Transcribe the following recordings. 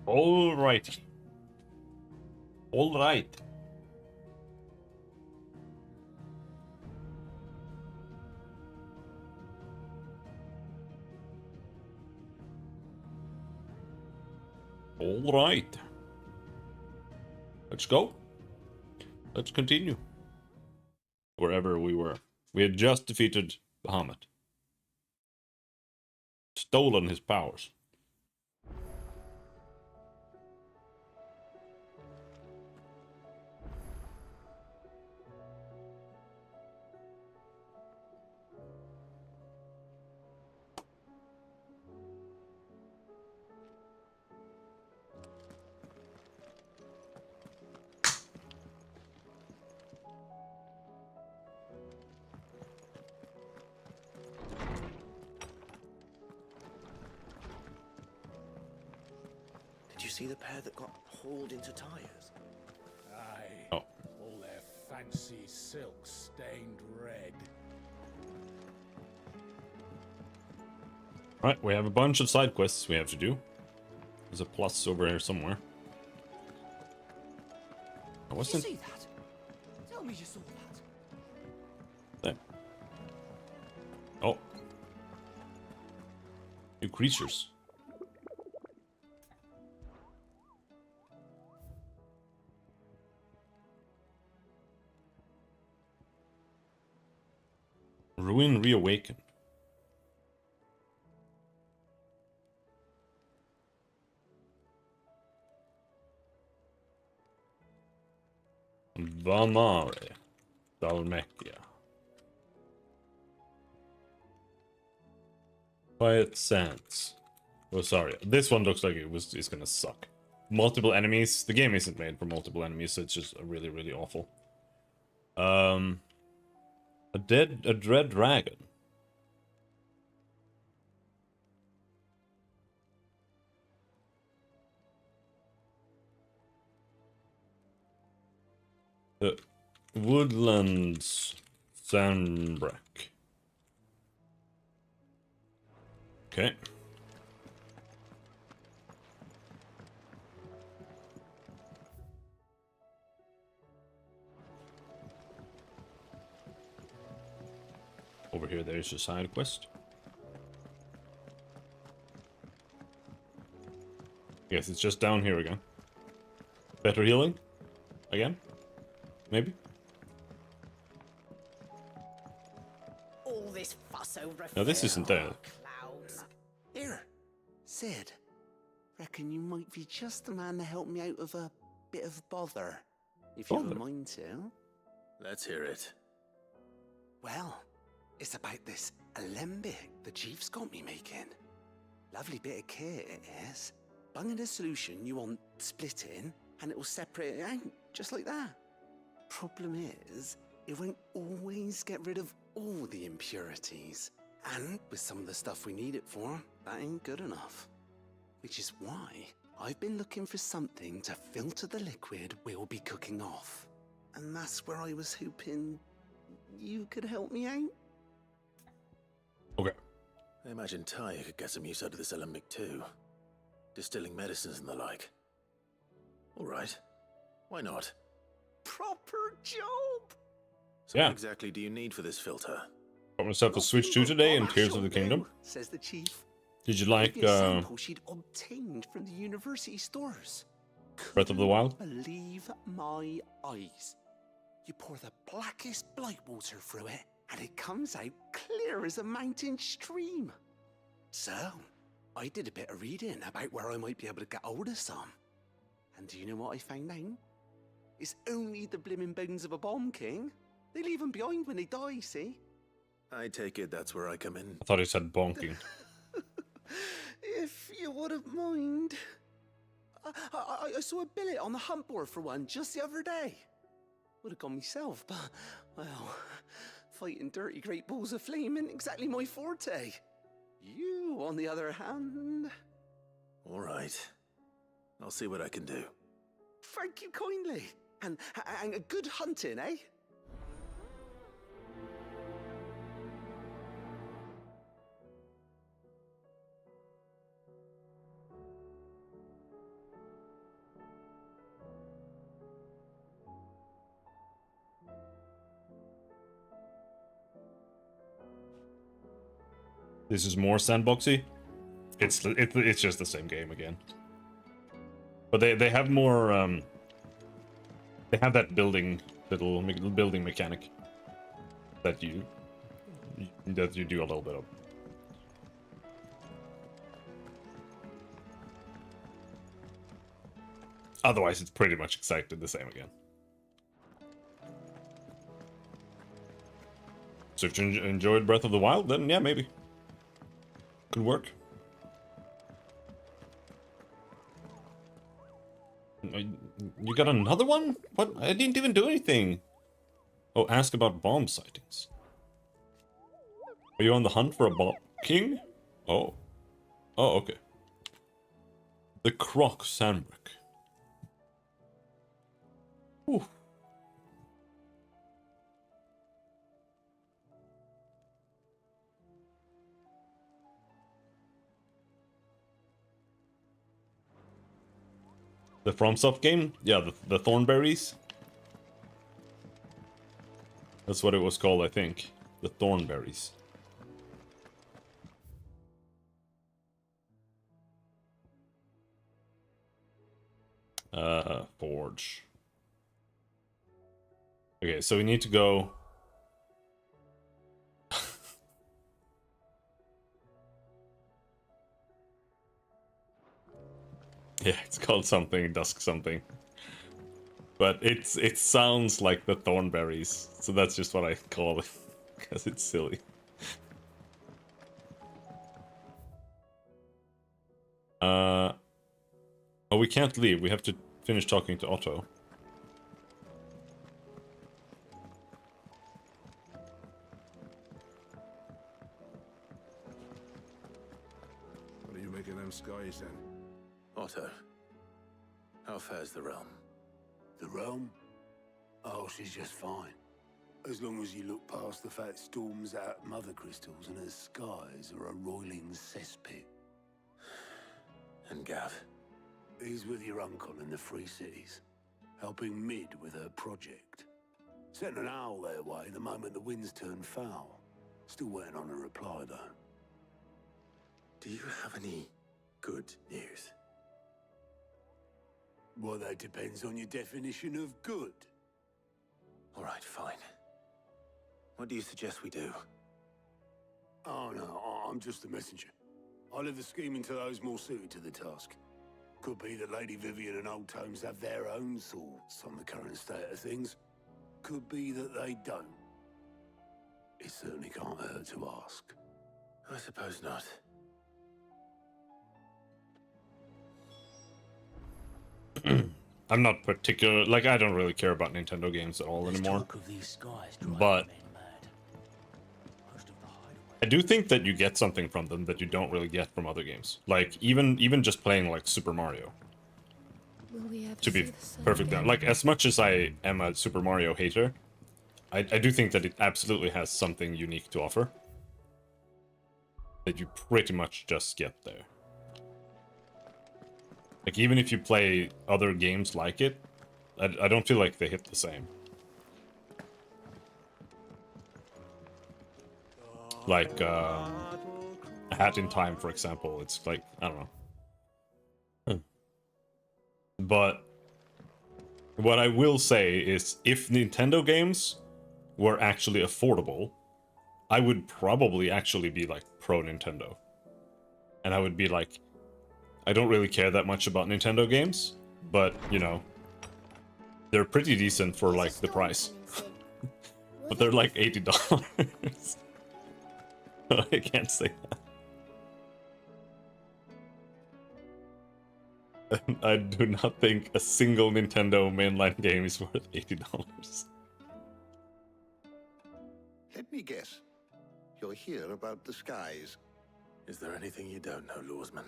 All right. All right. All right. Let's go. Let's continue. Wherever we were. We had just defeated Bahamut. Stolen his powers. Did you see the pair that got hauled into tires? Aye. Oh. All their fancy silk stained red. Right, we have a bunch of side quests we have to do. There's a plus over here somewhere. Did you see that? Tell me you saw that. There. Oh. New creatures. Ruin Reawaken. Vanare. Dalmekia. Quiet Sands. Oh, sorry. This one looks like it's gonna suck. Multiple enemies. The game isn't made for multiple enemies, so it's just really, really awful. A dread dragon. Woodlands Sandbreak. Okay. Over here, there's a side quest. Yes, it's just down here again. Better healing? Again? Maybe? All this fuss over No, this isn't there. clouds. Here, Sid. Reckon you might be just the man to help me out of a bit of bother, if you have a Bother? mind to. Let's hear it. Well, it's about this alembic the chief's got me making. Lovely bit of kit it is. Bunging a solution you want splitting, and it will separate it out, just like that. Problem is, it won't always get rid of all the impurities. And with some of the stuff we need it for, that ain't good enough. Which is why I've been looking for something to filter the liquid we'll be cooking off. And that's where I was hoping you could help me out. Okay. I imagine Ty could get some use out of this alembic too. Distilling medicines and the like. Alright. Why not? Proper job! So Yeah. what exactly do you need for this filter? Got myself a Switch 2 today in Tears of the Kingdom. Says the chief. Did you like Maybe a sample she'd obtained from the university stores. Breath of the Wild? Couldn't believe my eyes. You pour the blackest blight water through it, and it comes out clear as a mountain stream. So, I did a bit of reading about where I might be able to get hold of some. And do you know what I found out? It's only the blimmin' bones of a bomb king. They leave them behind when they die, see? I take it that's where I come in. I thought he said bonking. If you wouldn't mind. I saw a billet on the hunt board for one just the other day. Would have gone myself, but, well, fighting dirty great balls of flame isn't exactly my forte. You, on the other hand... Alright. I'll see what I can do. Thank you kindly. And a good hunting, eh? This is more sandboxy. It's just the same game again. But they have more they have that building building mechanic that you do a little bit of. Otherwise, it's pretty much exactly the same again. So if you enjoyed Breath of the Wild, then yeah, maybe. Could work. You got another one? What? I didn't even do anything. Oh, ask about bomb sightings. Are you on the hunt for a bomb king? Oh. Oh, okay. The Croc Sandbrick. Ooh. The FromSoft game? Yeah, the Thornberries. That's what it was called, I think. The Thornberries. Forge. Okay, so we need to go... Yeah, it's called something, Dusk something. But it sounds like the Thornberries, so that's just what I call it, because it's silly. Oh, we can't leave, we have to finish talking to Otto. What are you making them skies then? Otto, how fares the realm? The realm? Oh, she's just fine. As long as you look past the fat storms out mother crystals and her skies are a roiling cesspit. And Gav? He's with your uncle in the Free Cities, helping Mid with her project. Sent an owl their way the moment the winds turned foul. Still waiting on a reply, though. Do you have any good news? Well, that depends on your definition of good. All right, fine. What do you suggest we do? Oh, no, I'm just a messenger. I leave the scheming to those more suited to the task. Could be that Lady Vivian and Old Tomes have their own thoughts on the current state of things. Could be that they don't. It certainly can't hurt to ask. I suppose not. I'm not particular, like, I don't really care about Nintendo games at all anymore. But I do think that you get something from them that you don't really get from other games. Like, even just playing, like, Super Mario. To be perfectly honest, like, as much as I am a Super Mario hater, I do think that it absolutely has something unique to offer. That you pretty much just get there. Like, even if you play other games like it, I don't feel like they hit the same. Like, A Hat in Time, for example, it's like, I don't know. But what I will say is, if Nintendo games were actually affordable, I would probably actually be, like, pro-Nintendo. And I would be like, I don't really care that much about Nintendo games, but, you know, they're pretty decent for, like, the price. But they're like $80. I can't say that. I do not think a single Nintendo mainline game is worth $80. Let me guess. You're here about the skies. Is there anything you don't know, Lawsman?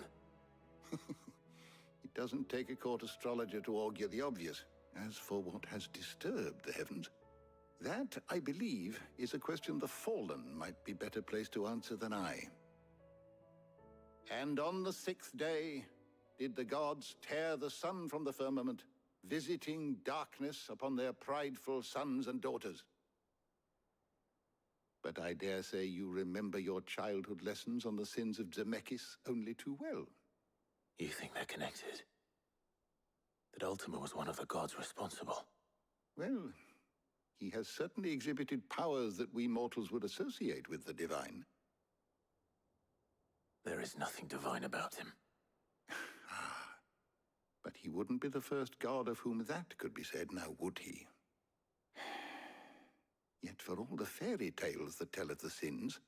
It doesn't take a court astrologer to augur the obvious. As for what has disturbed the heavens, that, I believe, is a question the Fallen might be better placed to answer than I. And on the 6th day did the gods tear the sun from the firmament, visiting darkness upon their prideful sons and daughters. but I dare say you remember your childhood lessons on the sins of Zemeckis only too well. You think they're connected? That Ultima was one of the gods responsible? Well, he has certainly exhibited powers that we mortals would associate with the divine. There is nothing divine about him. But he wouldn't be the first god of whom that could be said, now would he? Yet for all the fairy tales that tell of the sins,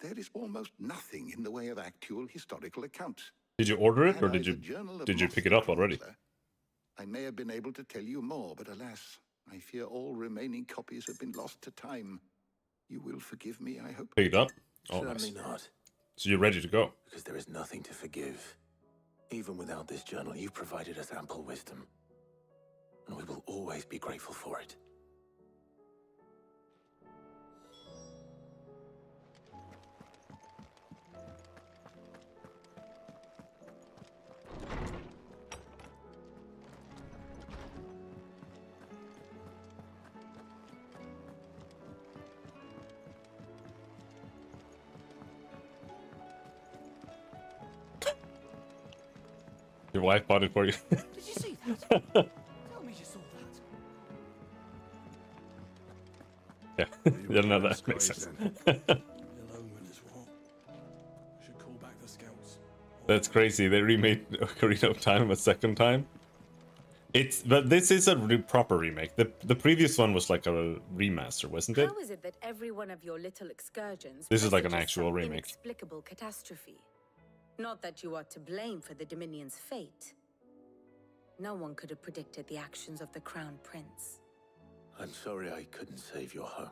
there is almost nothing in the way of actual historical accounts. Did you order it, or Had I did the you Journal of pick it up Moss already? Chronicler, I may have been able to tell you more, but alas, I fear all remaining copies have been lost to time. You will forgive me, I hope. Pick it up? Oh, Certainly nice. not, So you're ready to go? because there is nothing to forgive. Even without this journal, you provided us ample wisdom. And we will always be grateful for it. Your wife bought it for you. Did you see that? Tell me you saw that. Yeah, yeah, no, that makes sense. That's crazy. They remade Ocarina of Time a second time. But this is a proper remake. The previous one was like a remaster, wasn't it? How is it that every one of your little excursions This is like an presages actual some remake. inexplicable catastrophe? Not that you are to blame for the Dominion's fate. No one could have predicted the actions of the Crown Prince. I'm sorry I couldn't save your home.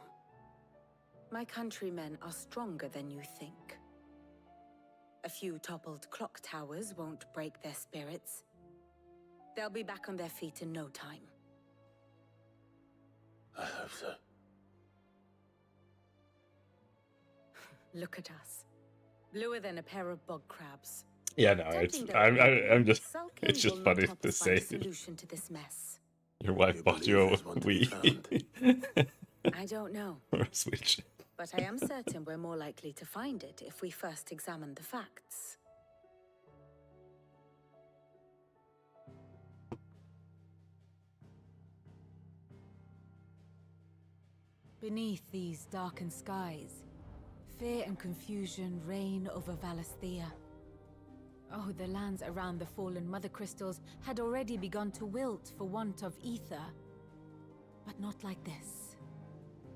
My countrymen are stronger than you think. A few toppled clock towers won't break their spirits. They'll be back on their feet in no time. I hope so. Look at us. Bluer than a pair of bog crabs. Yeah, no, Tempting though I'm it may be, just. sulking It's just will not funny help to us find a say. solution to this mess. Your wife You bought believe you a there's one to be Wii I don't know, or a Switch. but I am certain we're more likely to find it if we first examine the facts. Beneath these darkened skies, fear and confusion reign over Valisthea. Oh, the lands around the fallen Mother Crystals had already begun to wilt for want of ether. But not like this.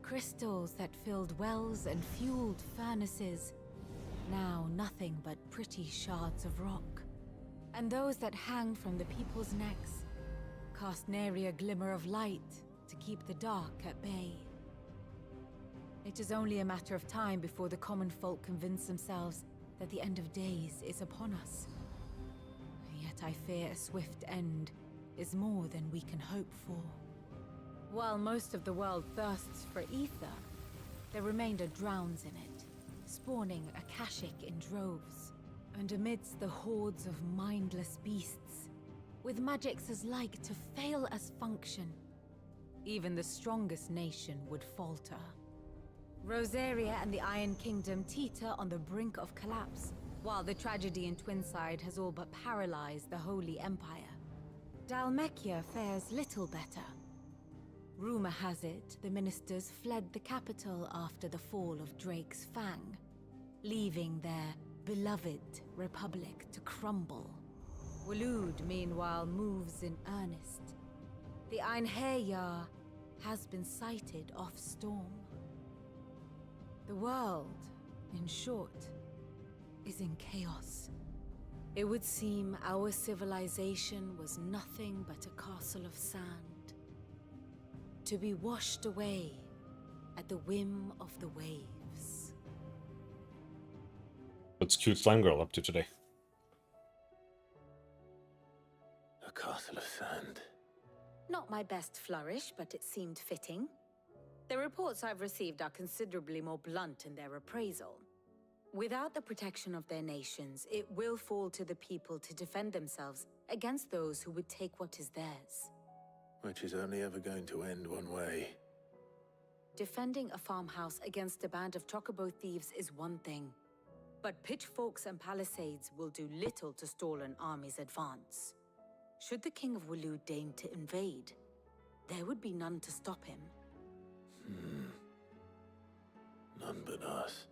Crystals that filled wells and fueled furnaces. Now nothing but pretty shards of rock. And those that hang from the people's necks cast nary a glimmer of light to keep the dark at bay. It is only a matter of time before the common folk convince themselves that the end of days is upon us. Yet I fear a swift end is more than we can hope for. While most of the world thirsts for ether, the remainder drowns in it, spawning Akashic in droves. And amidst the hordes of mindless beasts, with magics as like to fail as function, even the strongest nation would falter. Rosaria and the Iron Kingdom teeter on the brink of collapse, while the tragedy in Twinside has all but paralyzed the Holy Empire. Dalmekia fares little better. Rumor has it the ministers fled the capital after the fall of Drake's Fang, leaving their beloved republic to crumble. Waloed, meanwhile, moves in earnest. The Einherjar has been sighted off-storm. The world, in short, is in chaos. It would seem our civilization was nothing but a castle of sand, to be washed away at the whim of the waves. What's cute slime girl up to today? A castle of sand. Not my best flourish, but it seemed fitting. The reports I've received are considerably more blunt in their appraisal. Without the protection of their nations, it will fall to the people to defend themselves against those who would take what is theirs. Which is only ever going to end one way. Defending a farmhouse against a band of chocobo thieves is one thing, but pitchforks and palisades will do little to stall an army's advance. Should the King of Wulu deign to invade, there would be none to stop him. None but us.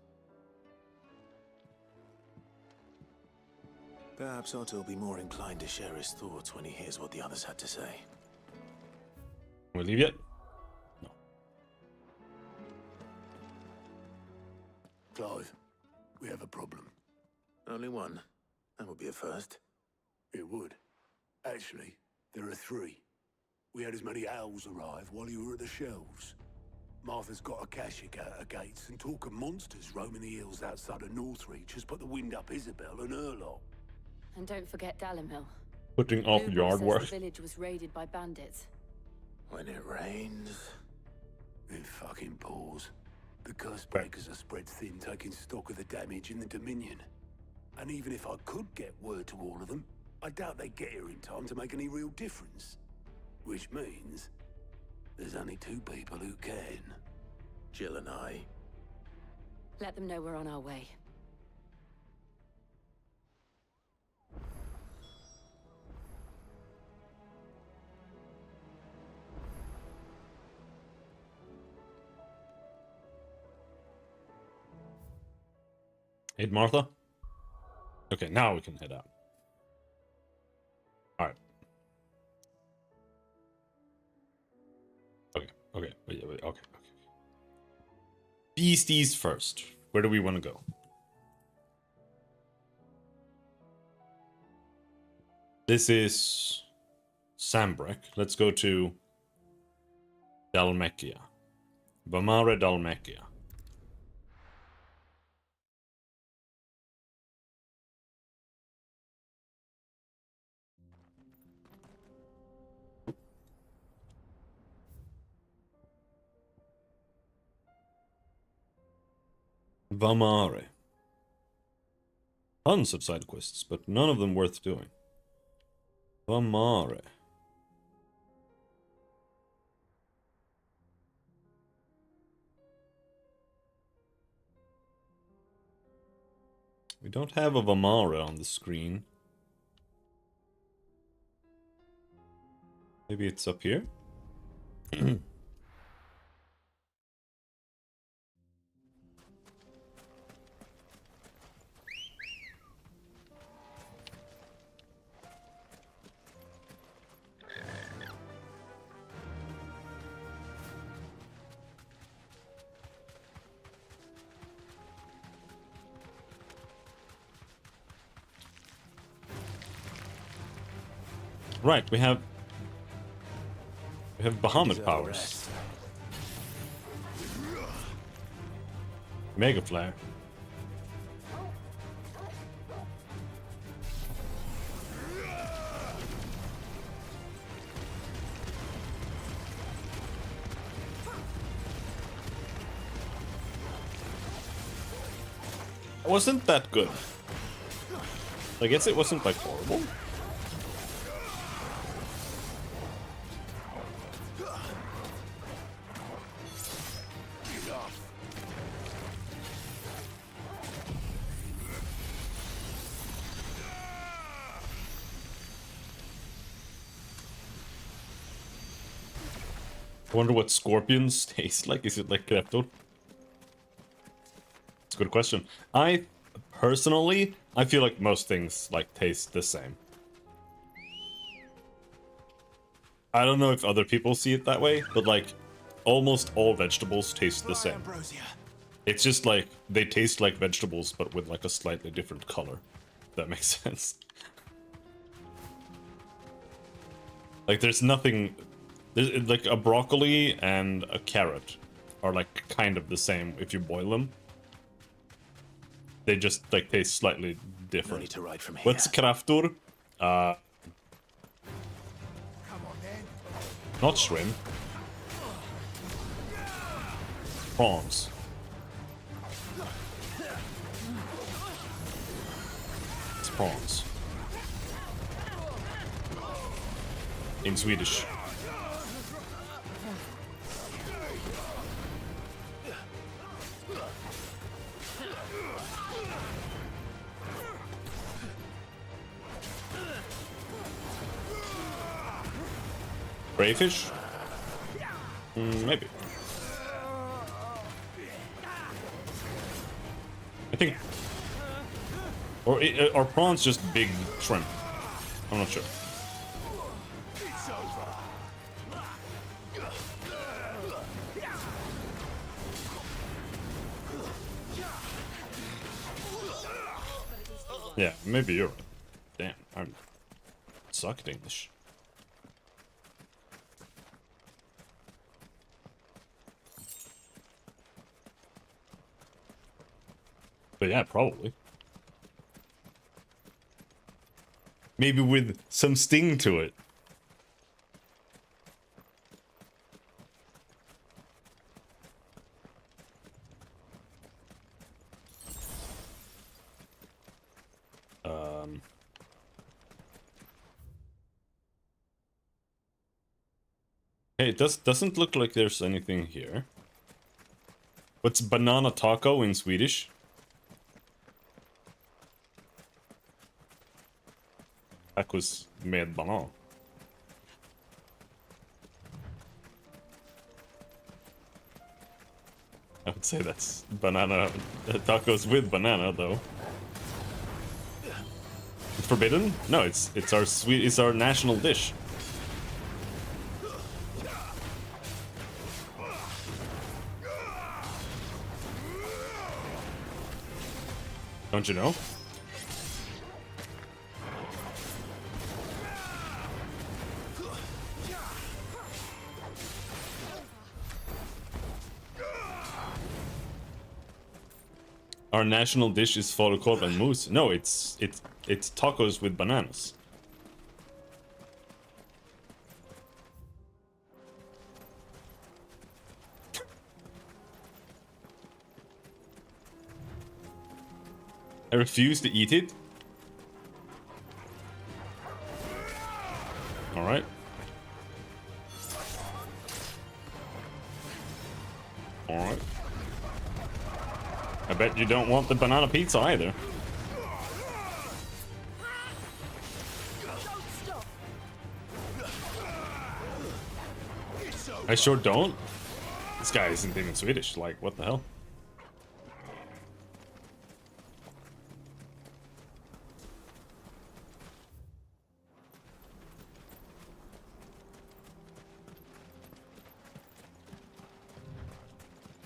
Perhaps Otto will be more inclined to share his thoughts when he hears what the others had to say. We leave yet? No. Clive, we have a problem. Only one. That would be a first. It would. Actually, there are three. We had as many owls arrive while you were at the shelves. Martha's got a Akashic out her gates, and talk of monsters roaming the hills outside of Northreach has put the wind up Isabel and her lot. And don't forget Dalimil. Putting off Blue yard says work. The village was raided by bandits. When it rains... It fucking pours. The curse breakers are spread thin, taking stock of the damage in the Dominion. And even if I could get word to all of them, I doubt they'd get here in time to make any real difference. Which means there's only two people who can. Jill and I. Let them know we're on our way. Hey, Martha. Okay, now we can head out. All right. Okay. Okay. Beasties first. Where do we want to go? This is Sambrek. Let's go to Dalmekia. Vamare Dalmekia. Vamare. Tons of side quests, but none of them worth doing. Vamare. We don't have a Vamare on the screen. Maybe it's up here? Right, we have Bahamut powers. Mega Flare. Wasn't that good? I guess it wasn't like horrible. I wonder what scorpions taste like. Is it like Kreptor? It's a good question. I personally feel like most things like taste the same. I don't know if other people see it that way, but like almost all vegetables taste the same. It's just like they taste like vegetables, but with like a slightly different color. If that makes sense. Like there's nothing. There's, like a broccoli and a carrot are like kind of the same if you boil them. They just like taste slightly different. No need to ride from here. What's Kraftur? Not shrimp. Prawns. It's prawns. In Swedish. Crayfish? Maybe. I think... Or are prawns just big shrimp? I'm not sure. Yeah, maybe you're right. Damn, I'm suck at English. But yeah, probably. Maybe with some sting to it. Hey, it doesn't look like there's anything here. What's banana taco in Swedish? Tacos med banan. I would say that's banana tacos with banana though. It's forbidden? No, it's our national dish. Don't you know? Our national dish is falukorv and moose. No, it's tacos with bananas. I refuse to eat it. All right. All right. I bet you don't want the banana pizza either. I sure don't. This guy isn't even Swedish. Like, what the hell?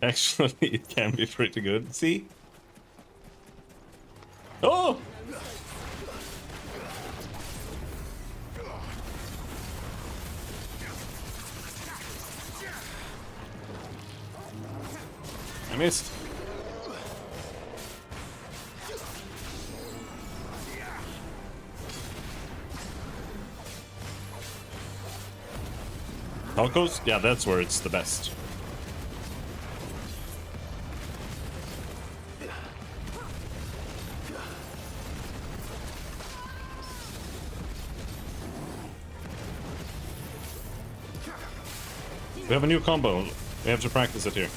Actually, it can be pretty good. See? Oh! I missed. Tacos? Yeah, that's where it's the best. We have a new combo. We have to practice it here.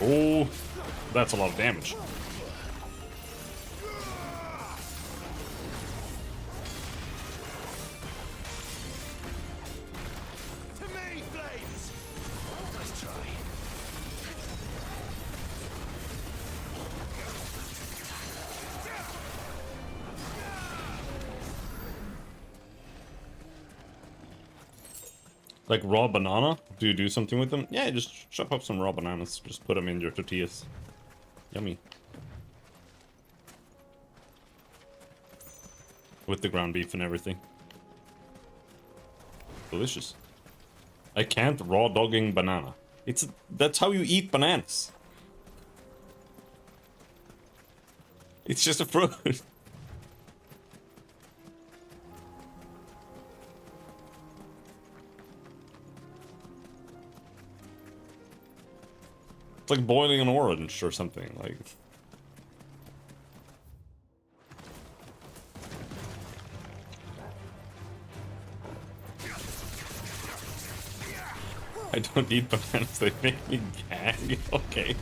Oh, that's a lot of damage. Like raw banana? Do you do something with them? Yeah, just chop up some raw bananas. Just put them in your tortillas. Yummy. With the ground beef and everything. Delicious. I can't raw dogging banana. That's how you eat bananas. It's just a fruit. It's like boiling an orange or something, like... I don't eat bananas, they make me gag. Okay.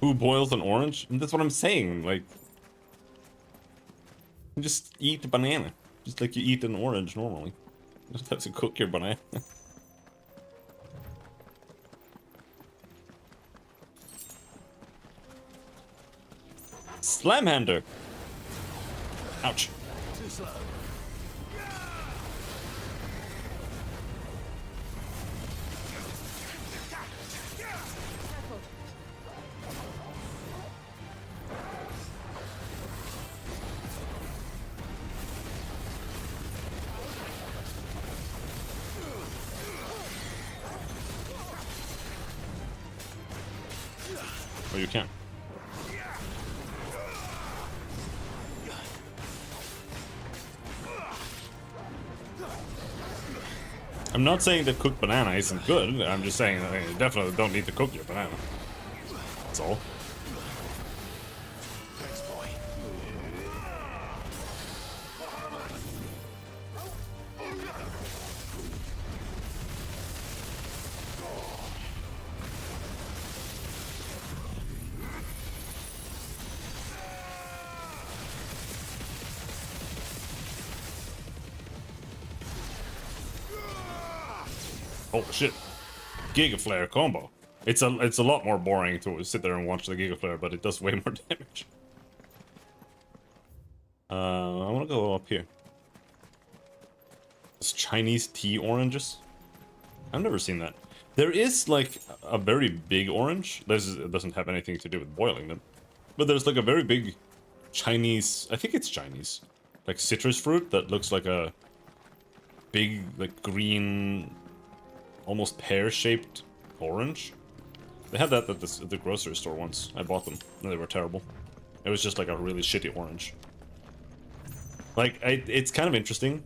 Who boils an orange? That's what I'm saying, like... Just eat a banana. Just like you eat an orange normally. You just have to cook your banana. Slamhander! Ouch. Too slow. Oh, you can't. I'm not saying that cooked banana isn't good. I'm just saying that you definitely don't need to cook your banana. That's all. Thanks, boy. Oh shit. Giga Flare combo. It's a lot more boring to sit there and watch the Giga Flare, but it does way more damage. I wanna go up here. It's Chinese tea oranges? I've never seen that. There is like a very big orange. It doesn't have anything to do with boiling them. But there's like a very big Chinese, I think it's Chinese, like citrus fruit that looks like a big, like green, almost pear-shaped orange. They had that at the grocery store once. I bought them, and they were terrible. It was just like a really shitty orange. Like, it's kind of interesting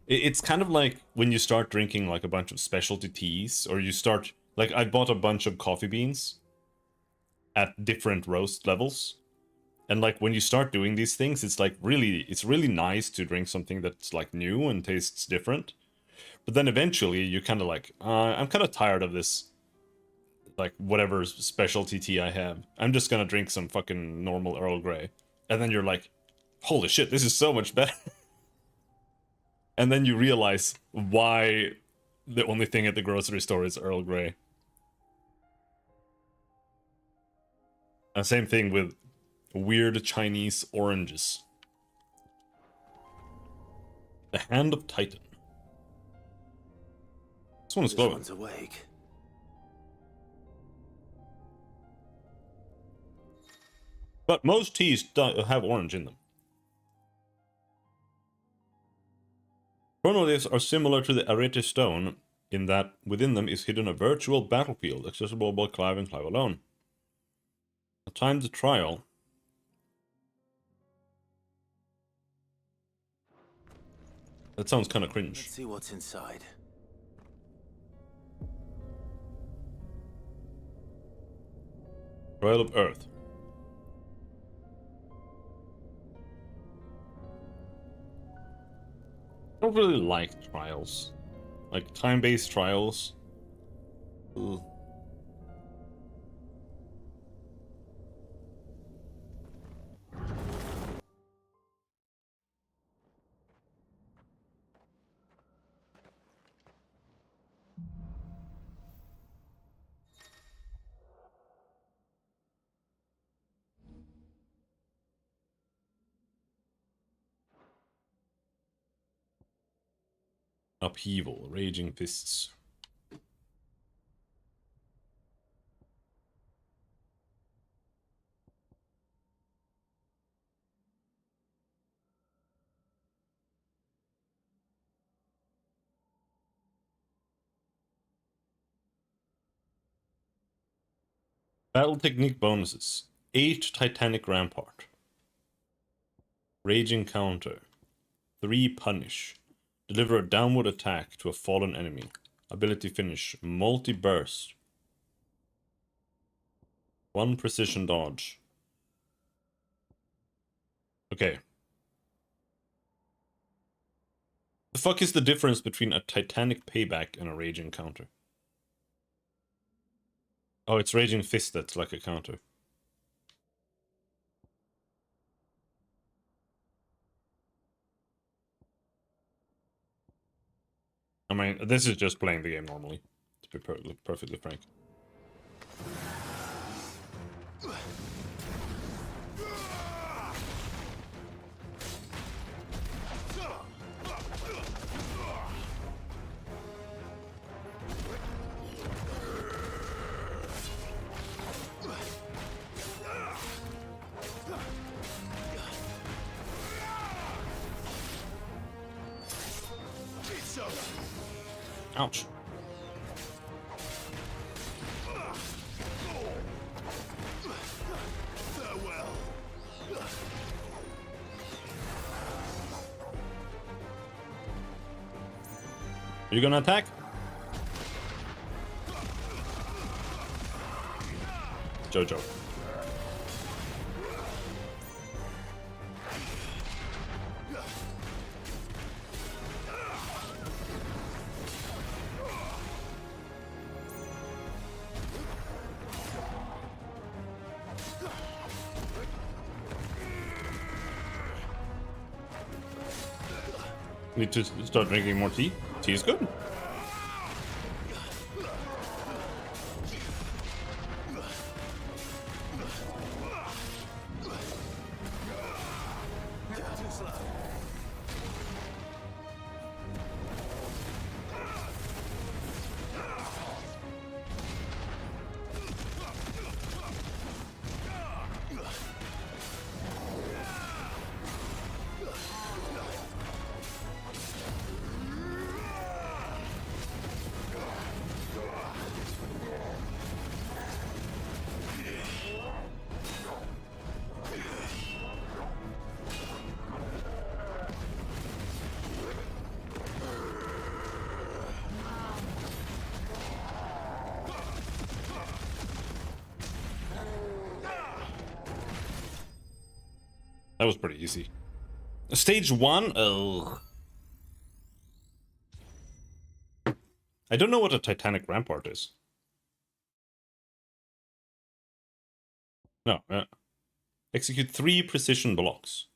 it's kind of like when you start drinking like a bunch of specialty teas, or you start, like, I bought a bunch of coffee beans at different roast levels. And like when you start doing these things, it's like it's really nice to drink something that's like new and tastes different. But then eventually you kind of like, I'm kind of tired of this, like whatever specialty tea I have. I'm just gonna drink some fucking normal Earl Grey. And then you're like, holy shit, this is so much better. And then you realize why the only thing at the grocery store is Earl Grey. Same thing with weird Chinese oranges. The Hand of Titan. This one is glowing. This one's awake. But most teas have orange in them. Chronoliths are similar to the Arete Stone in that within them is hidden a virtual battlefield accessible by Clive and Clive alone. A timed trial. That sounds kind of cringe. Let's see what's inside. Trial of Earth. I don't really like trials. Like time-based trials. Ugh. Upheaval, Raging Fists. Battle technique bonuses. 8 Titanic Rampart. Raging Counter. 3 Punish. Deliver a downward attack to a fallen enemy. Ability finish. Multi-burst. 1 precision dodge. Okay. The fuck is the difference between a Titanic payback and a raging counter? Oh, it's raging fist that's like a counter. I mean, this is just playing the game normally, to be perfectly frank. Ouch. Are you gonna attack? Jojo. Need to start drinking more tea. Tea is good. That was pretty easy. Stage 1? Oh. I don't know what a Titanic Rampart is. No. Execute 3 precision blocks.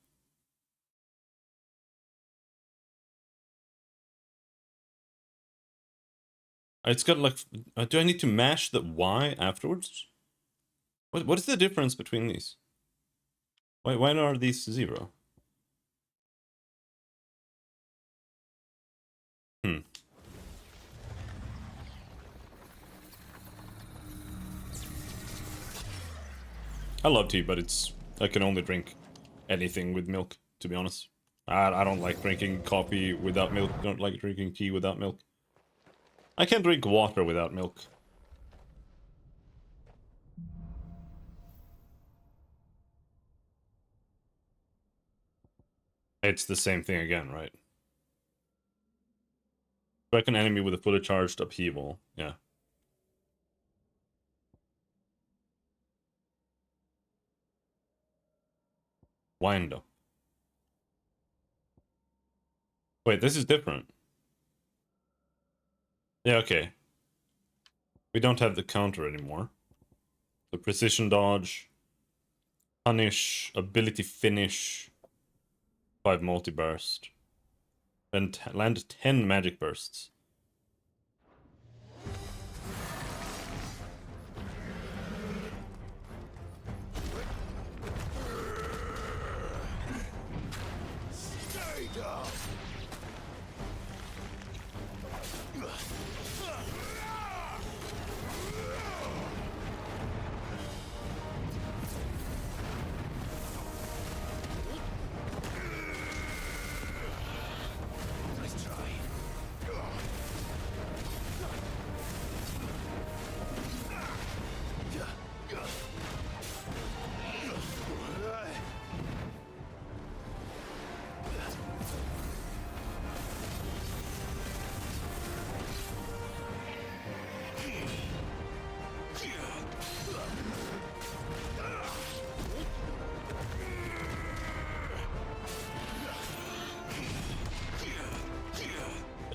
It's got like... do I need to mash the Y afterwards? What is the difference between these? Why are these 0? I love tea, but I can only drink anything with milk, to be honest. I don't like drinking coffee without milk, don't like drinking tea without milk. I can drink water without milk. It's the same thing again, right? Strike an enemy with a fully charged upheaval. Yeah. Wind up. Wait, this is different. Yeah, okay. We don't have the counter anymore. The precision dodge, punish, ability finish, 5 multi-burst, and land 10 magic bursts.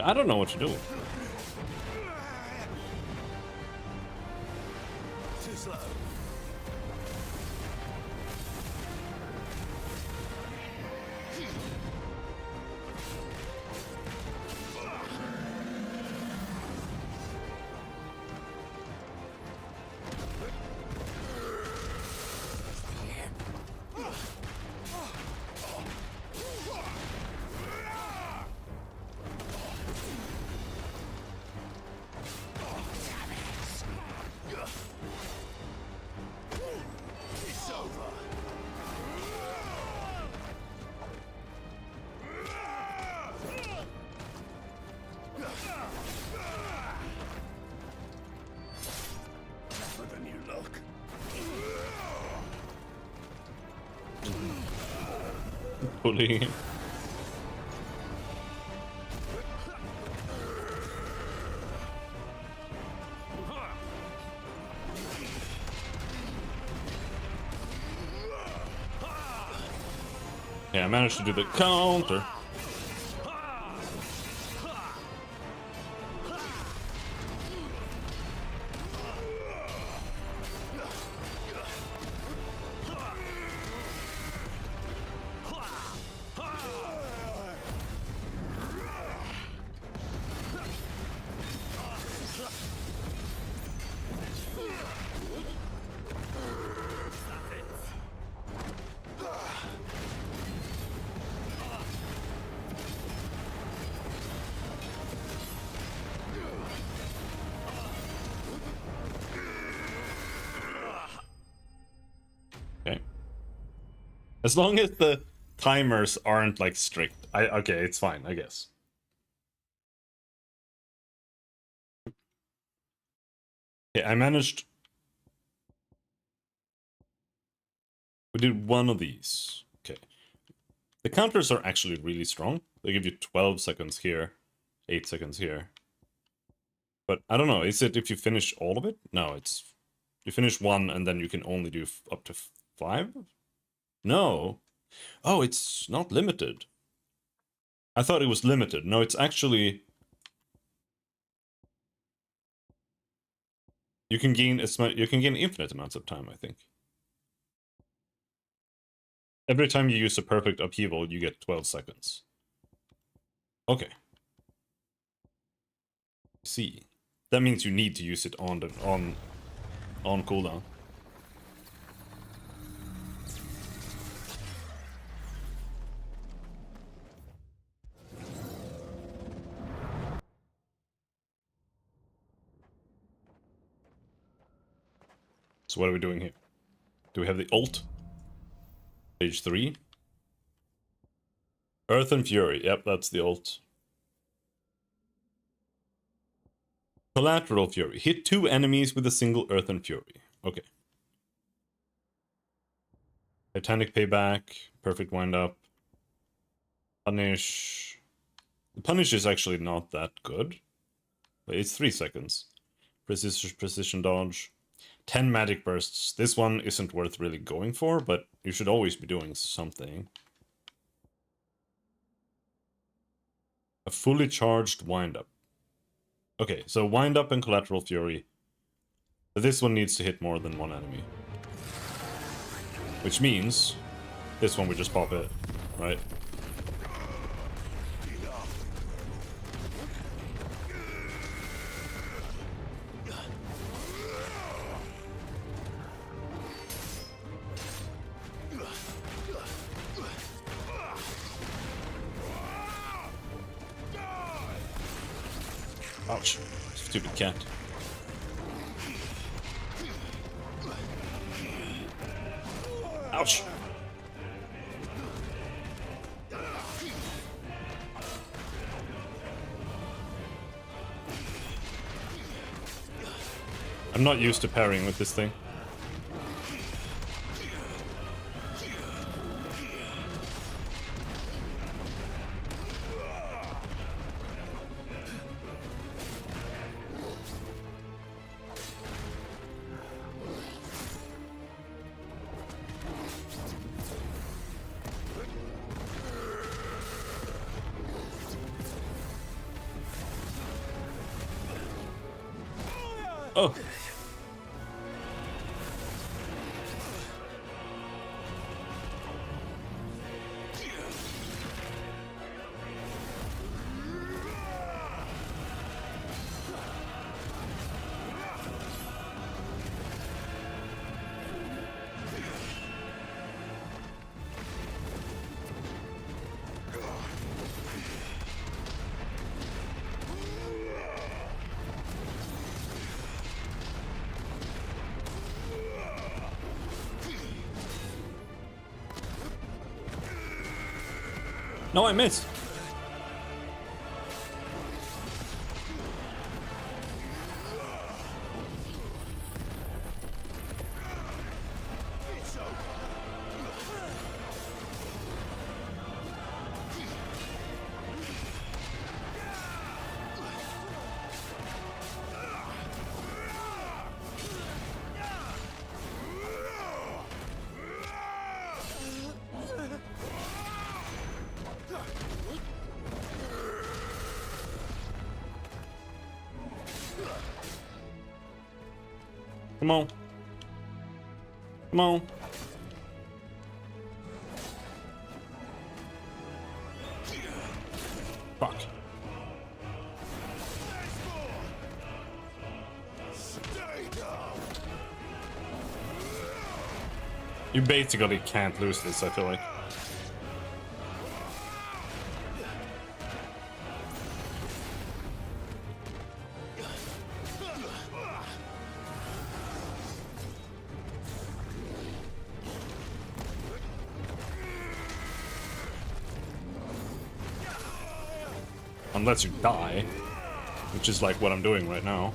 I don't know what to do. Too slow. Bully. Yeah, I managed to do the counter. Okay. As long as the timers aren't like strict. Okay, it's fine, I guess. Okay, I managed. We did one of these. Okay. The counters are actually really strong. They give you 12 seconds here, 8 seconds here. But I don't know, is it if you finish all of it? No, it's you finish one and then you can only do up to 5? No. Oh, it's not limited. I thought it was limited. No, it's actually... You can gain infinite amounts of time, I think. Every time you use a perfect upheaval, you get 12 seconds. Okay. See. That means you need to use it on cooldown. So what are we doing here? Do we have the ult? Stage 3. Earth and Fury. Yep, that's the ult. Collateral Fury. Hit 2 enemies with a single Earth and Fury. Okay. Titanic Payback. Perfect Wind Up. Punish. The Punish is actually not that good. But it's 3 seconds. Precision Dodge. 10 Magic Bursts. This one isn't worth really going for, but you should always be doing something. A fully charged Wind Up. Okay, so Wind Up and Collateral Fury. But this one needs to hit more than one enemy. Which means this one we just pop it, right? Ouch. Stupid cat. Ouch. I'm not used to parrying with this thing. Oh. No, I missed. Come on. Come on. Fuck. You basically can't lose this, I feel like. Unless you die, which is like what I'm doing right now.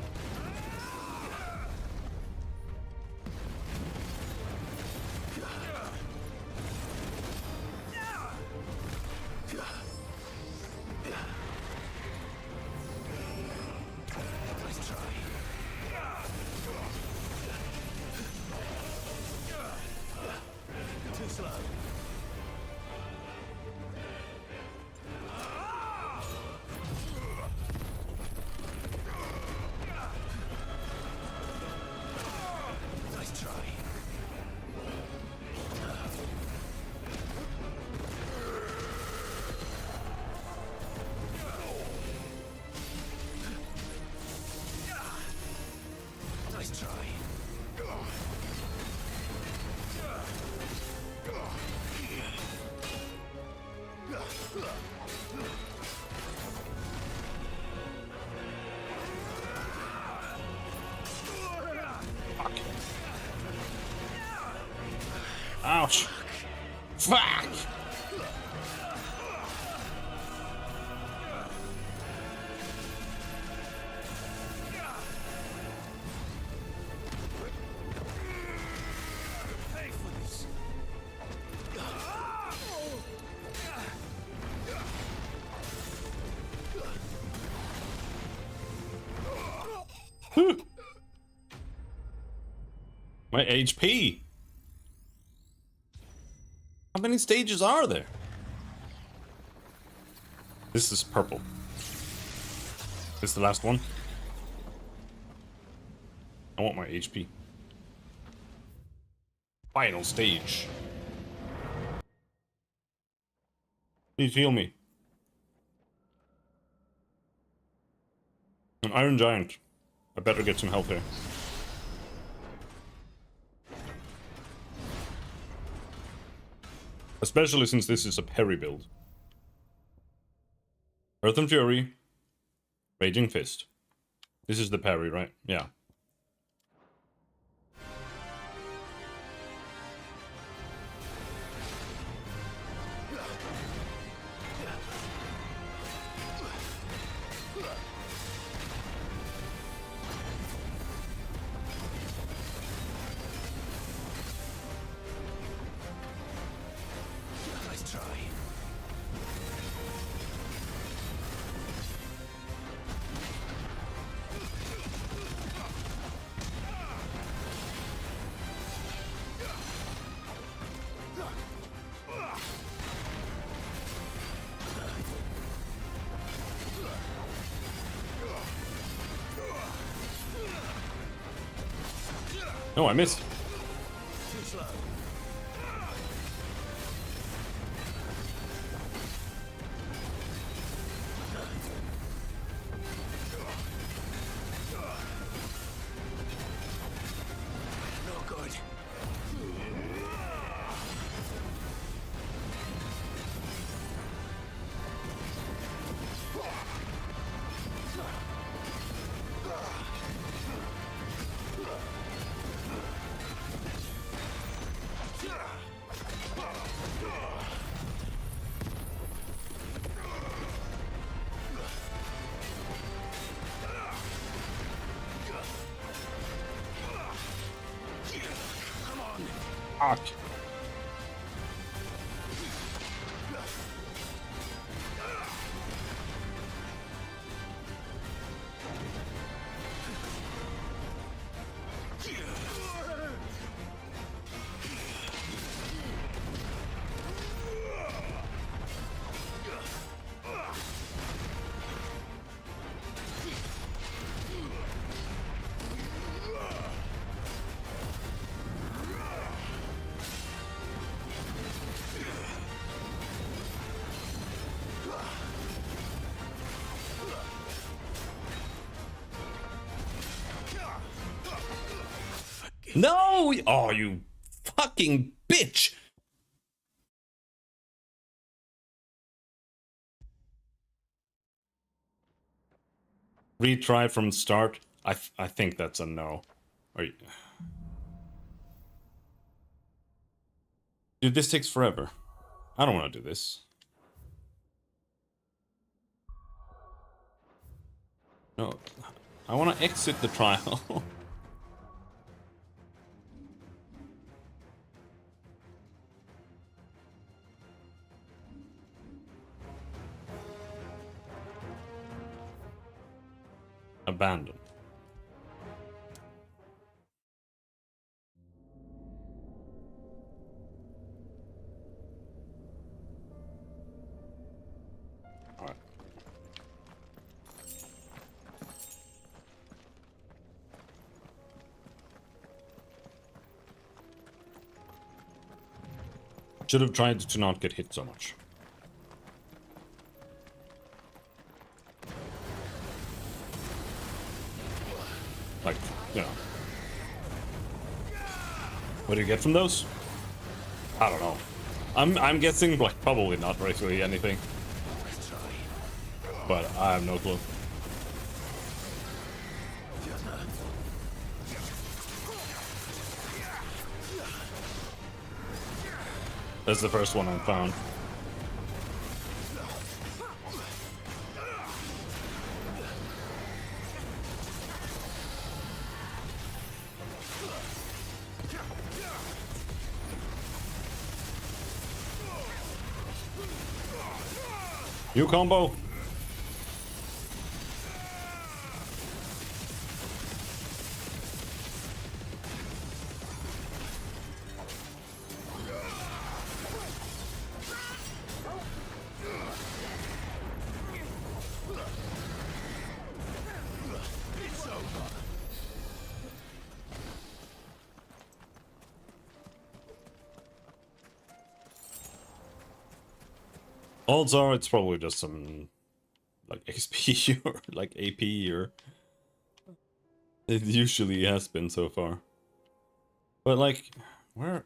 Ouch. Fuck! My HP. How many stages are there? This is purple. This is the last one. I want my HP. Final stage. Please heal me. An Iron Giant. I better get some health here. Especially since this is a parry build. Earth and Fury. Raging Fist. This is the parry, right? Yeah. No, I missed. Too slow. No good. Fuck. No! Oh, you fucking bitch! Retry from start. I think that's a no. Are you... Dude, this takes forever. I don't want to do this. No, I want to exit the trial. Abandon. All right. Should have tried to not get hit so much. Like, you know. What do you get from those? I don't know. I'm guessing, like, probably not really anything. But I have no clue. That's the first one I found. You combo. Also, it's probably just some like XP or like AP or it usually has been so far. But like, where?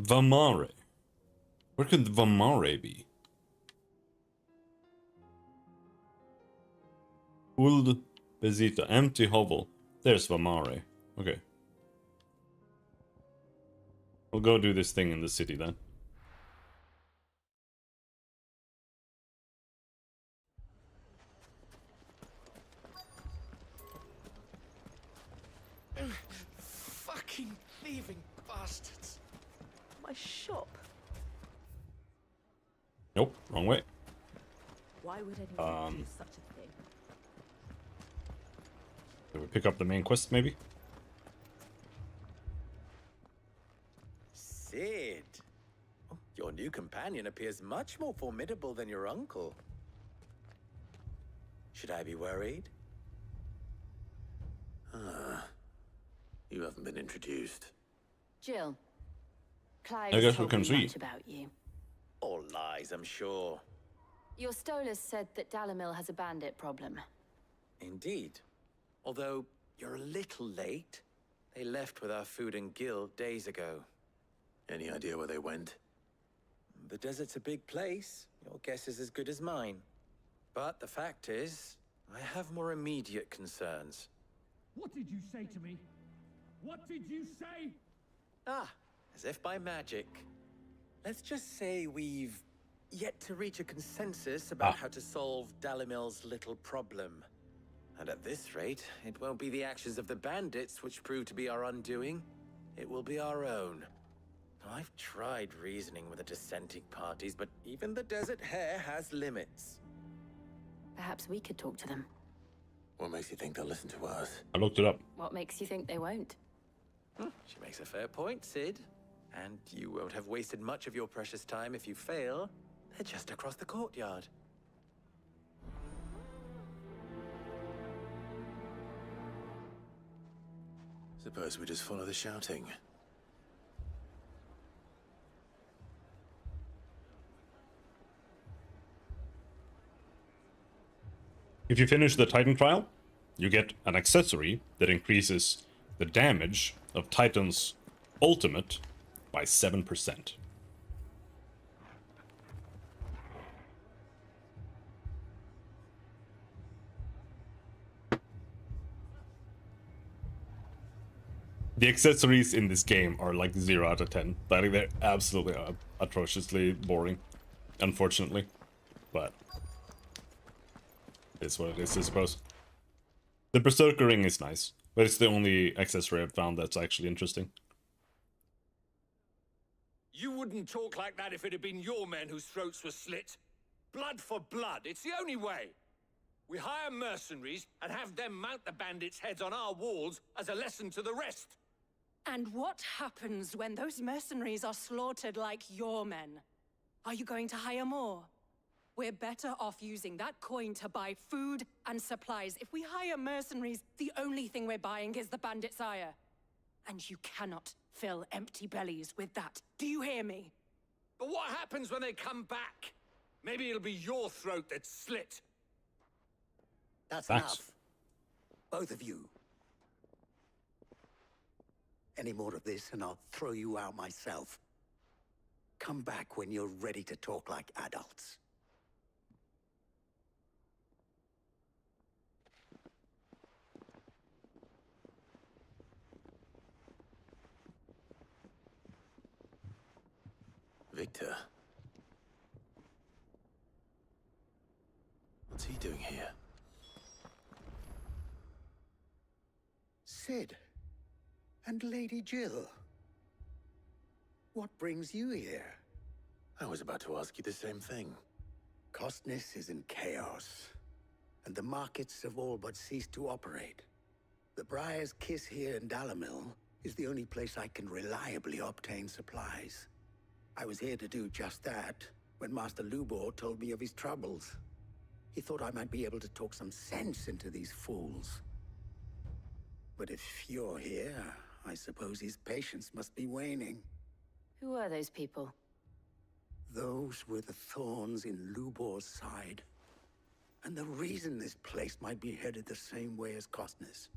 Vamare. Where could Vamare be? Uld Bezita, empty hovel. There's Vamare. Okay. We'll go do this thing in the city then. Fucking thieving bastards. My shop? Nope, wrong way. Why would anyone do such a thing? Did we pick up the main quest maybe? Sid. Your new companion appears much more formidable than your uncle. Should I be worried? Ah, you haven't been introduced. Jill. Clive I guess we told can me see. much about you. All lies, I'm sure. Your Stolas said that Dalimil has a bandit problem. Indeed. Although, you're a little late. They left with our food and guild days ago. Any idea where they went? The desert's a big place. Your guess is as good as mine. But the fact is, I have more immediate concerns. What did you say to me? What did you say? Ah, as if by magic. Let's just say we've yet to reach a consensus about how to solve Dalimil's little problem. And at this rate, it won't be the actions of the bandits which prove to be our undoing. It will be our own. I've tried reasoning with the dissenting parties, but even the Desert Hare has limits. Perhaps we could talk to them. What makes you think they'll listen to us? I looked it up. What makes you think they won't? She makes a fair point, Sid. And you won't have wasted much of your precious time if you fail. They're just across the courtyard. Suppose we just follow the shouting. If you finish the Titan trial, you get an accessory that increases the damage of Titan's ultimate by 7%. The accessories in this game are like 0 out of 10. I think they're absolutely atrociously boring, unfortunately. But it's what it is, I suppose. The Berserker ring is nice, but it's the only accessory I've found that's actually interesting. You wouldn't talk like that if it had been your men whose throats were slit. Blood for blood, it's the only way. We hire mercenaries and have them mount the bandits' heads on our walls as a lesson to the rest. And what happens when those mercenaries are slaughtered like your men? Are you going to hire more? We're better off using that coin to buy food and supplies. If we hire mercenaries, the only thing we're buying is the bandits' ire. And you cannot fill empty bellies with that. Do you hear me? But what happens when they come back? Maybe it'll be your throat that's slit. That's enough. Both of you. Any more of this and I'll throw you out myself. Come back when you're ready to talk like adults. Victor. What's he doing here? Sid. And Lady Jill. What brings you here? I was about to ask you the same thing. Costness is in chaos, and the markets have all but ceased to operate. The Briar's Kiss here in Dalimil is the only place I can reliably obtain supplies. I was here to do just that when Master Lubor told me of his troubles. He thought I might be able to talk some sense into these fools. But if you're here, I suppose his patience must be waning. Who are those people? Those were the thorns in Lubor's side. And the reason this place might be headed the same way as Costness.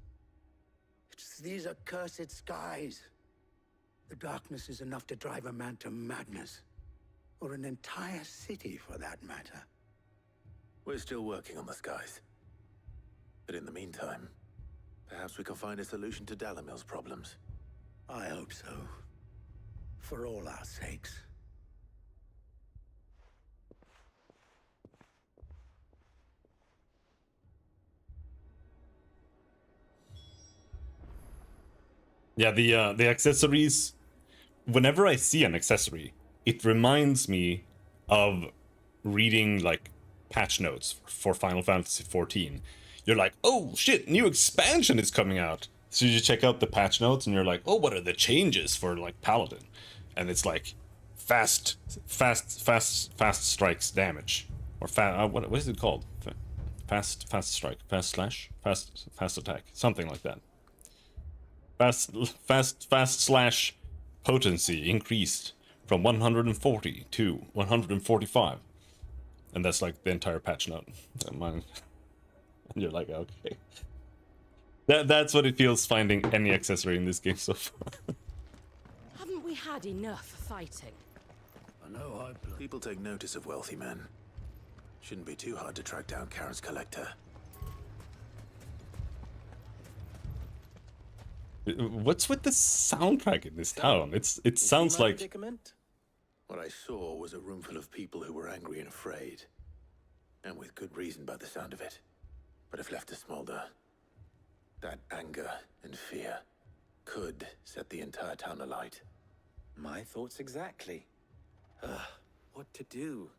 It's these accursed skies. The darkness is enough to drive a man to madness. Or an entire city, for that matter. We're still working on the skies. But in the meantime, perhaps we can find a solution to Dalimil's problems. I hope so. For all our sakes. Yeah, the accessories. Whenever I see an accessory, it reminds me of reading like patch notes for Final Fantasy XIV. You're like, oh shit, new expansion is coming out. So you check out the patch notes and you're like, oh, what are the changes for like Paladin? And it's like fast strikes damage, or what is it called? fast strike, fast slash, fast attack, something like that. Fast slash potency increased from 140 to 145, and that's like the entire patch note. And you're like, okay, that's what it feels finding any accessory in this game so far. Haven't we had enough fighting? I know people take notice of wealthy men. Shouldn't be too hard to track down Karen's collector. What's with the soundtrack in this town? It sounds like... Predicament? What I saw was a room full of people who were angry and afraid. And with good reason by the sound of it. But if left to smolder, that anger and fear could set the entire town alight. My thoughts exactly. What to do?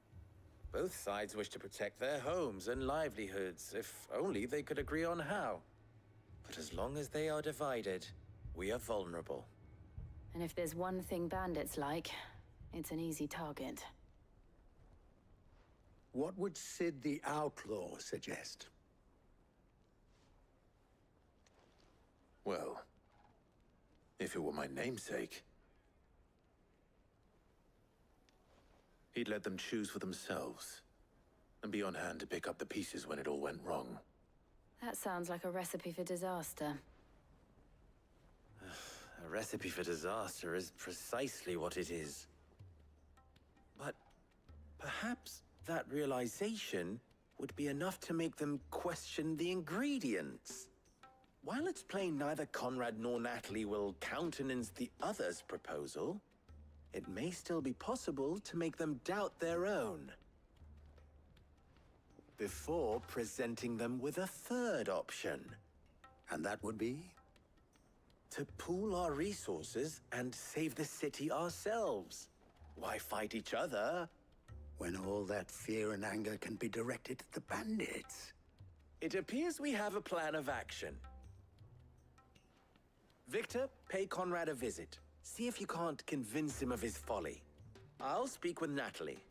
Both sides wish to protect their homes and livelihoods, if only they could agree on how. But as long as they are divided, we are vulnerable. And if there's one thing bandits like, it's an easy target. What would Sid the Outlaw suggest? Well, if it were my namesake, he'd let them choose for themselves, and be on hand to pick up the pieces when it all went wrong. That sounds like a recipe for disaster. A recipe for disaster is precisely what it is. But perhaps that realization would be enough to make them question the ingredients. While it's plain neither Conrad nor Natalie will countenance the other's proposal, it may still be possible to make them doubt their own. Before presenting them with a third option. And that would be? To pool our resources and save the city ourselves. Why fight each other? When all that fear and anger can be directed at the bandits. It appears we have a plan of action. Victor, pay Conrad a visit. See if you can't convince him of his folly. I'll speak with Natalie.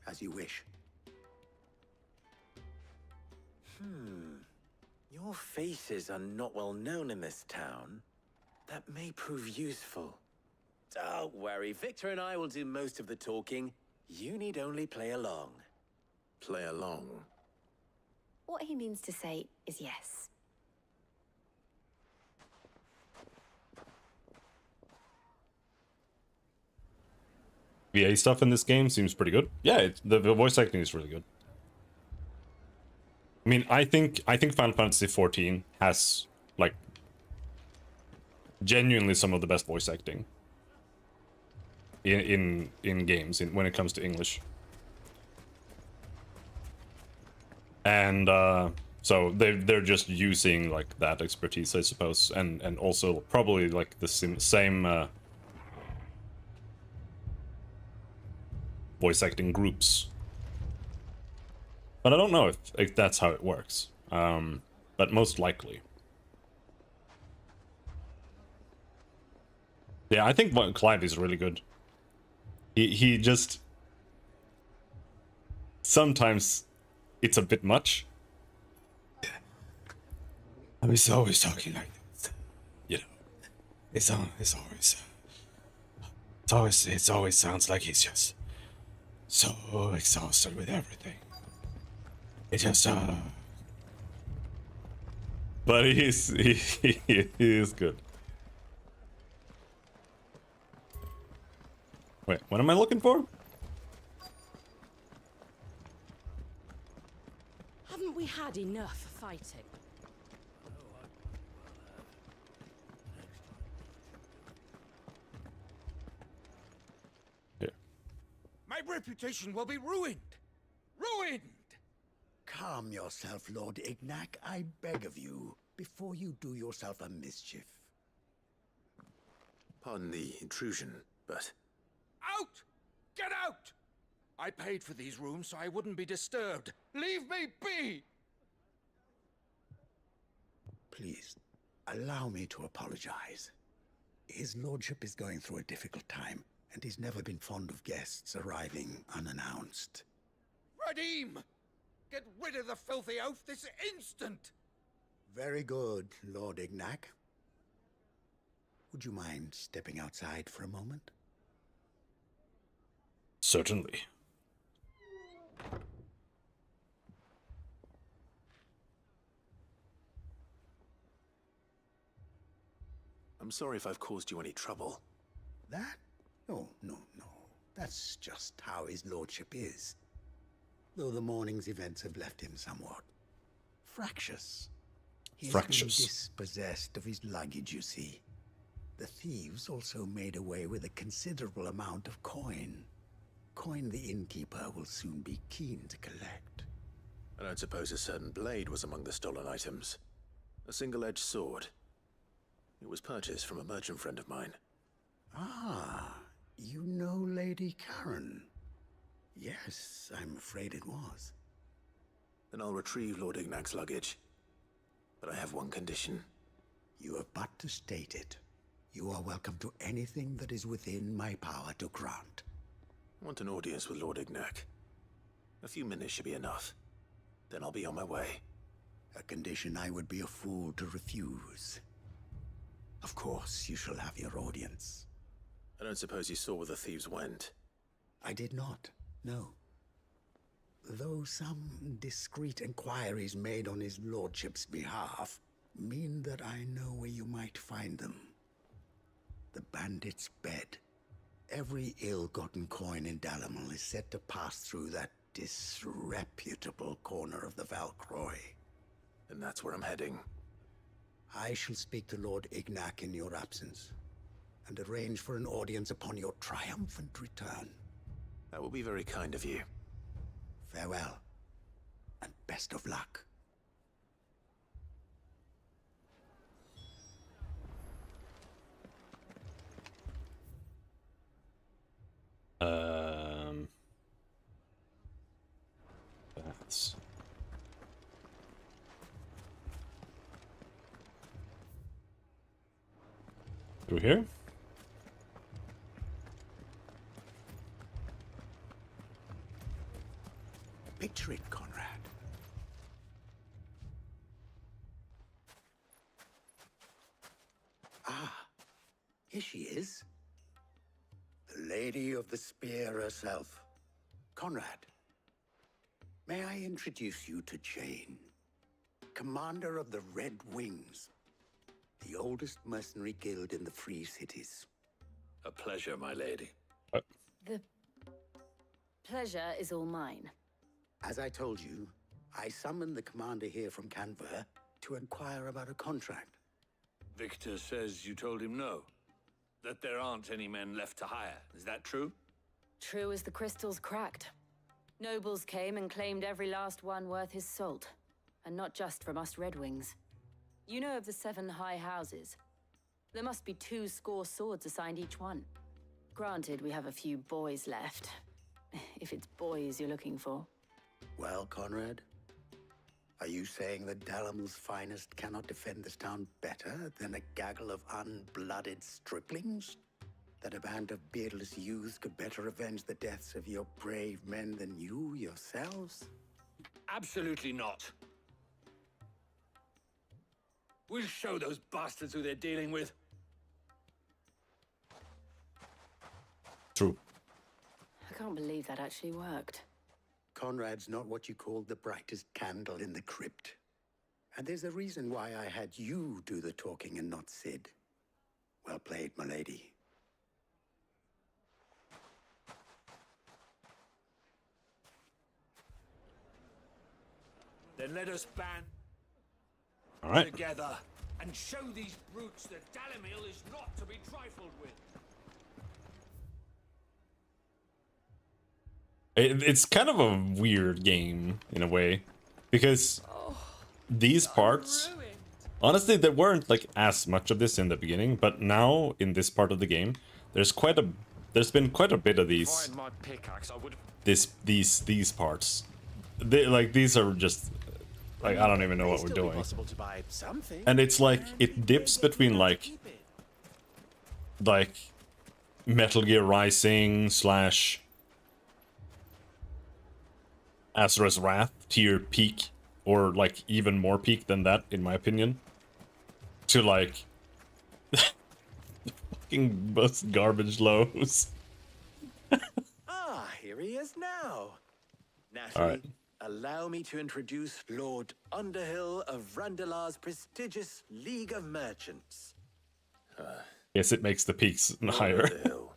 As you wish. Your faces are not well known in this town. That may prove useful. Don't worry, Victor and I will do most of the talking. You need only play along. Play along? What he means to say is yes. VA stuff in this game seems pretty good. Yeah, the voice acting is really good. I mean, I think Final Fantasy XIV has like genuinely some of the best voice acting in games when it comes to English. And so they're just using like that expertise, I suppose, and also probably like the same voice acting groups. But I don't know if that's how it works. But most likely. Yeah, I think Clive is really good. He just... Sometimes it's a bit much. I mean, he's always talking like this. You know, it always sounds like he's just so exhausted with everything. It just but he is good. Wait, what am I looking for? Haven't we had enough fighting? Here. My reputation will be ruined. Ruined! Calm yourself, Lord Ignac, I beg of you, before you do yourself a mischief. Pardon the intrusion, but... Out! Get out! I paid for these rooms so I wouldn't be disturbed. Leave me be! Please, allow me to apologize. His lordship is going through a difficult time, and he's never been fond of guests arriving unannounced. Radim! Get rid of the filthy oaf this instant! Very good, Lord Ignac. Would you mind stepping outside for a moment? Certainly. I'm sorry if I've caused you any trouble. That? No. That's just how his lordship is. Though the morning's events have left him somewhat fractious. He's been dispossessed of his luggage, you see. The thieves also made away with a considerable amount of coin. Coin the innkeeper will soon be keen to collect. I don't suppose a certain blade was among the stolen items. A single-edged sword. It was purchased from a merchant friend of mine. Ah, you know Lady Karen. Yes, I'm afraid it was. Then I'll retrieve Lord Ignac's luggage. But I have one condition. You have but to state it. You are welcome to anything that is within my power to grant. I want an audience with Lord Ignac. A few minutes should be enough. Then I'll be on my way. A condition I would be a fool to refuse. Of course, you shall have your audience. I don't suppose you saw where the thieves went. I did not, no. Though some discreet inquiries made on his lordship's behalf mean that I know where you might find them. The bandit's bed. Every ill-gotten coin in Dalimil is said to pass through that disreputable corner of the Valcroy. And that's where I'm heading. I shall speak to Lord Ignac in your absence, and arrange for an audience upon your triumphant return. That will be very kind of you. Farewell, and best of luck. That's... Through here? Picture it, Conrad. Ah, here she is. The Lady of the Spear herself. Conrad, may I introduce you to Jane, commander of the Red Wings, the oldest mercenary guild in the Free Cities. A pleasure, my lady. The pleasure is all mine. As I told you, I summoned the commander here from Canver to inquire about a contract. Victor says you told him no. That there aren't any men left to hire. Is that true? True as the crystals cracked. Nobles came and claimed every last one worth his salt. And not just from us Red Wings. You know of the 7 high houses. There must be 2 swords assigned each one. Granted, we have a few boys left. If it's boys you're looking for. Well, Conrad, are you saying that Dalimil's finest cannot defend this town better than a gaggle of unblooded striplings? That a band of beardless youths could better avenge the deaths of your brave men than you yourselves? Absolutely not. We'll show those bastards who they're dealing with. True. I can't believe that actually worked. Conrad's not what you call the brightest candle in the crypt. And there's a reason why I had you do the talking and not Sid. Well played, my lady. Then let us band All right. together and show these brutes that Dalimil is not to be trifled with. It's kind of a weird game in a way, because these parts, honestly, there weren't like as much of this in the beginning, but now in this part of the game, there's been quite a bit of these these parts. These are just like, I don't even know what we're doing. And it's like it dips between like Metal Gear Rising / Azura's Wrath tier peak, or like even more peak than that, in my opinion, to like fucking most garbage lows. Ah, here he is now. Natalie, All right. allow me to introduce Lord Underhill of Randalar's prestigious League of Merchants. Yes, it makes the peaks higher. Underhill.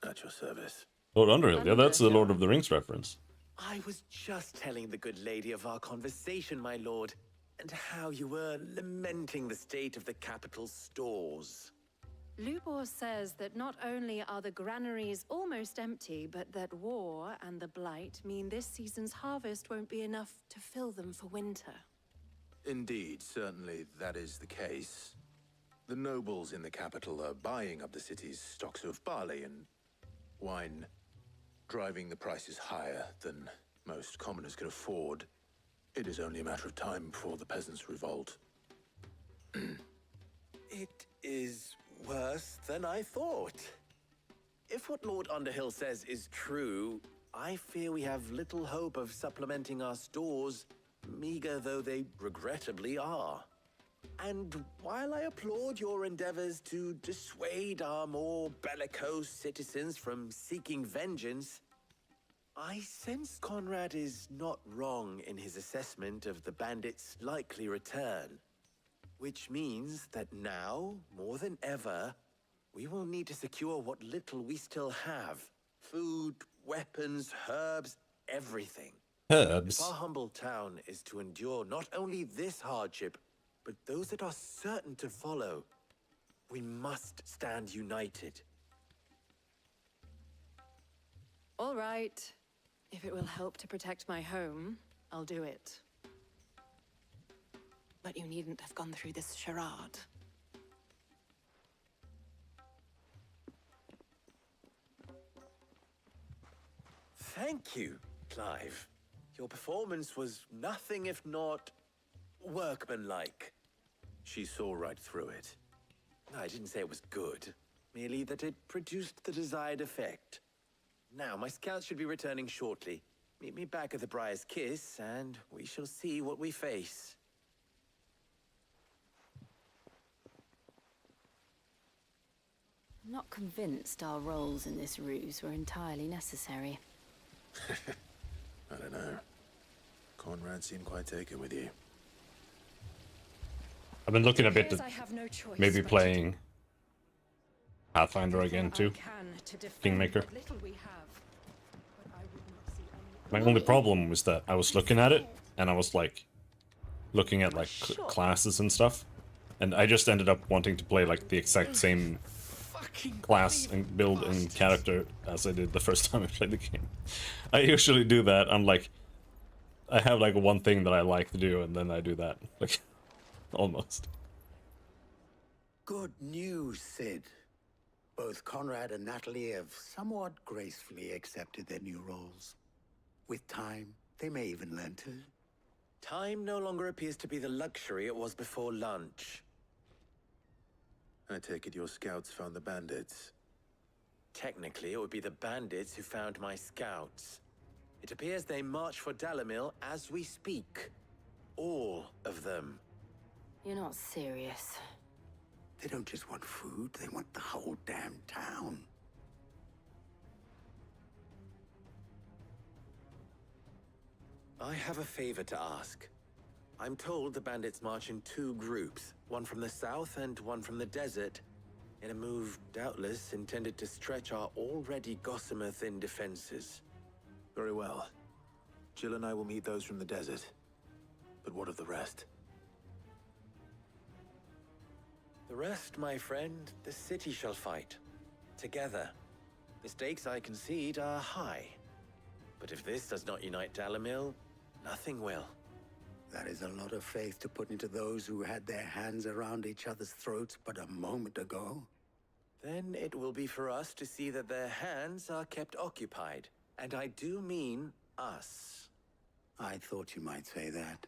At your service. Lord Underhill, yeah, that's the Lord of the Rings reference. I was just telling the good lady of our conversation, my lord, and how you were lamenting the state of the capital's stores. Lubor says that not only are the granaries almost empty, but that war and the Blight mean this season's harvest won't be enough to fill them for winter. Indeed, certainly that is the case. The nobles in the capital are buying up the city's stocks of barley and wine, driving the prices higher than most commoners can afford. It is only a matter of time before the peasants revolt. It is worse than I thought. If what Lord Underhill says is true, I fear we have little hope of supplementing our stores, meager though they regrettably are. And while I applaud your endeavors to dissuade our more bellicose citizens from seeking vengeance, I sense Conrad is not wrong in his assessment of the bandits' likely return. Which means that now, more than ever, we will need to secure what little we still have. Food, weapons, herbs, everything. Herbs? If our humble town is to endure not only this hardship, but those that are certain to follow, we must stand united. All right. If it will help to protect my home, I'll do it. But you needn't have gone through this charade. Thank you, Clive. Your performance was nothing if not workmanlike. She saw right through it. I didn't say it was good, merely that it produced the desired effect. Now, my scouts should be returning shortly. Meet me back at the Briar's Kiss, and we shall see what we face. I'm not convinced our roles in this ruse were entirely necessary. I don't know. Conrad seemed quite taken with you. I've been looking a bit Appears at I have no choice maybe but to playing Pathfinder again too. Kingmaker. My only problem was that I was looking at it and I was like looking at like classes and stuff, and I just ended up wanting to play like the exact same class and build and character as I did the first time I played the game. I usually do that. I'm like, I have like one thing that I like to do and then I do that, like almost. Good news, Sid. Both Conrad and Natalie have somewhat gracefully accepted their new roles. With time, they may even learn to. Time no longer appears to be the luxury it was before lunch. I take it your scouts found the bandits. Technically, it would be the bandits who found my scouts. It appears they march for Dalimil as we speak. All of them. You're not serious. They don't just want food, they want the whole damn town. I have a favor to ask. I'm told the bandits march in two groups, one from the south and one from the desert, in a move doubtless intended to stretch our already gossamer-thin defenses. Very well. Jill and I will meet those from the desert. But what of the rest? The rest, my friend, the city shall fight. Together. The stakes, I concede, are high. But if this does not unite Dalimil, nothing will. That is a lot of faith to put into those who had their hands around each other's throats but a moment ago. Then it will be for us to see that their hands are kept occupied. And I do mean us. I thought you might say that.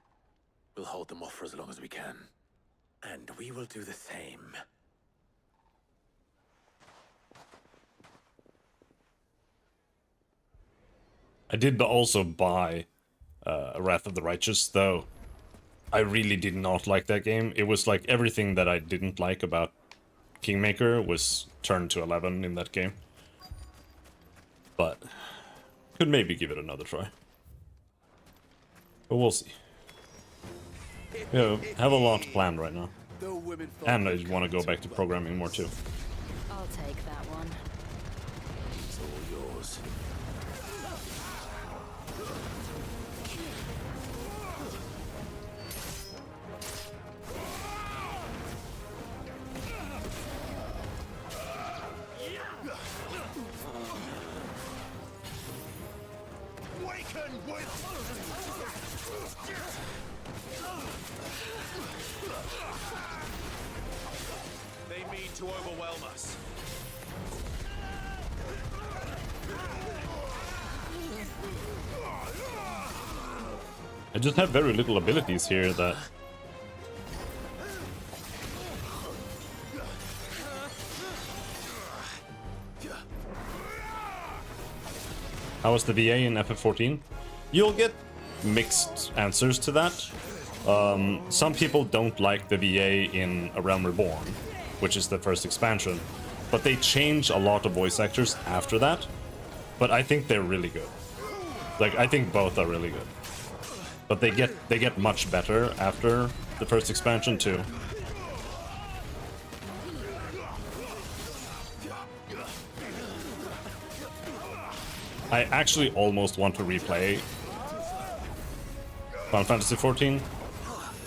We'll hold them off for as long as we can. And we will do the same. I did also buy Wrath of the Righteous, though I really did not like that game. It was like everything that I didn't like about Kingmaker was turned to 11 in that game. But could maybe give it another try. But we'll see. You know, have a lot planned right now. And I want to go back to programming more too. I'll take that one. It's all yours. They mean to overwhelm us. I just have very little abilities here that... How was the VA in FF14? You'll get mixed answers to that. Some people don't like the VA in A Realm Reborn, which is the first expansion, but they change a lot of voice actors after that. But I think they're really good. Like, I think both are really good. But they get much better after the first expansion too. I actually almost want to replay Final Fantasy XIV,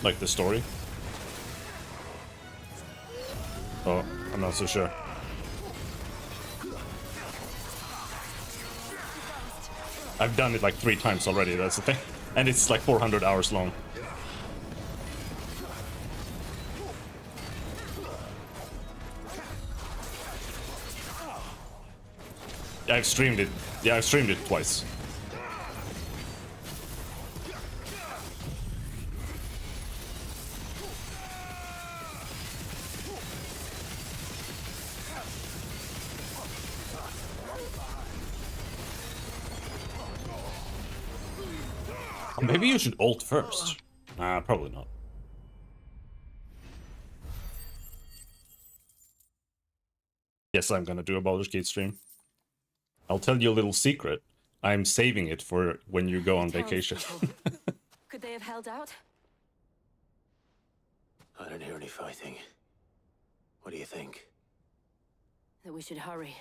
like the story. Oh, I'm not so sure. I've done it like 3 times already, that's the thing. And it's like 400 hours long. Yeah, I've streamed it. Yeah, I've streamed it twice. Maybe you should ult first. Nah, probably not. Yes, I'm gonna do a Baldur's Gate stream. I'll tell you a little secret. I'm saving it for when you go on vacation. Could they have held out? I don't hear any fighting. What do you think? That we should hurry.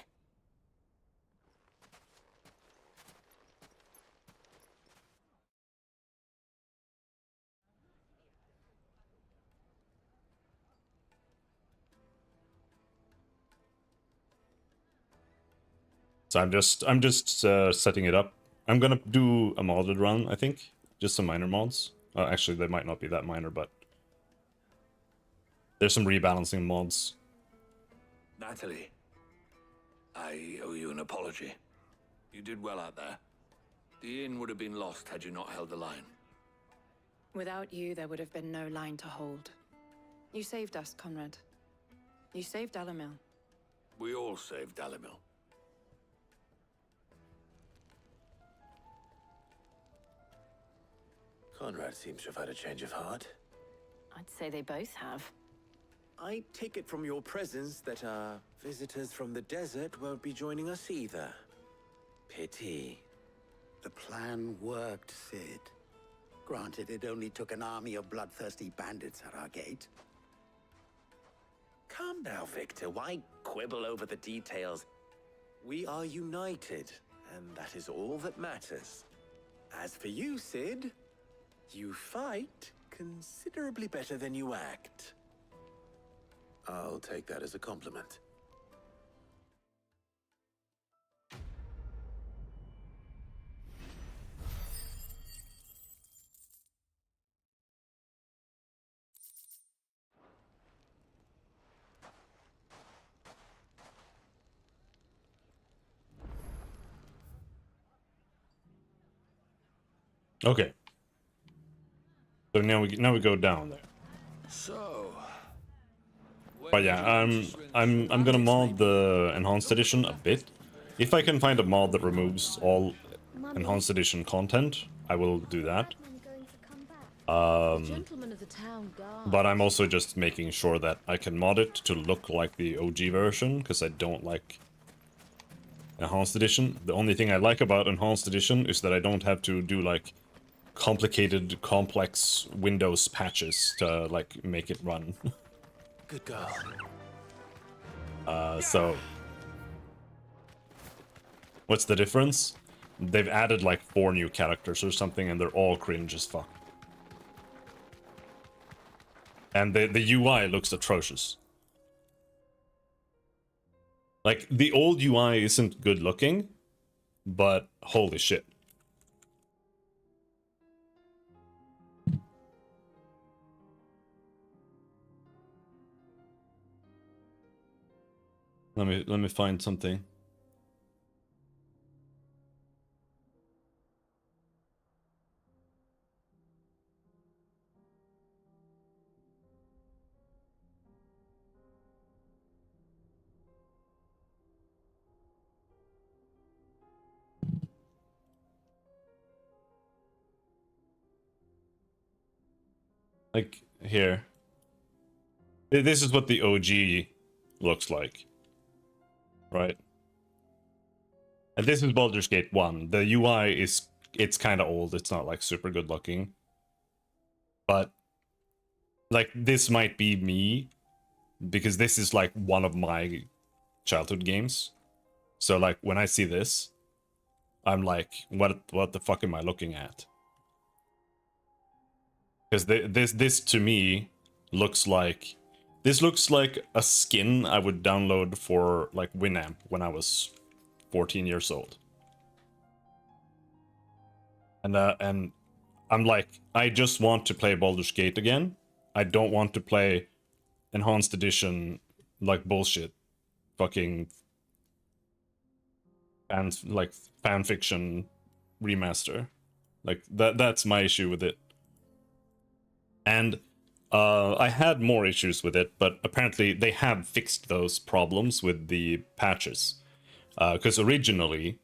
So I'm just setting it up. I'm gonna do a modded run, I think. Just some minor mods. Actually, they might not be that minor, but there's some rebalancing mods. Natalie, I owe you an apology. You did well out there. The inn would have been lost had you not held the line. Without you, there would have been no line to hold. You saved us, Conrad. You saved Dalamil. We all saved Dalamil. Conrad seems to have had a change of heart. I'd say they both have. I take it from your presence that our visitors from the desert won't be joining us either. Pity. The plan worked, Sid. Granted, it only took an army of bloodthirsty bandits at our gate. Calm now, Victor. Why quibble over the details? We are united, and that is all that matters. As for you, Sid, you fight considerably better than you act. I'll take that as a compliment. Okay. So now we go down there. So, But yeah, I'm gonna mod the enhanced edition a bit. If I can find a mod that removes all enhanced edition content, I will do that. Gentlemen of the town guard. But I'm also just making sure that I can mod it to look like the OG version, because I don't like enhanced edition. The only thing I like about enhanced edition is that I don't have to do like complicated, complex Windows patches to like make it run. Good girl. So what's the difference? They've added like 4 new characters or something, and they're all cringe as fuck. And the UI looks atrocious. Like, the old UI isn't good looking, but holy shit. Let me find something. Like, here. This is what the OG looks like. Right? And this is Baldur's Gate 1. The UI is... it's kind of old. It's not, like, super good looking. But... like, this might be me. Because this is, like, one of my childhood games. So, like, when I see this... I'm like, what the fuck am I looking at? Because this to me looks like... this looks like a skin I would download for like Winamp when I was 14 years old. And I'm like, I just want to play Baldur's Gate again. I don't want to play enhanced edition like bullshit. Fucking fan fiction remaster. Like that's my issue with it. And I had more issues with it, but apparently they have fixed those problems with the patches. Because originally,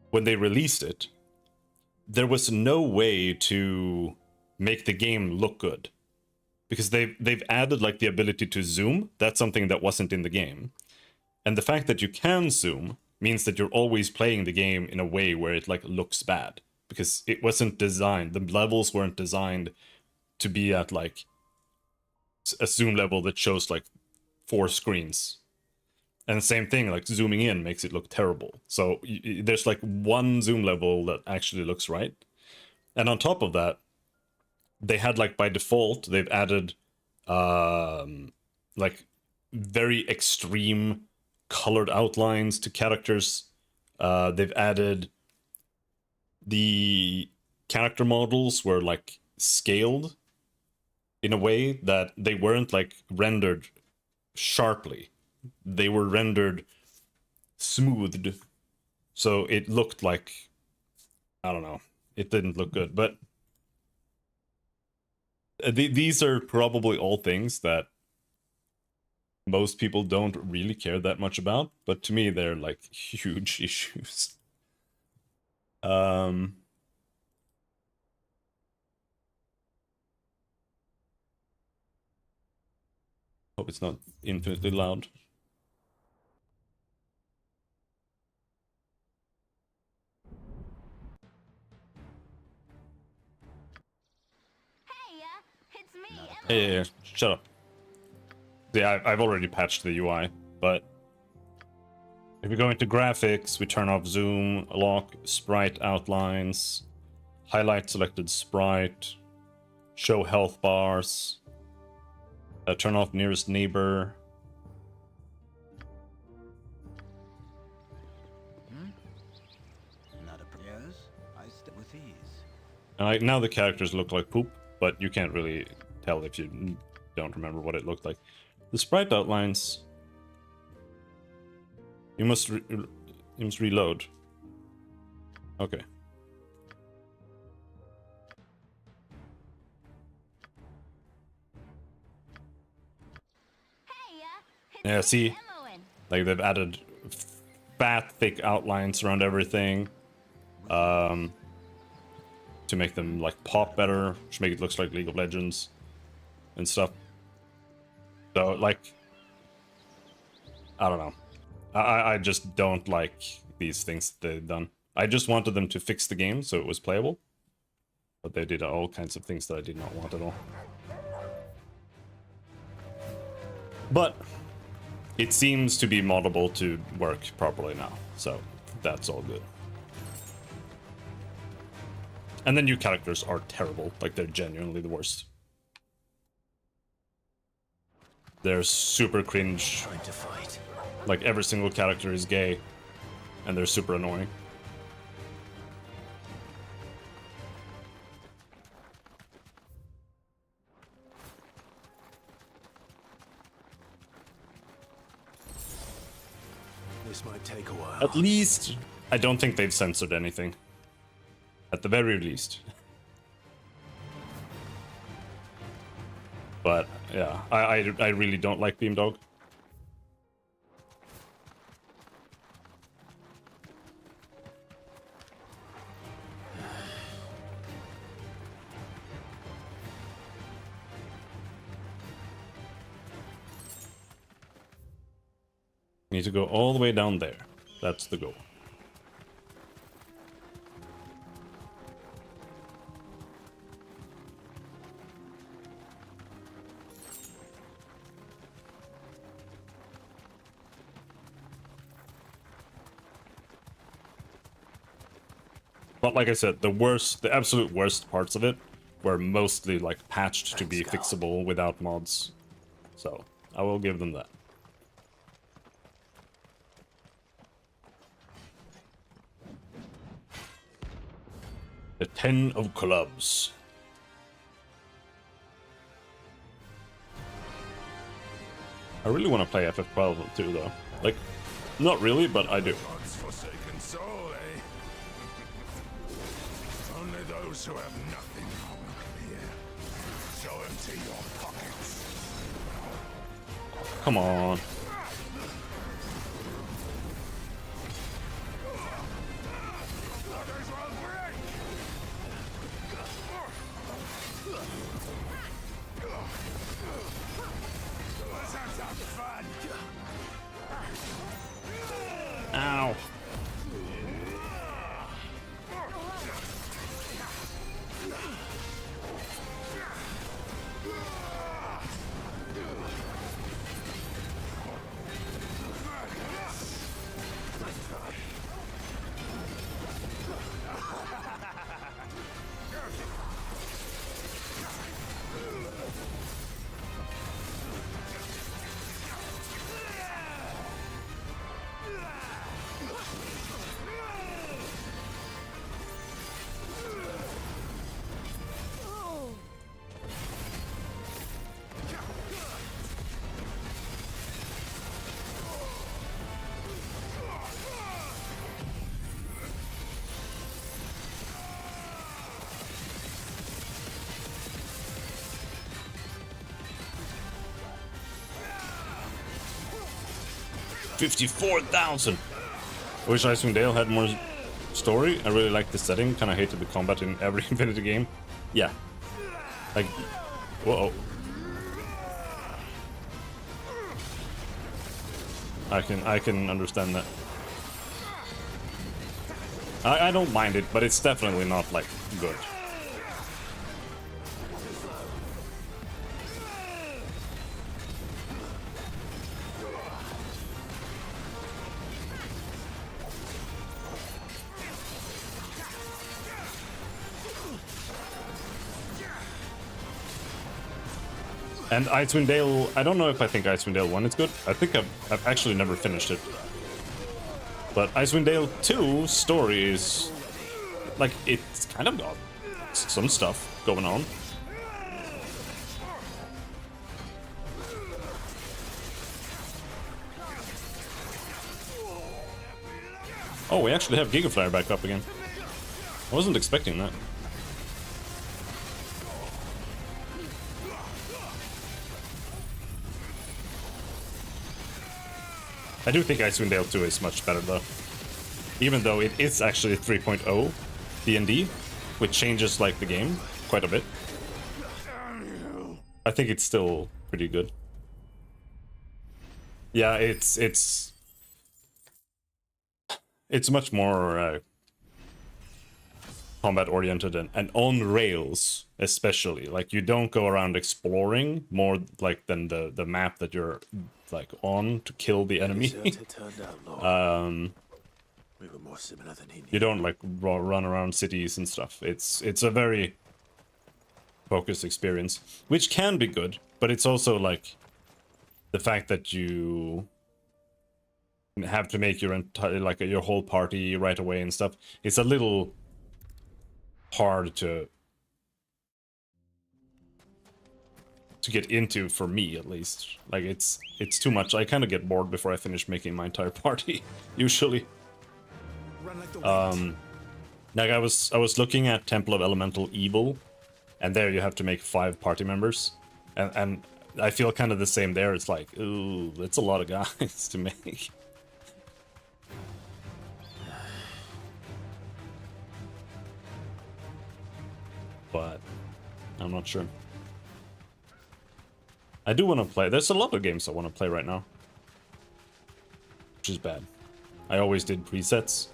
when they released it, there was no way to make the game look good. Because they've added like the ability to zoom. That's something that wasn't in the game. And the fact that you can zoom means that you're always playing the game in a way where it like looks bad, because it wasn't designed, the levels weren't designed to be at like a zoom level that shows like 4 screens. And the same thing, like zooming in makes it look terrible. So there's like one zoom level that actually looks right. And on top of that, they had like by default, they've added like very extreme colored outlines to characters. They've added the character models were like scaled in a way that they weren't like rendered sharply. They were rendered smoothed. So it looked like, I don't know, it didn't look good. But these are probably all things that most people don't really care that much about, but to me they're like huge issues. Hope it's not infinitely loud. Hey, shut up. Yeah, I've already patched the UI, but if we go into graphics, we turn off zoom, lock, sprite outlines, highlight selected sprite, show health bars, turn off nearest neighbor. And now the characters look like poop, but you can't really tell if you don't remember what it looked like. The sprite outlines... You must reload. Okay. Yeah, see? Like, they've added fat, thick outlines around everything. To make them, like, pop better. To make it look like League of Legends. And stuff. So, like... I don't know. I just don't like these things they've done. I just wanted them to fix the game so it was playable. But they did all kinds of things that I did not want at all. But it seems to be moddable to work properly now, so that's all good. And the new characters are terrible, like they're genuinely the worst. They're super cringe. Trying to fight. Like every single character is gay, and they're super annoying. This might take a while. At least, I don't think they've censored anything. At the very least. But, yeah, I really don't like Beamdog. Need to go all the way down there. That's the goal. But like I said, the absolute worst parts of it were mostly like patched to be fixable without mods. So, I will give them that. The 10 of Clubs. I really want to play FF12 too, though. Like, not really, but I do. God's forsaken soul, eh? Only those who have nothing come here. So empty your pockets. Come on. Ow. $54,000. I wish Icewind Dale had more story. I really like the setting. Kind of hated the combat in every Infinity game. Yeah. Like, whoa. I can understand that. I don't mind it, but it's definitely not like good. And Icewind Dale, I don't know if I think Icewind Dale 1 is good. I think I've actually never finished it. But Icewind Dale 2 story is, like, it's kind of got some stuff going on. Oh, we actually have Gigaflare back up again. I wasn't expecting that. I do think Icewind Dale 2 is much better though. Even though it is actually 3.0 D&D, which changes like the game quite a bit. I think it's still pretty good. Yeah, it's much more combat oriented and on rails, especially. Like, you don't go around exploring more like than the map that you're like on to kill the enemy. We were more similar than he knew. You don't like run around cities and stuff. It's a very focused experience, which can be good, but it's also like the fact that you have to make your entire your whole party right away and stuff. It's a little hard to get into, for me at least. Like, it's too much. I kind of get bored before I finish making my entire party usually. Like I was looking at Temple of Elemental Evil, and there you have to make 5 party members, and I feel kind of the same there. It's like, ooh, that's a lot of guys to make. But I'm not sure. I do want to play. There's a lot of games I want to play right now, which is bad. I always did presets.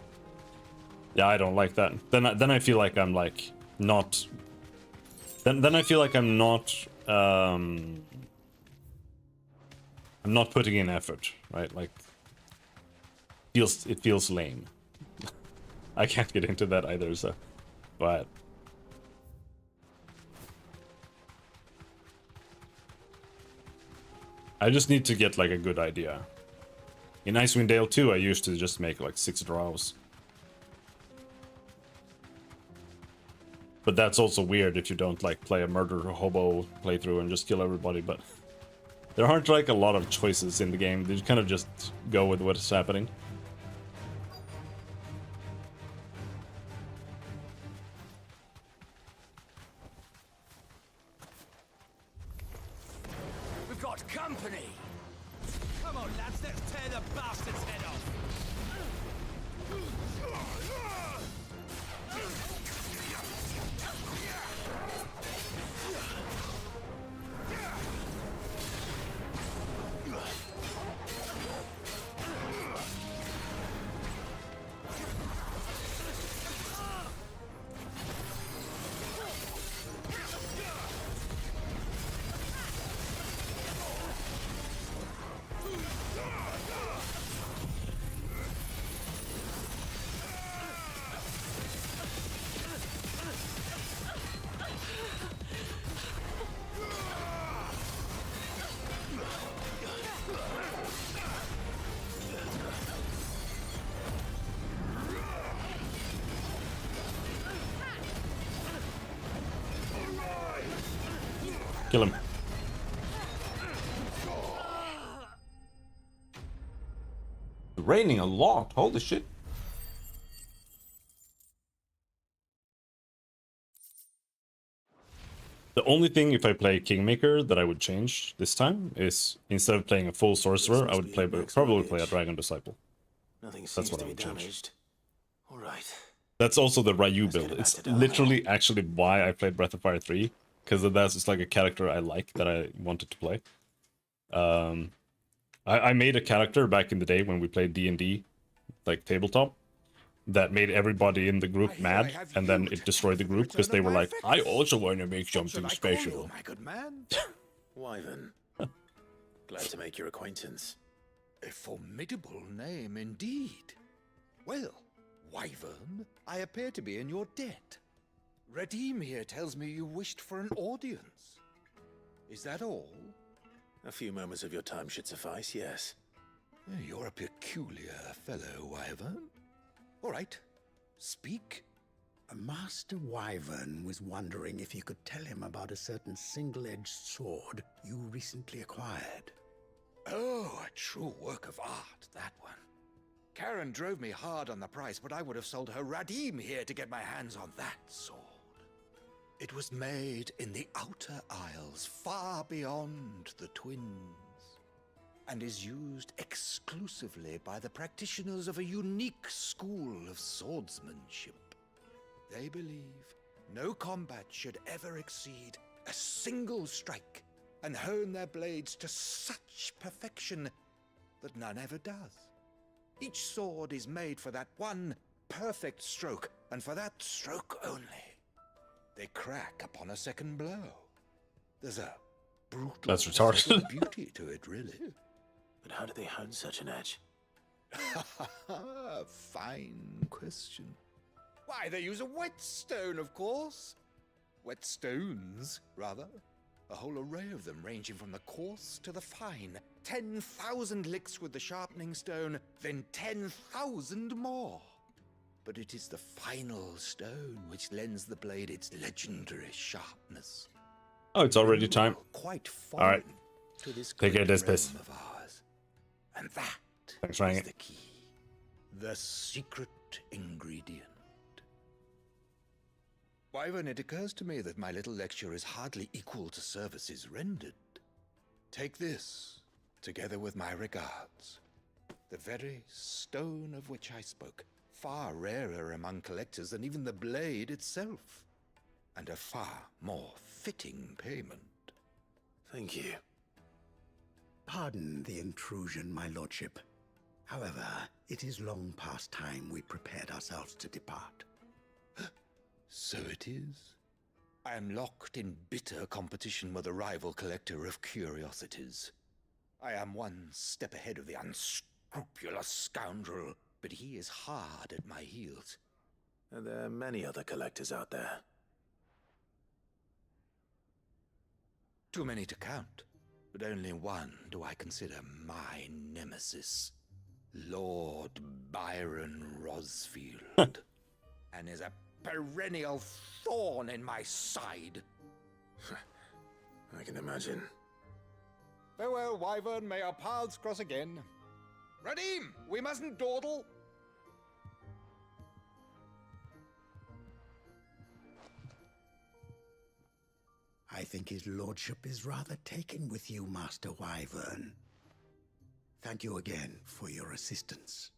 Yeah, I don't like that. Then I feel like I'm like not. Then I feel like I'm not. I'm not putting in effort, right? Like, it feels lame. I can't get into that either. So, but I just need to get like a good idea. In Icewind Dale 2, I used to just make like 6 draws. But that's also weird if you don't like play a murder hobo playthrough and just kill everybody. But there aren't like a lot of choices in the game. They kind of just go with what's happening. We've got company! Come on, lads, let's tear the bastard's head off! Kill him. It's raining a lot. Holy shit. The only thing if I play Kingmaker that I would change this time is instead of playing a full sorcerer, I would probably play a Dragon Disciple. That's what I would change. All right. That's also the Ryu build. It's literally actually why I played Breath of Fire 3. Because that's just like a character I like that I wanted to play. I made a character back in the day when we played D&D, like tabletop, that made everybody in the group mad, and then it destroyed the group because they were like, I also want to make something special. My good man. Wyvern. Glad to make your acquaintance. A formidable name indeed. Well, Wyvern, I appear to be in your debt. Redeem here tells me you wished for an audience. Is that all? A few moments of your time should suffice, yes. You're a peculiar fellow, Wyvern. All right, speak. Master Wyvern was wondering if you could tell him about a certain single-edged sword you recently acquired. Oh, a true work of art, that one. Karen drove me hard on the price, but I would have sold her Radim here to get my hands on that sword. It was made in the Outer Isles, far beyond the Twins. and is used exclusively by the practitioners of a unique school of swordsmanship. They believe no combat should ever exceed a single strike, and hone their blades to such perfection that none ever does. Each sword is made for that one perfect stroke, and for that stroke only. They crack upon a second blow. There's a brutal That's retarded. beauty to it, really. But how do they hone such an edge? Fine question. Why, they use a whetstone, of course. Whetstones, rather. A whole array of them, ranging from the coarse to the fine. 10,000 licks with the sharpening stone, then 10,000 more. But it is the final stone which lends the blade its legendary sharpness. Oh, it's already time. Quite All right. to this Take care, great Despis. realm of ours. And that Thanks, Ryan. is the key. The secret ingredient. Wyvern, it occurs to me that my little lecture is hardly equal to services rendered. Take this, together with my regards. The very stone of which I spoke, far rarer among collectors than even the blade itself, and a far more fitting payment. Thank you. Pardon the intrusion, my lordship. However, it is long past time we prepared ourselves to depart. So it is. I am locked in bitter competition with a rival collector of curiosities. I am one step ahead of the unscrupulous scoundrel, but he is hard at my heels. Are there many other collectors out there? Too many to count, but only one do I consider my nemesis. Lord Byron Rosfield. And is a perennial thorn in my side. I can imagine. Farewell, Wyvern. May our paths cross again. Radim, we mustn't dawdle. I think his lordship is rather taken with you, Master Wyvern. Thank you again for your assistance.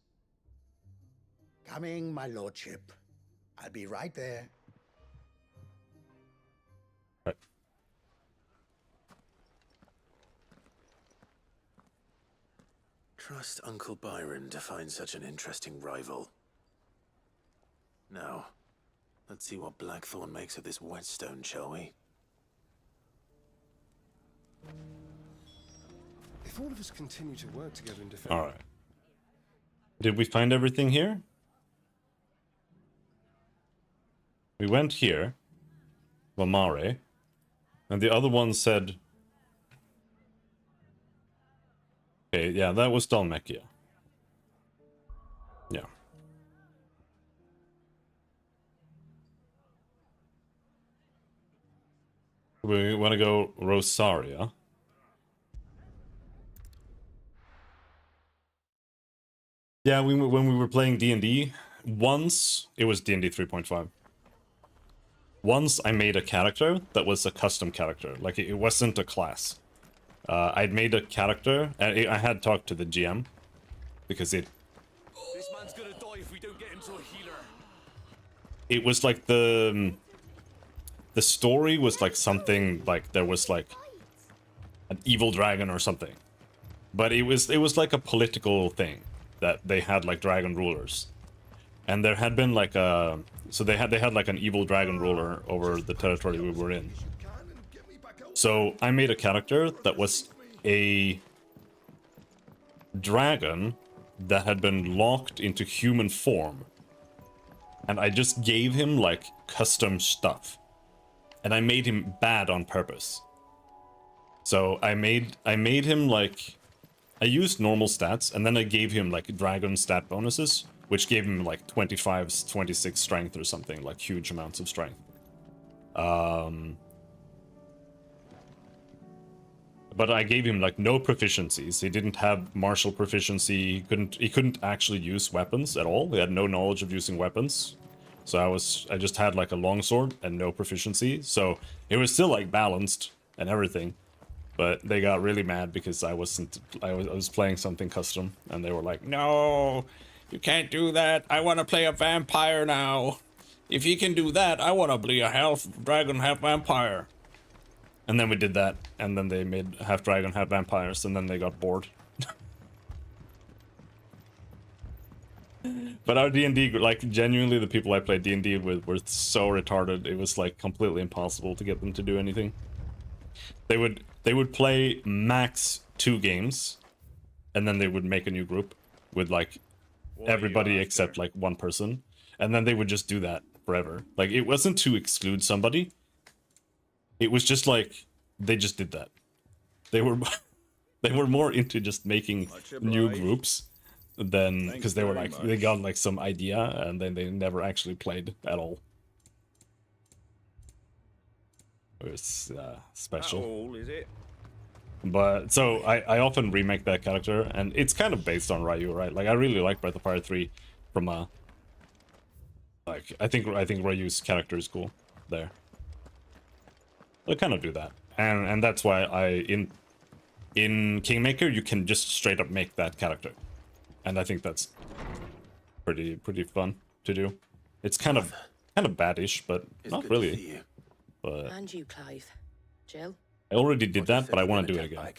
Coming, my lordship. I'll be right there. Right. Trust Uncle Byron to find such an interesting rival. Now, let's see what Blackthorn makes of this whetstone, shall we? If all of us continue to work together in defense... All right. Did we find everything here? We went here, Vamare, and the other one said... Okay, yeah, that was Dalmekia. Yeah. We want to go Rosaria. Yeah, when we were playing D&D, once, it was D&D 3.5. Once I made a character that was a custom character, like it wasn't a class. I'd made a character, and I had talked to the GM, because This man's gonna die if we don't get him to a healer. it was like the story was like something like there was like an evil dragon or something, but it was like a political thing that they had like dragon rulers, and there had been like a they had like an evil dragon ruler over the territory we were in. So I made a character that was a dragon that had been locked into human form, and I just gave him like custom stuff, and I made him bad on purpose. So I made him like, I used normal stats, and then I gave him like dragon stat bonuses, which gave him like 25, 26 strength or something, like huge amounts of strength. But I gave him like no proficiencies. He didn't have martial proficiency. He couldn't actually use weapons at all. He had no knowledge of using weapons. So I just had like a longsword and no proficiency. So it was still like balanced and everything. But they got really mad because I was playing something custom, and they were like, "No, you can't do that. I want to play a vampire now. If you can do that, I want to be a half dragon, half vampire." And then we did that, and then they made half dragon, half vampires, and then they got bored. But our D&D, like, genuinely, the people I played D&D with were so retarded, it was, like, completely impossible to get them to do anything. They would play max 2 games, and then they would make a new group with, like, everybody except, like, one person. And then they would just do that forever. Like, it wasn't to exclude somebody. It was just, like, they just did that. They were they were more into just making new groups than, because they were like, they got like some idea and then they never actually played at all. It was special. How old is it? But so I often remake that character, and it's kind of based on Ryu, right? Like, I really like Breath of Fire 3 from like, I think Ryu's character is cool there. I kind of do that, and that's why in Kingmaker you can just straight up make that character, and I think that's pretty fun to do. It's kind of baddish, but not really. But And you, Clive. Jill? I already did that, but I want to do it again.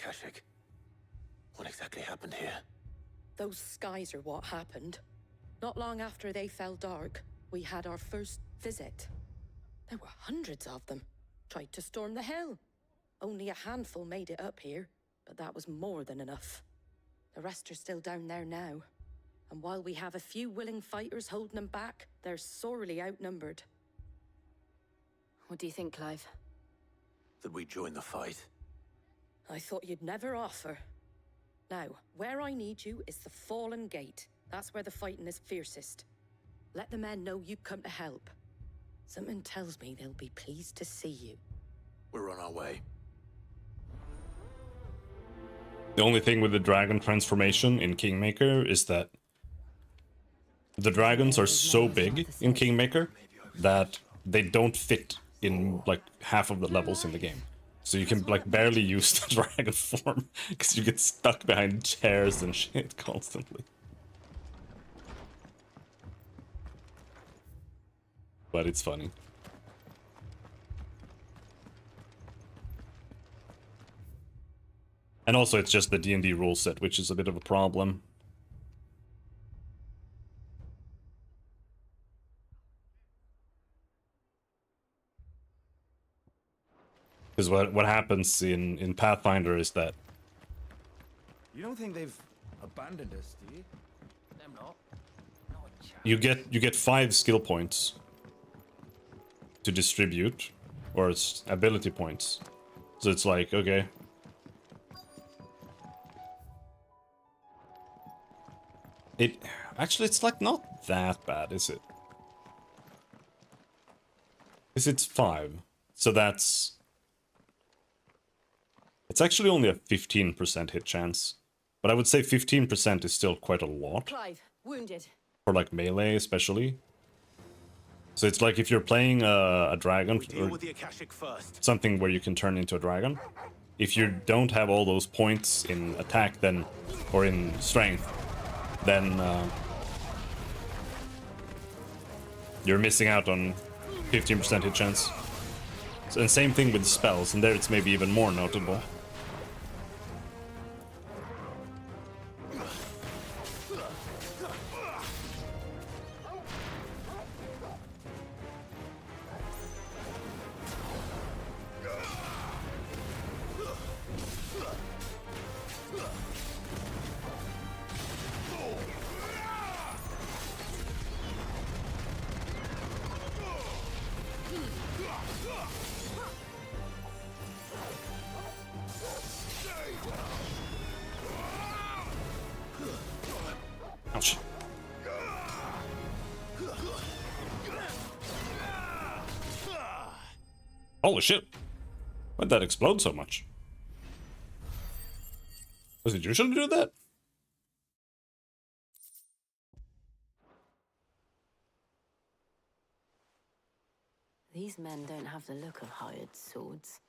What exactly happened here? Those skies are what happened. Not long after they fell dark, we had our first visit. There were hundreds of them. Tried to storm the hill. Only a handful made it up here, but that was more than enough. The rest are still down there now. And while we have a few willing fighters holding them back, they're sorely outnumbered. What do you think, Clive? That we join the fight? I thought you'd never offer. Now, where I need you is the Fallen Gate. That's where the fighting is fiercest. Let the men know you come to help. Something tells me they'll be pleased to see you. We're on our way. The only thing with the dragon transformation in Kingmaker is that the dragons are so big in Kingmaker that they don't fit in like half of the levels in the game. So you can like barely use the dragon form because you get stuck behind chairs and shit constantly. But it's funny. And also it's just the D&D rule set, which is a bit of a problem. Because what happens in Pathfinder is that You don't think they've abandoned us, do you? Them not. you get 5 skill points to distribute, or it's ability points. So it's like, okay. Actually, it's like not that bad, is it? Because it's 5. So that's... It's actually only a 15% hit chance. But I would say 15% is still quite a lot. Clive, wounded. For like melee, especially. So it's like if you're playing a dragon, Deal or with the Akashic first. something where you can turn into a dragon. If you don't have all those points in attack, then, or in strength, then you're missing out on 15% hit chance. So, and same thing with spells, and there it's maybe even more notable. Ouch. Holy shit! Why'd that explode so much? Was it usually do that? These men don't have the look of hired swords.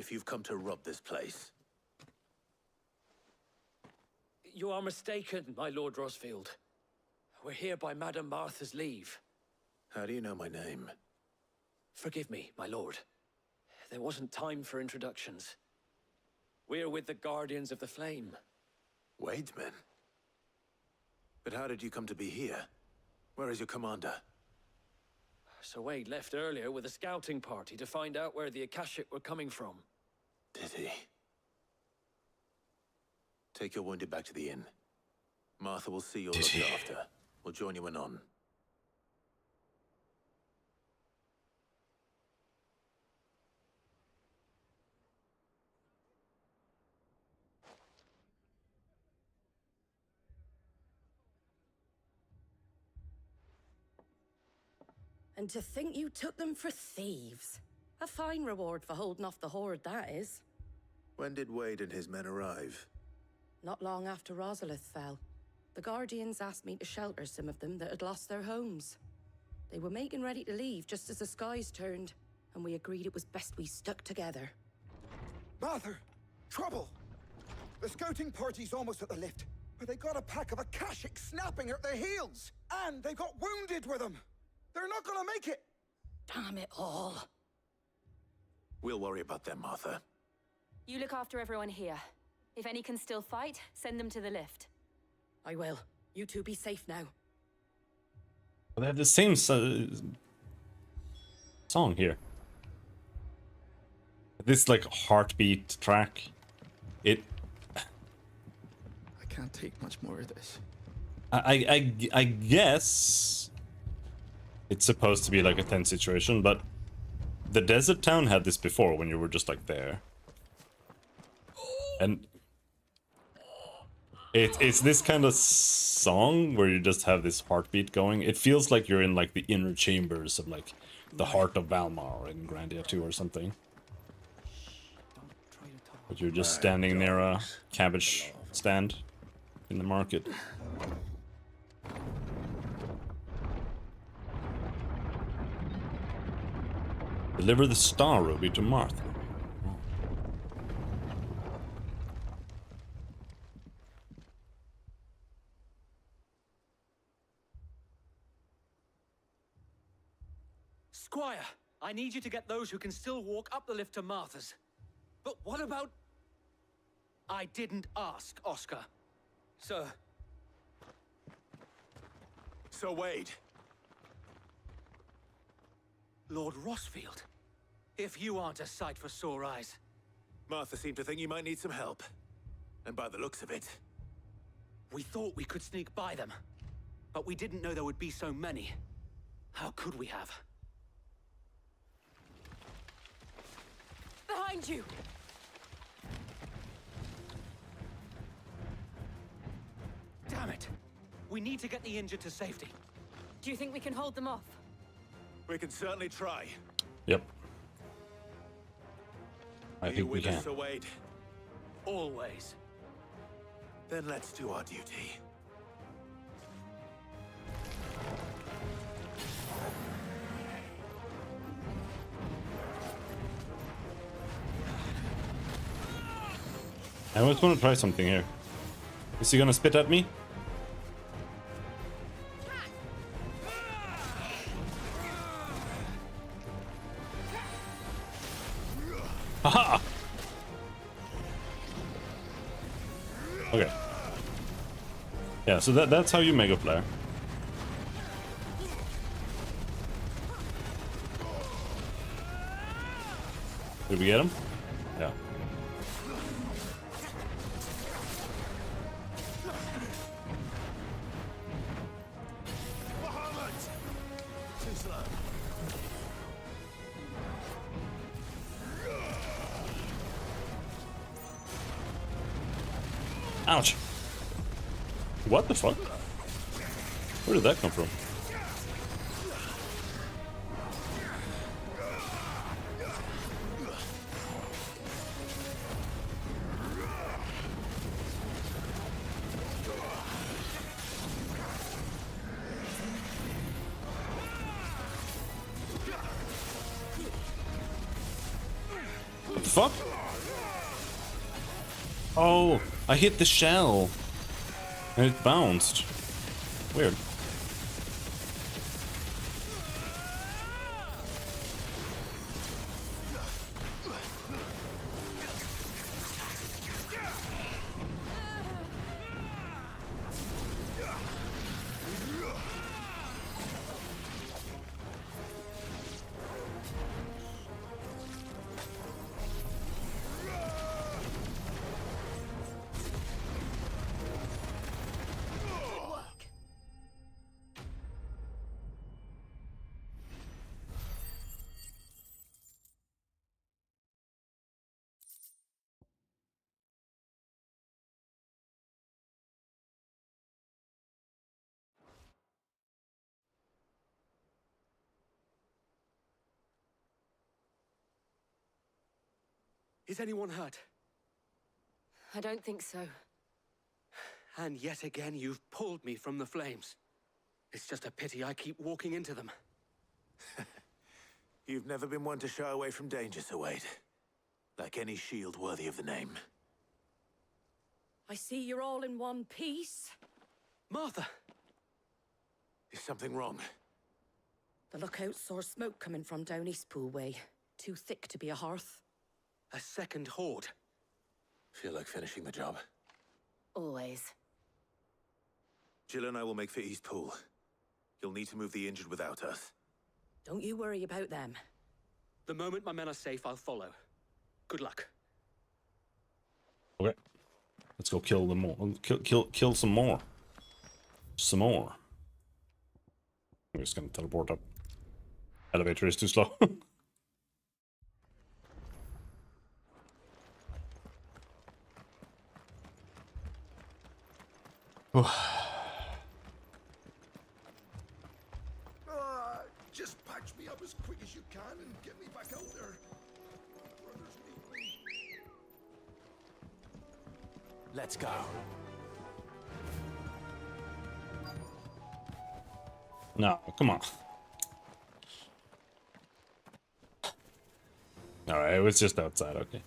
if you've come to rob this place. You are mistaken, my Lord Rosfield. We're here by Madame Martha's leave. How do you know my name? Forgive me, my lord. There wasn't time for introductions. We're with the Guardians of the Flame. Wade's men? But how did you come to be here? Where is your commander? Sir Wade left earlier with a scouting party to find out where the Akashic were coming from. Did he? Take your wounded back to the inn. Martha will see you're looked after. We'll join you anon. And to think you took them for thieves. A fine reward for holding off the horde, that is. When did Wade and his men arrive? Not long after Rosalith fell. The Guardians asked me to shelter some of them that had lost their homes. They were making ready to leave just as the skies turned, and we agreed it was best we stuck together. Martha! Trouble! The scouting party's almost at the lift, but they got a pack of Akashic snapping at their heels! And they got wounded with them! They're not gonna make it! Damn it all. We'll worry about them, Martha. You look after everyone here. If any can still fight, send them to the lift. I will. You two be safe now. They have the same song here. This like heartbeat track. I can't take much more of this. I guess it's supposed to be like a tense situation, but the desert town had this before when you were just like there. And it's this kind of song where you just have this heartbeat going. It feels like you're in like the inner chambers of like the heart of Valmar in Grandia 2 or something. But you're just standing near a cabbage stand in the market. Deliver the star ruby to Martha. Squire, I need you to get those who can still walk up the lift to Martha's. But what about... I didn't ask, Oscar. Sir. Sir Wade. Lord Rosfield. If you aren't a sight for sore eyes. Martha seemed to think you might need some help. And by the looks of it... We thought we could sneak by them. But we didn't know there would be so many. How could we have? Behind you! Damn it! We need to get the injured to safety. Do you think we can hold them off? We can certainly try. Yep. I think we can. Sir Wade? Always. Then let's do our duty. I always want to try something here. Is he gonna spit at me? Haha! Okay. Yeah, so that's how you mega flare. Did we get him? Yeah. Ouch. What the fuck? Where did that come from? fuck? Oh, I hit the shell. And it bounced. Weird. Is anyone hurt? I don't think so. And yet again, you've pulled me from the flames. It's just a pity I keep walking into them. You've never been one to shy away from danger, Sir Wade. Like any shield worthy of the name. I see you're all in one piece. Martha! Is something wrong? The lookout saw smoke coming from down Eastpool way. Too thick to be a hearth. A second horde. Feel like finishing the job? Always. Jill and I will make for Eastpool. You'll need to move the injured without us. Don't you worry about them. The moment my men are safe, I'll follow. Good luck. Okay. Let's go kill them more. Kill some more. Some more. I'm just gonna teleport up. Elevator is too slow. Just patch me up as quick as you can and get me back out there. Brothers need me. Let's go. No, come on. Alright, it was just outside, okay.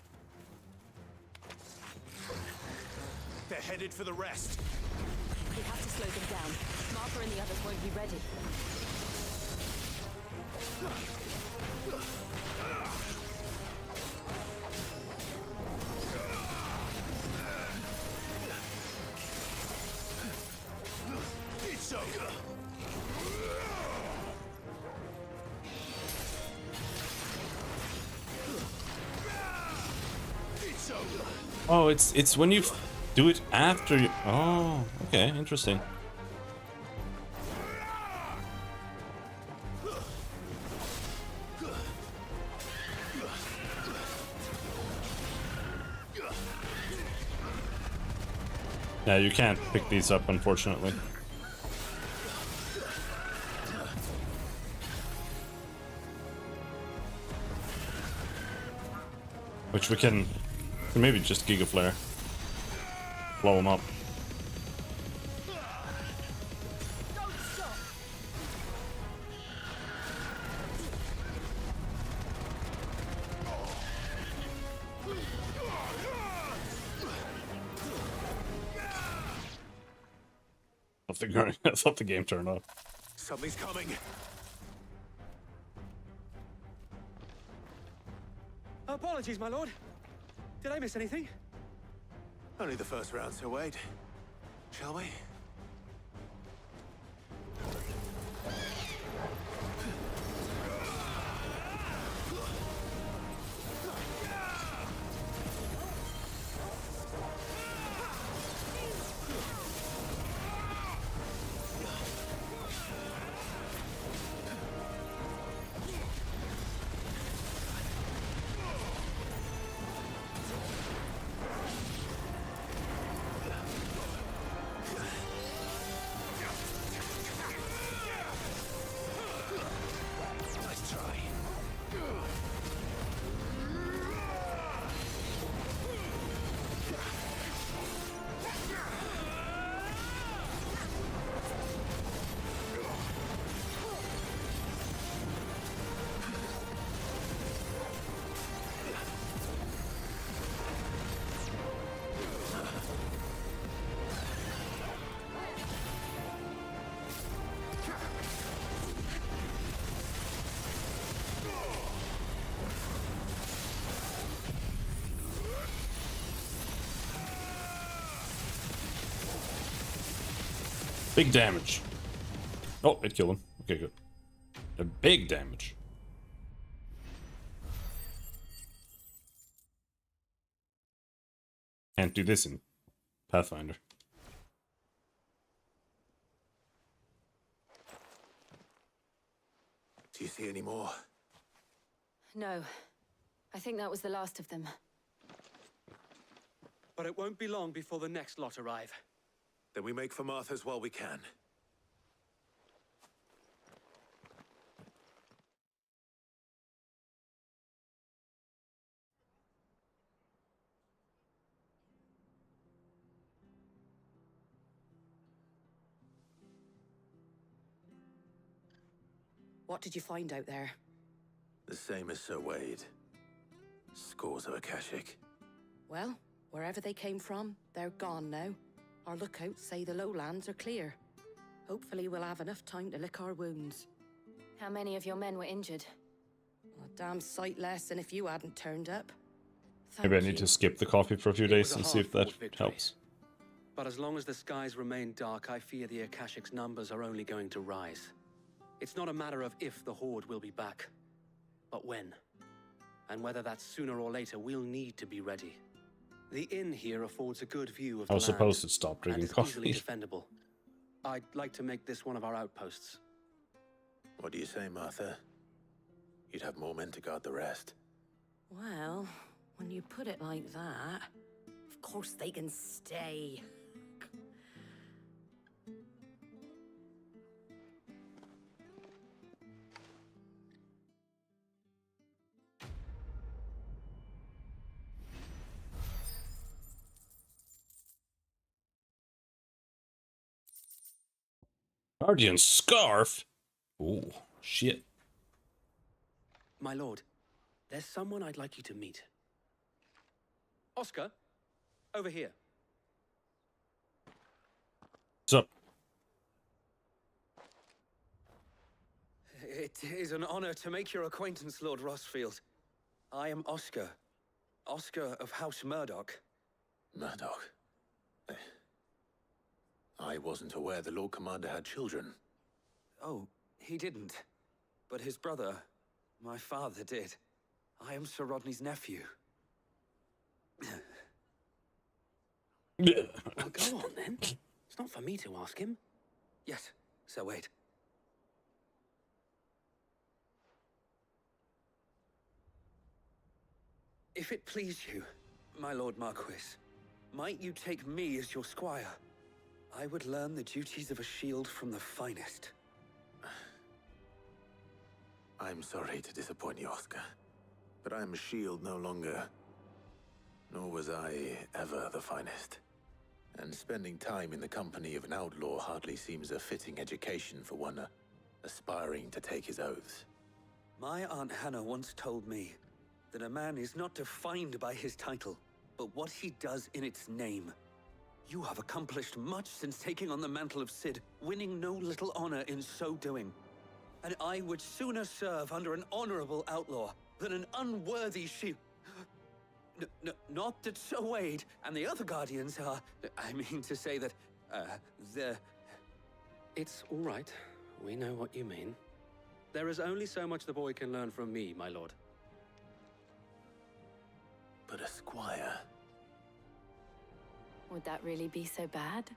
They're headed for the rest. We have to slow them down. Martha and the others won't be ready. Oh, it's when you do it after you... Oh, okay, interesting. Yeah, you can't pick these up, unfortunately. Which we can maybe just Giga Flare. Blow them up. I thought the game turned off. Something's coming. Apologies, my lord. Did I miss anything? Only the first round, Sir Wade. Shall we? Big damage. Oh, it killed him. Okay, good. A big damage. Can't do this in Pathfinder. Do you see any more? No. I think that was the last of them. But it won't be long before the next lot arrive. Then we make for Martha's while we can. What did you find out there? The same as Sir Wade. Scores of Akashic. Well, wherever they came from, they're gone now. Our lookouts say the lowlands are clear. Hopefully we'll have enough time to lick our wounds. How many of your men were injured? A damn sight less than if you hadn't turned up. Maybe I need to skip the coffee for a few days and see if that helps. But as long as the skies remain dark, I fear the Akashic's numbers are only going to rise. It's not a matter of if the Horde will be back, but when. And whether that's sooner or later, we'll need to be ready. The inn here affords a good view of the I was land, supposed to stop drinking and is coffee. easily defendable. I'd like to make this one of our outposts. What do you say, Martha? You'd have more men to guard the rest. Well, when you put it like that, of course they can stay. Guardian Scarf? Ooh, shit. My lord, there's someone I'd like you to meet. Oscar, over here. What's up? It is an honor to make your acquaintance, Lord Rossfield. I am Oscar. Oscar of House Murdoch. Murdoch? I wasn't aware the Lord Commander had children. Oh, he didn't. But his brother, my father, did. I am Sir Rodney's nephew. Well, go on then. It's not for me to ask him. Yes, Sir Wade. If it please you, my Lord Marquis, might you take me as your squire? I would learn the duties of a shield from the finest. I'm sorry to disappoint you, Oscar, but I am a shield no longer. Nor was I ever the finest. And spending time in the company of an outlaw hardly seems a fitting education for one aspiring to take his oaths. My Aunt Hannah once told me that a man is not defined by his title, but what he does in its name. You have accomplished much since taking on the mantle of Cid, winning no little honor in so doing. And I would sooner serve under an honorable outlaw than an unworthy shield. Not that Sir Wade and the other Guardians are... I mean to say that, they're... It's all right. We know what you mean. There is only so much the boy can learn from me, my lord. But a squire... Would that really be so bad?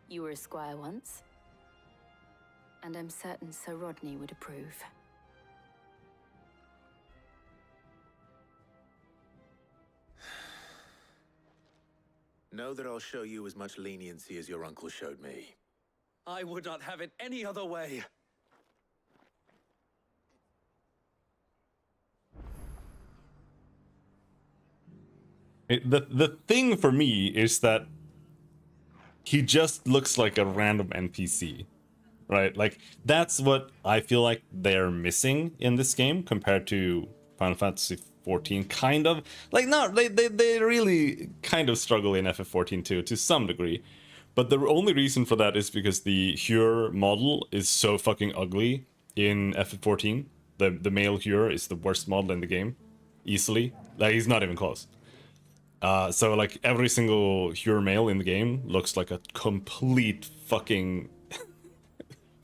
You were a squire once. And I'm certain Sir Rodney would approve. Know that I'll show you as much leniency as your uncle showed me. I would not have it any other way. The thing for me is that he just looks like a random NPC, right? Like, that's what I feel like they're missing in this game compared to Final Fantasy XIV, kind of. Like, no, they really kind of struggle in FF14 too, to some degree. But the only reason for that is because the Hure model is so fucking ugly in FF14. The male Hure is the worst model in the game, easily. Like, he's not even close. So like every single Hure male in the game looks like a complete fucking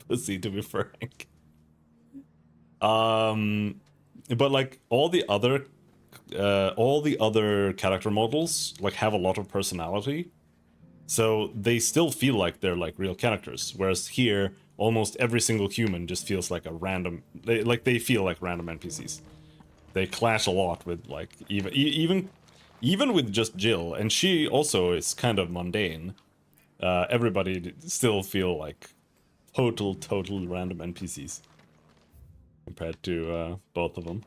pussy, to be frank. But like all the other character models like have a lot of personality, so they still feel like they're like real characters. Whereas here, almost every single human just feels like a random. They feel like random NPCs. They clash a lot with like even with just Jill, and she also is kind of mundane. Everybody still feel like total random NPCs compared to both of them.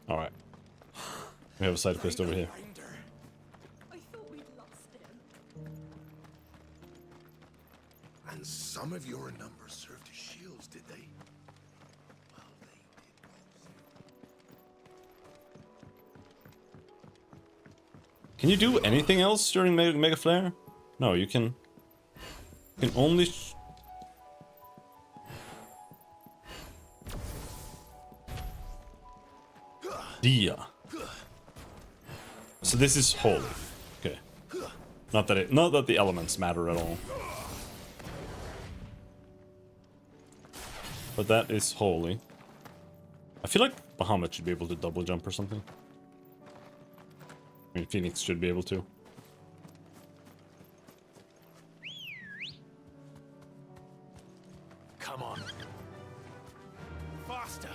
All right, we have a side quest over here. I thought we'd lost him. And some of your numbers served as shields, did they? Can you do anything else during Mega Flare? No, you can. You can only. Dia. So this is holy. Okay. Not that the elements matter at all. But that is holy. I feel like Bahamut should be able to double jump or something. I mean, Phoenix should be able to. Come on. Faster.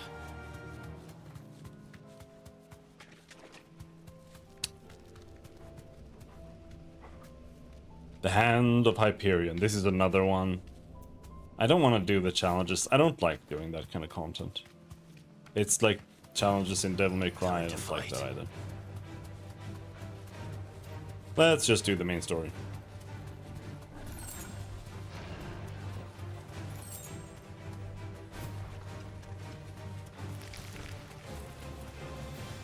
The Hand of Hyperion. This is another one. I don't want to do the challenges. I don't like doing that kind of content. It's like challenges in Devil May Cry. I don't like that either. Let's just do the main story.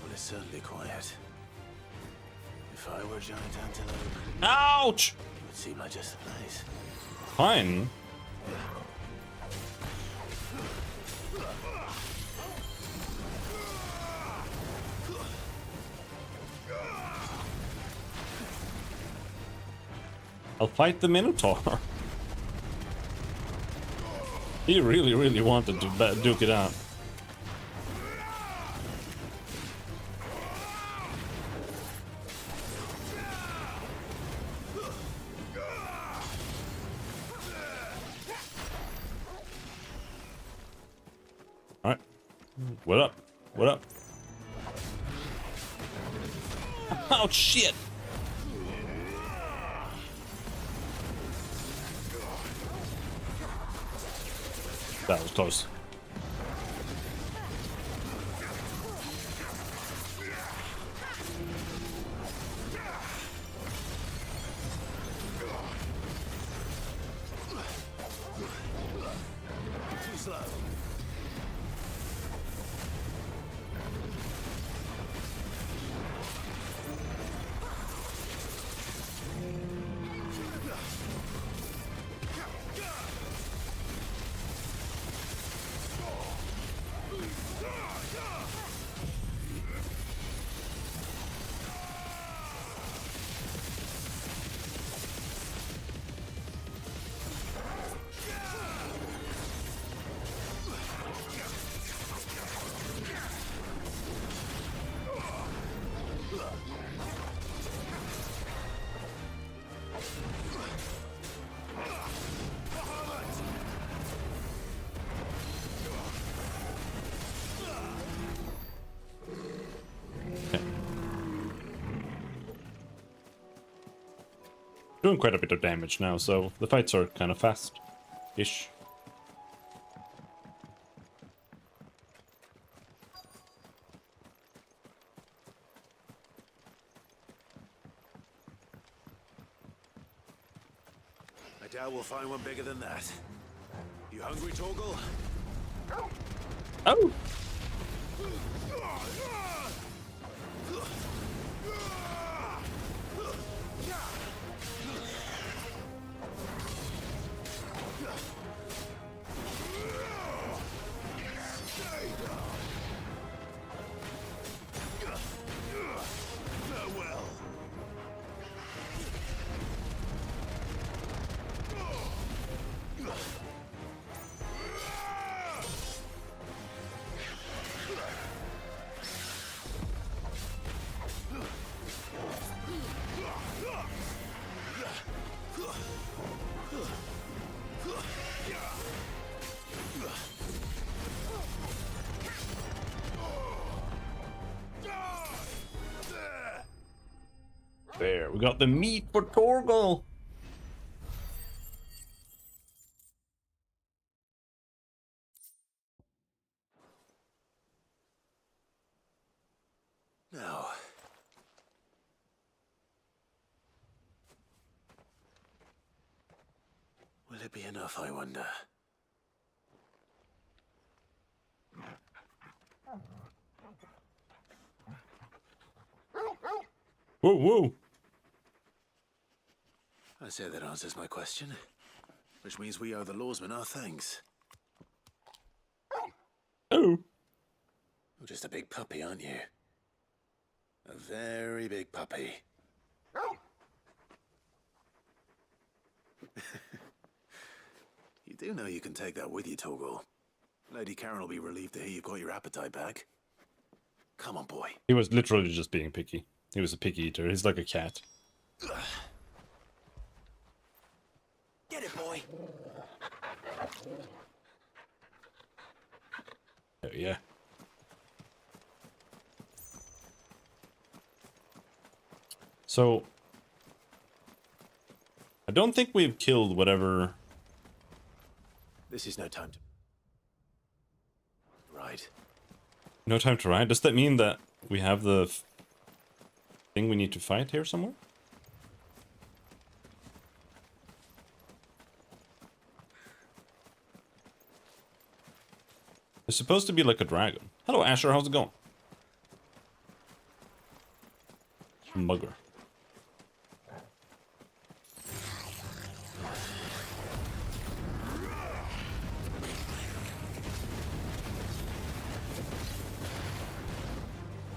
Well, it's certainly quiet. If I were Giant Antelope, ouch! It would seem like just a place. Fine. I'll fight the Minotaur. He really wanted to duke it out. Alright. What up? What up? Oh shit! That was close. Too slow. Doing quite a bit of damage now, so the fights are kind of fast-ish. I doubt we'll find one bigger than that. You hungry, Torgal? Oh! There, we got the meat for Torgal. Now, will it be enough, I wonder? Whoa, whoa. I say that answers my question, which means we owe the lawsman our thanks. Oh. You're just a big puppy, aren't you? A very big puppy. You do know you can take that with you, Torgal. Lady Karen will be relieved to hear you've got your appetite back. Come on, boy. He was literally just being picky. He was a picky eater. He's like a cat. Get it, boy. Oh, yeah. So, I don't think we've killed whatever. This is no time to ride. No time to ride? Does that mean that we have the thing we need to fight here somewhere? It's supposed to be like a dragon. Hello, Asher. How's it going? Mugger.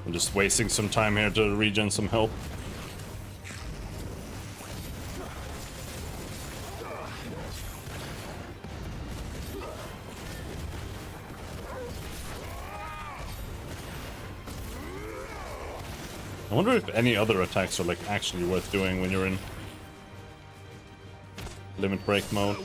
I'm just wasting some time here to regen some health. I wonder if any other attacks are like actually worth doing when you're in limit break mode.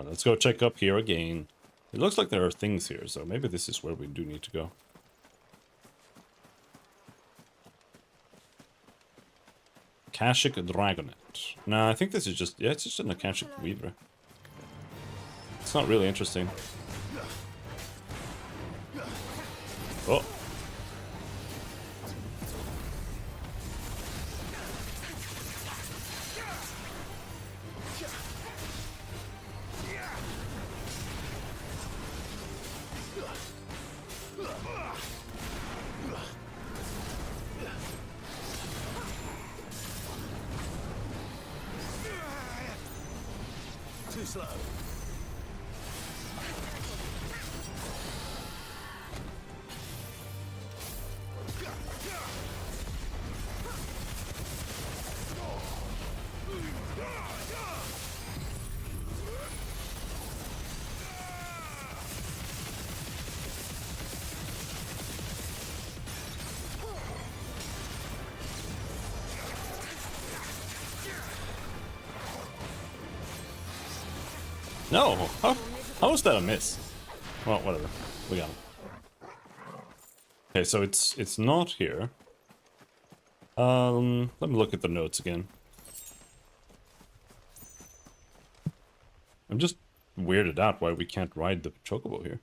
Let's go check up here again. It looks like there are things here, so maybe this is where we do need to go. Akashic Dragonet. No, I think this is just... yeah, it's just an Akashic Weaver. It's not really interesting. Oh. Too slow. No! How is that a miss? Well, whatever. We got him. Okay, so it's not here. Let me look at the notes again. I'm just weirded out why we can't ride the chocobo here.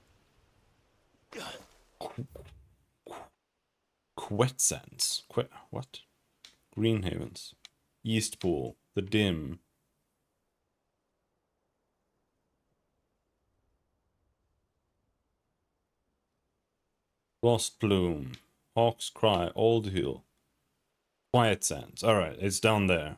Quetsands. What? Green Havens. East Pool. The Dim. Lost Plume, Hawk's Cry, Old Hill, Quiet Sands. Alright, it's down there.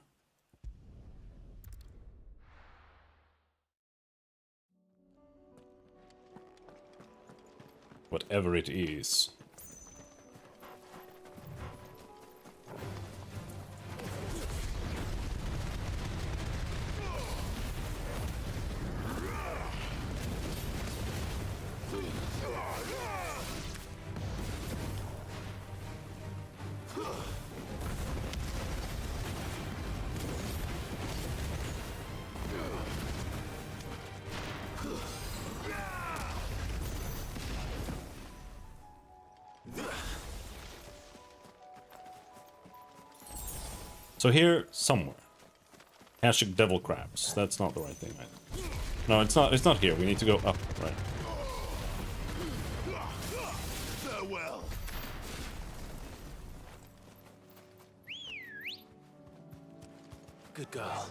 Whatever it is. So here, somewhere. Hashtag devil crabs. That's not the right thing, right? No, it's not. It's not here. We need to go up, right? Farewell. Good girl.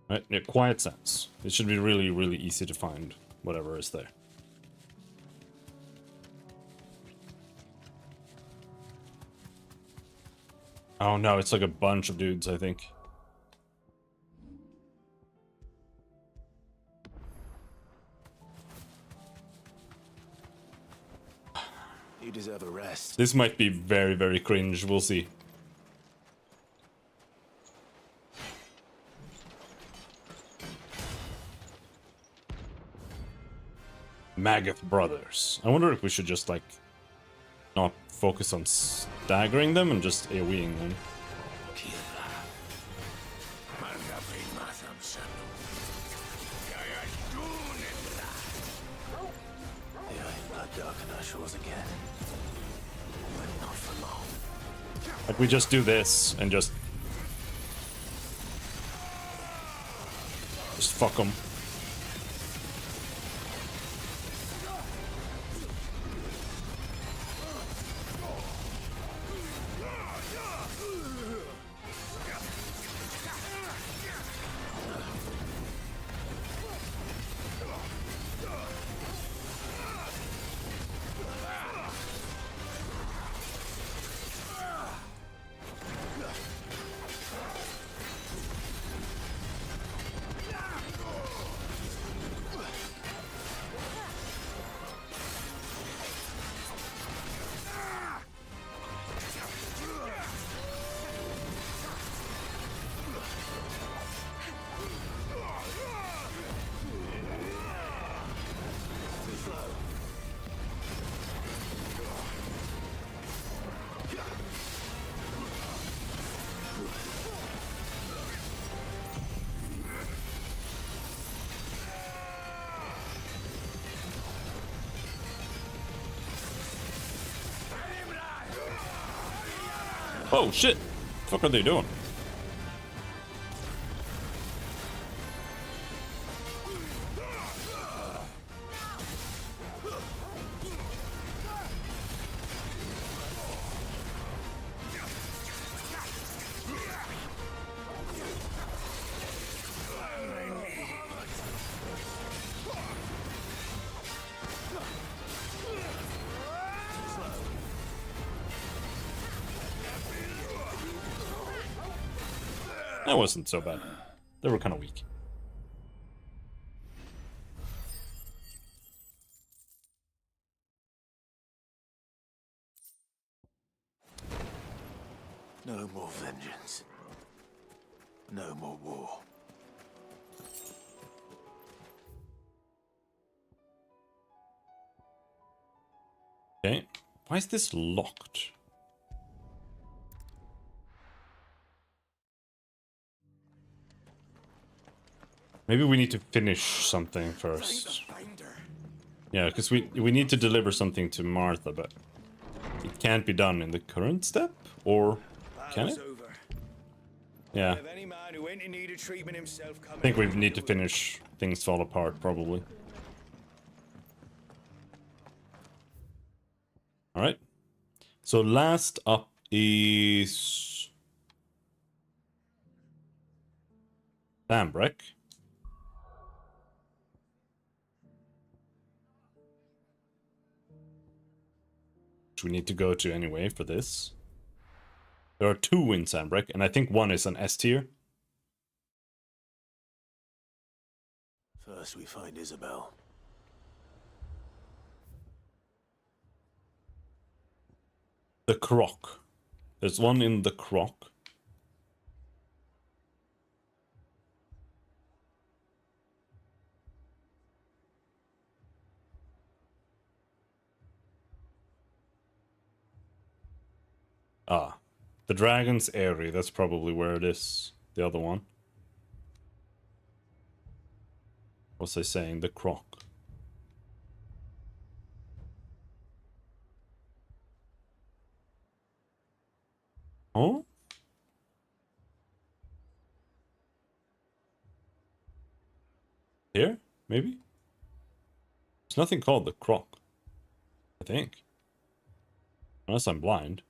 Right, yeah, quiet sense. It should be really, really easy to find whatever is there. Oh no, it's like a bunch of dudes, I think. You deserve a rest. This might be very, very cringe. We'll see. Magath brothers. I wonder if we should just like not focus on staggering them and just AoEing them. Like we just do this and just fuck them. Oh shit! What the fuck are they doing? That wasn't so bad. They were kind of weak. No more vengeance. No more war. Okay. Why is this locked? Maybe we need to finish something first. Yeah, because we need to deliver something to Martha, but it can't be done in the current step, or can it? Yeah. I think we need to finish Things Fall Apart, probably. Alright. So last up is Sambrek. Which we need to go to anyway for this. There are two in Sambrek, and I think one is an S tier. First we find Isabel. The Croc. There's one in the Croc. Ah. The Dragon's Eyrie, that's probably where it is. The other one. What's I saying? The Croc. Here? Maybe? There's nothing called the Croc. I think. Unless I'm blind.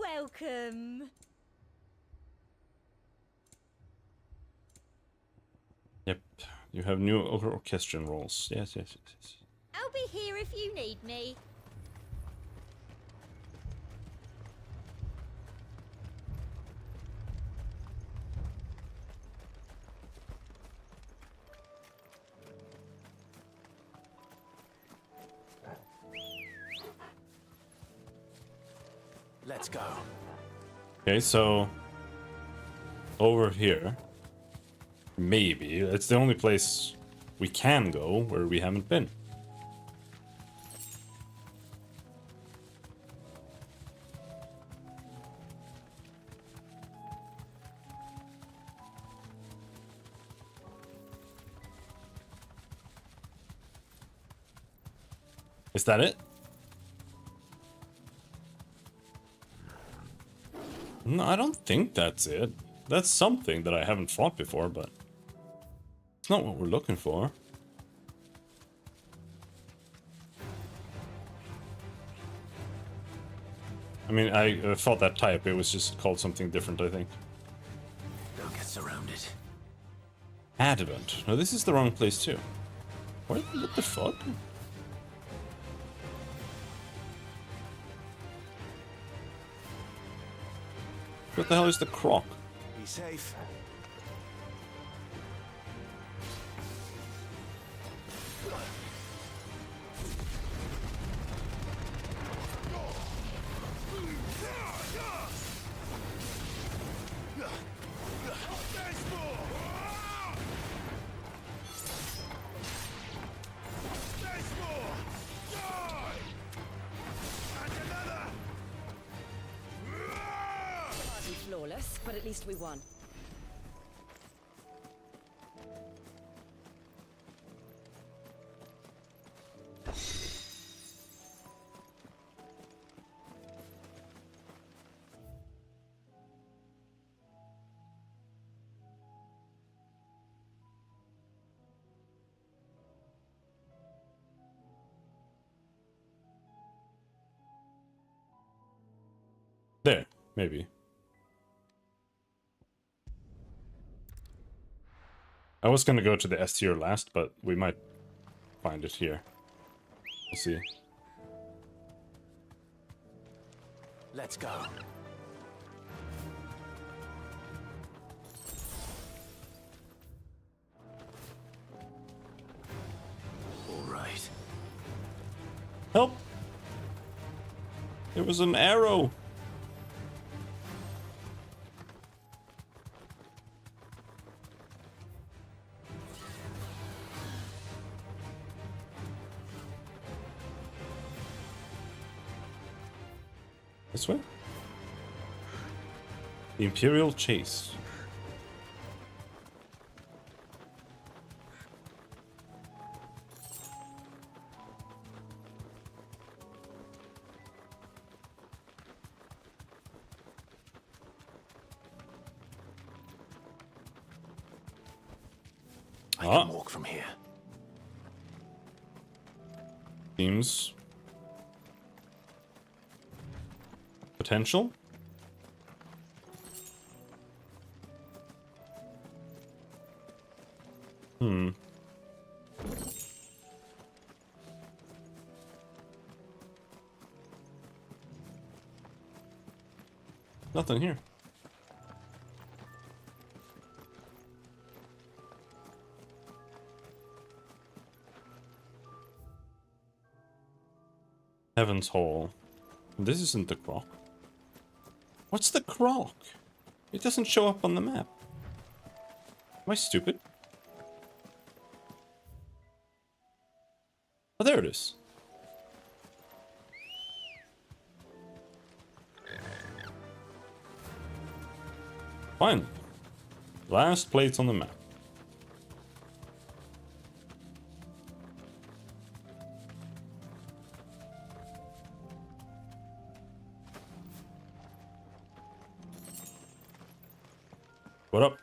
Welcome. Yep. You have new orchestral roles. Yes. I'll be here if you need me. Let's go. Okay, so over here, maybe it's the only place we can go where we haven't been. Is that it? No, I don't think that's it. That's something that I haven't fought before, but it's not what we're looking for. I mean, I fought that type. It was just called something different, I think. Don't get surrounded. Advent. No, this is the wrong place too. What the fuck? What the hell is the Croc? Be safe. Flawless, but at least we won. There, maybe. I was gonna go to the S tier last, but we might find it here. We'll see. Let's go. All right. Help! It was an arrow! This way? The Imperial Chase. I can walk from here. Seems potential. Nothing here. Heaven's Hall. This isn't the Croc. What's the Croc? It doesn't show up on the map. Am I stupid? Oh, there it is. Fine. Last place on the map. What up?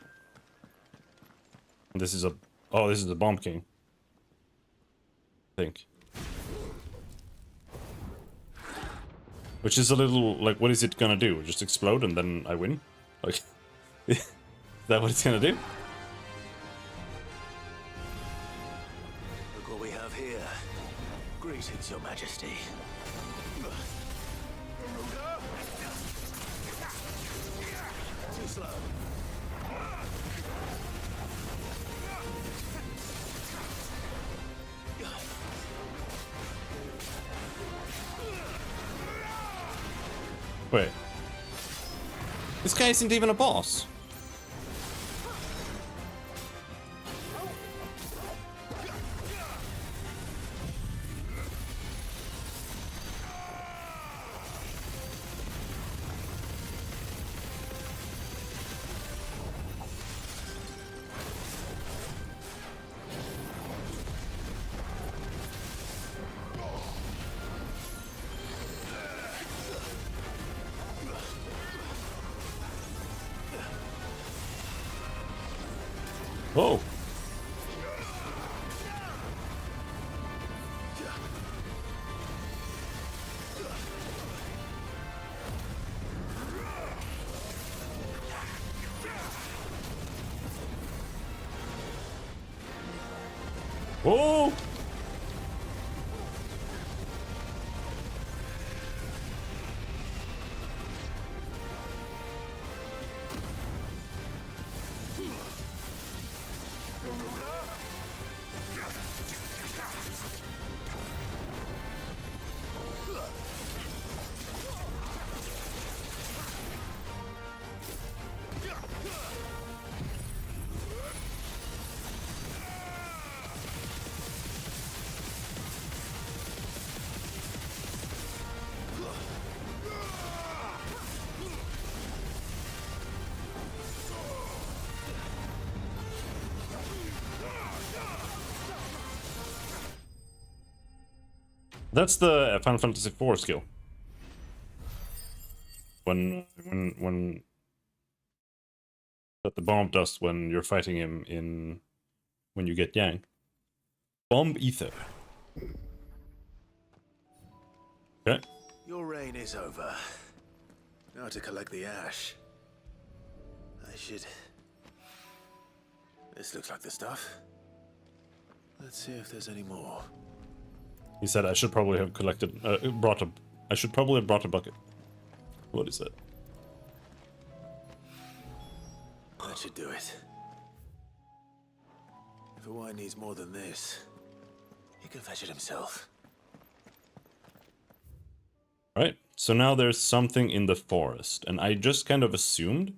This is a... Oh, this is the Bomb King. I think. Which is a little... Like, what is it gonna do? Just explode and then I win? Like... Is that what it's gonna do? Look what we have here. Greetings, Your Majesty. Too slow. Wait. This guy isn't even a boss. Whoa. Whoa. That's the Final Fantasy IV skill. When that the bomb does when you're fighting him in when you get Yang. Bomb ether. Okay. Your reign is over. Now to collect the ash. I should... This looks like the stuff. Let's see if there's any more. He said I should probably have collected, I should probably have brought a bucket. What is that? That should do it. If Hawaii needs more than this, he can fetch it himself. Right, so now there's something in the forest, and I just kind of assumed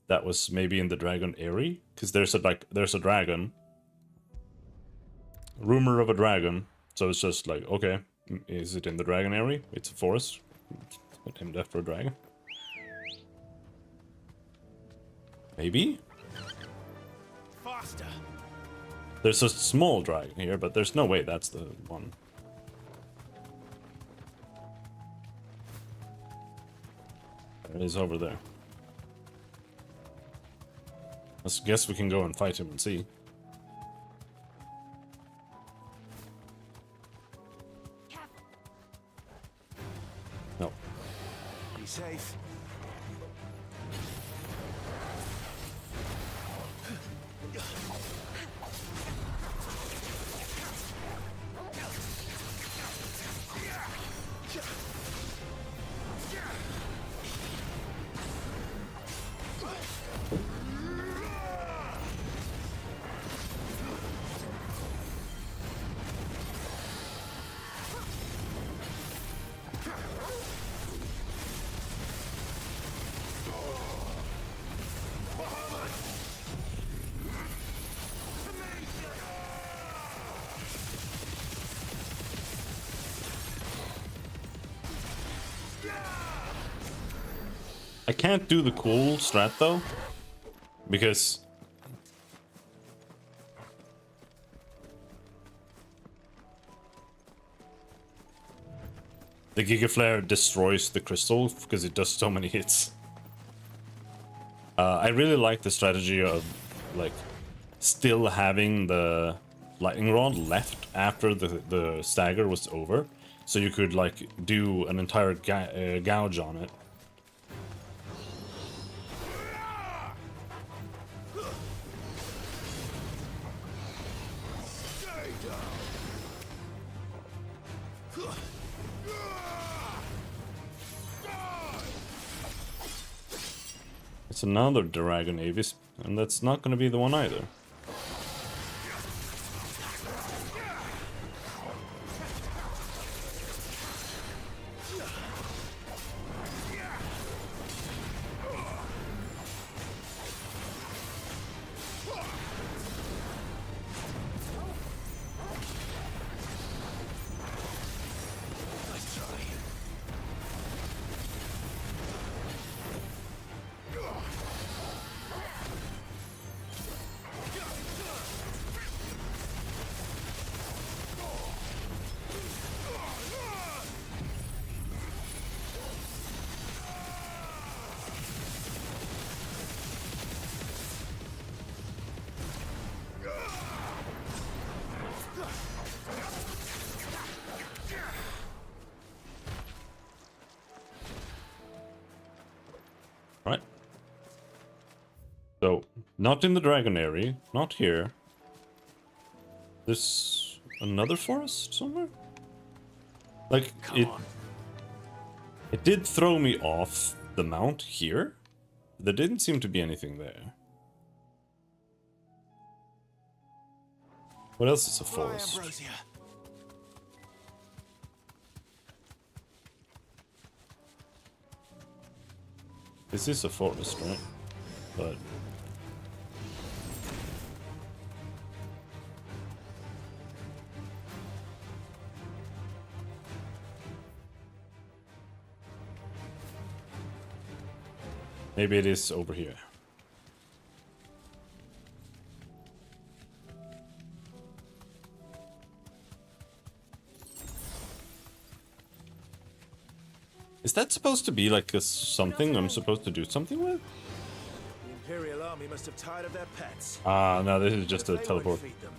that was maybe in the dragon area, because there's a dragon. Rumor of a dragon. So it's just like, okay, is it in the dragon area? It's a forest. Named after a dragon. Maybe? Faster. There's a small dragon here, but there's no way that's the one. There it is over there. I guess we can go and fight him and see. No. Be safe. I can't do the cool strat though, because the Giga Flare destroys the crystal because it does so many hits. I really like the strategy of like still having the lightning rod left after the stagger was over, so you could like do an entire gouge on it. It's another Dragon Avis, and that's not going to be the one either. Right. So, not in the Dragon Area, not here. There's another forest somewhere? Like, it did throw me off the mount here. There didn't seem to be anything there. What else is a forest? This is a forest, right? But maybe it is over here. Is that supposed to be like a something I'm supposed to do something with? The Imperial Army must have tired of their pets. Ah, no, this is just a teleport. Feed them.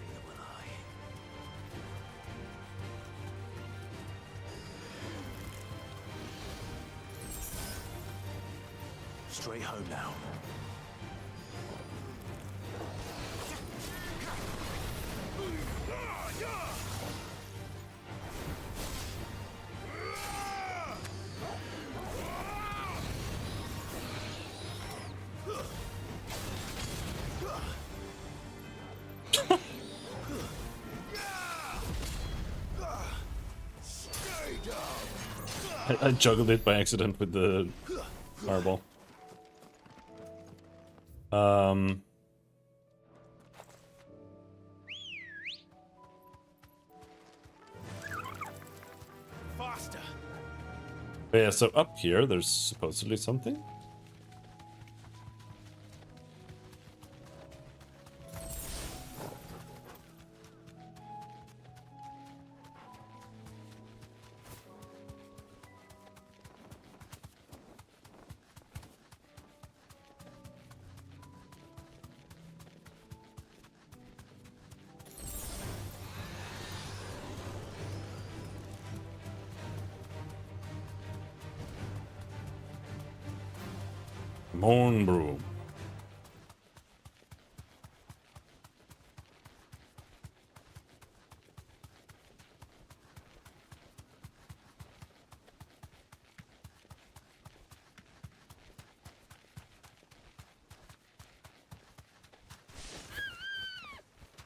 Neither will I. Straight home now. I juggled it by accident with the fireball. Faster. Yeah, so up here there's supposedly something. Morn brew.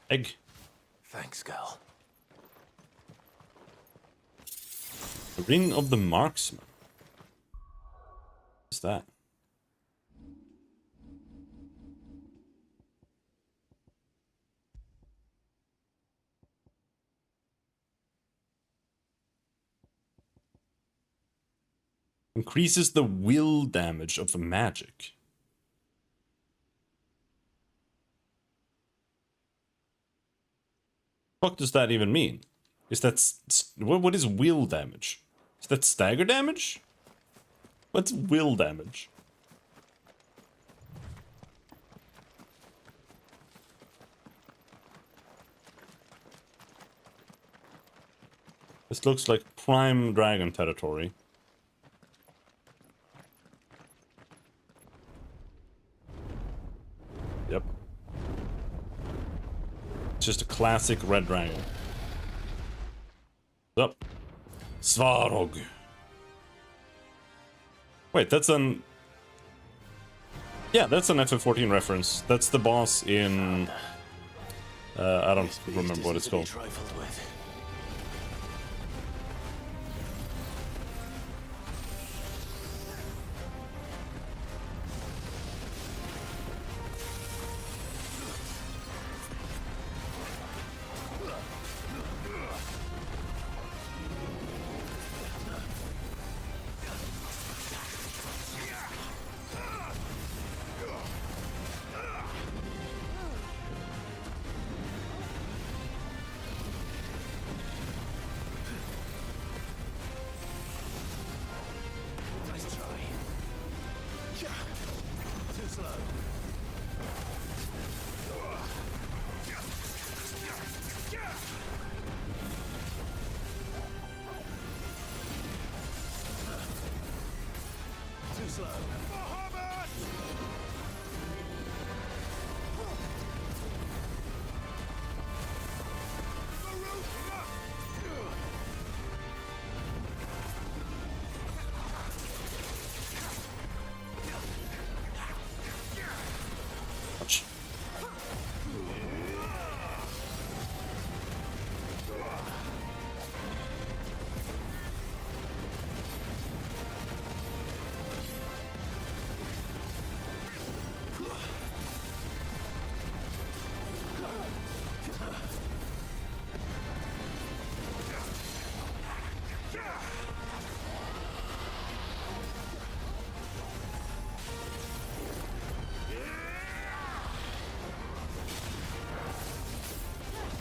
Egg. Thanks, girl. The Ring of the Marksman. What's that? Increases the will damage of a magic. What does that even mean? Is that what is will damage? Is that stagger damage? What's will damage? This looks like prime dragon territory. Yep. It's just a classic red dragon. What's up? Svarog. Wait, that's an... Yeah, that's an FF14 reference. That's the boss in... I don't remember what it's called.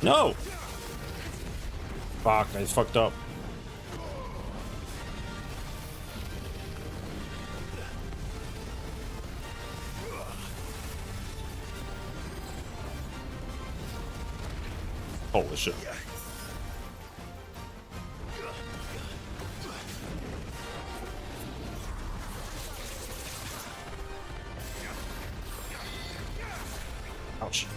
No! Fuck, I fucked up. Holy shit. Ouch.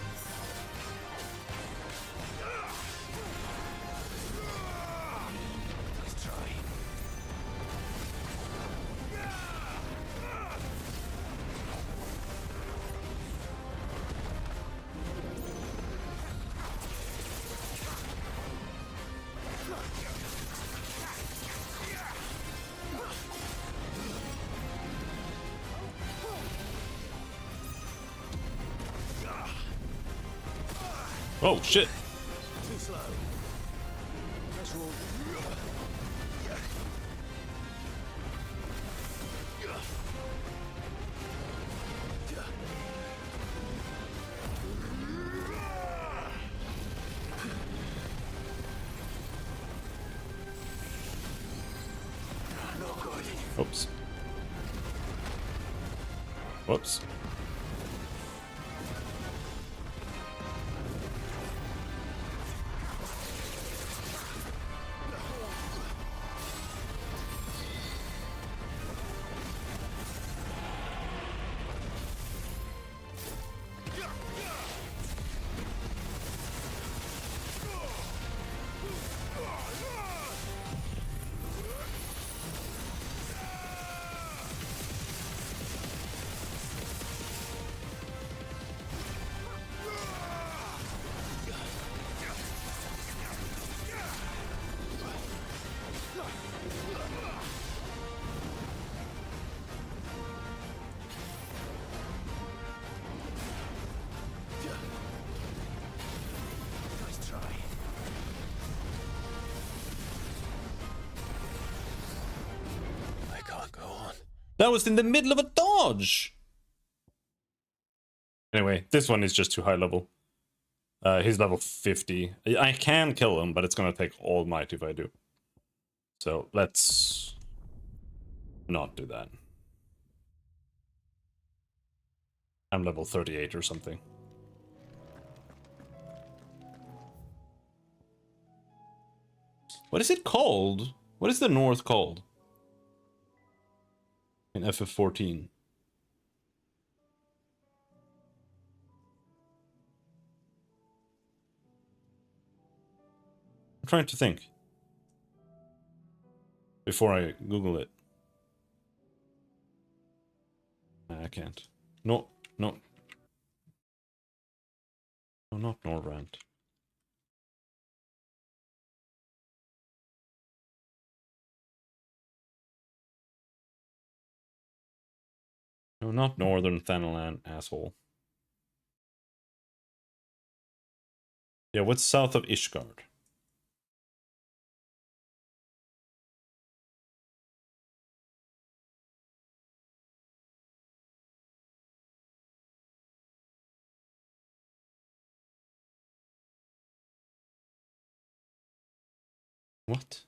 Oh shit. Too slow. Casual. Oops. Whoops. That was in the middle of a dodge! Anyway, this one is just too high level. He's level 50. I can kill him, but it's gonna take all might if I do. So let's not do that. I'm level 38 or something. What is it called? What is the north called? In FF14. I'm trying to think. Before I Google it. I can't. No, no. No, not Norrand. No, not Northern Thanalan, asshole. Yeah, what's south of Ishgard? What?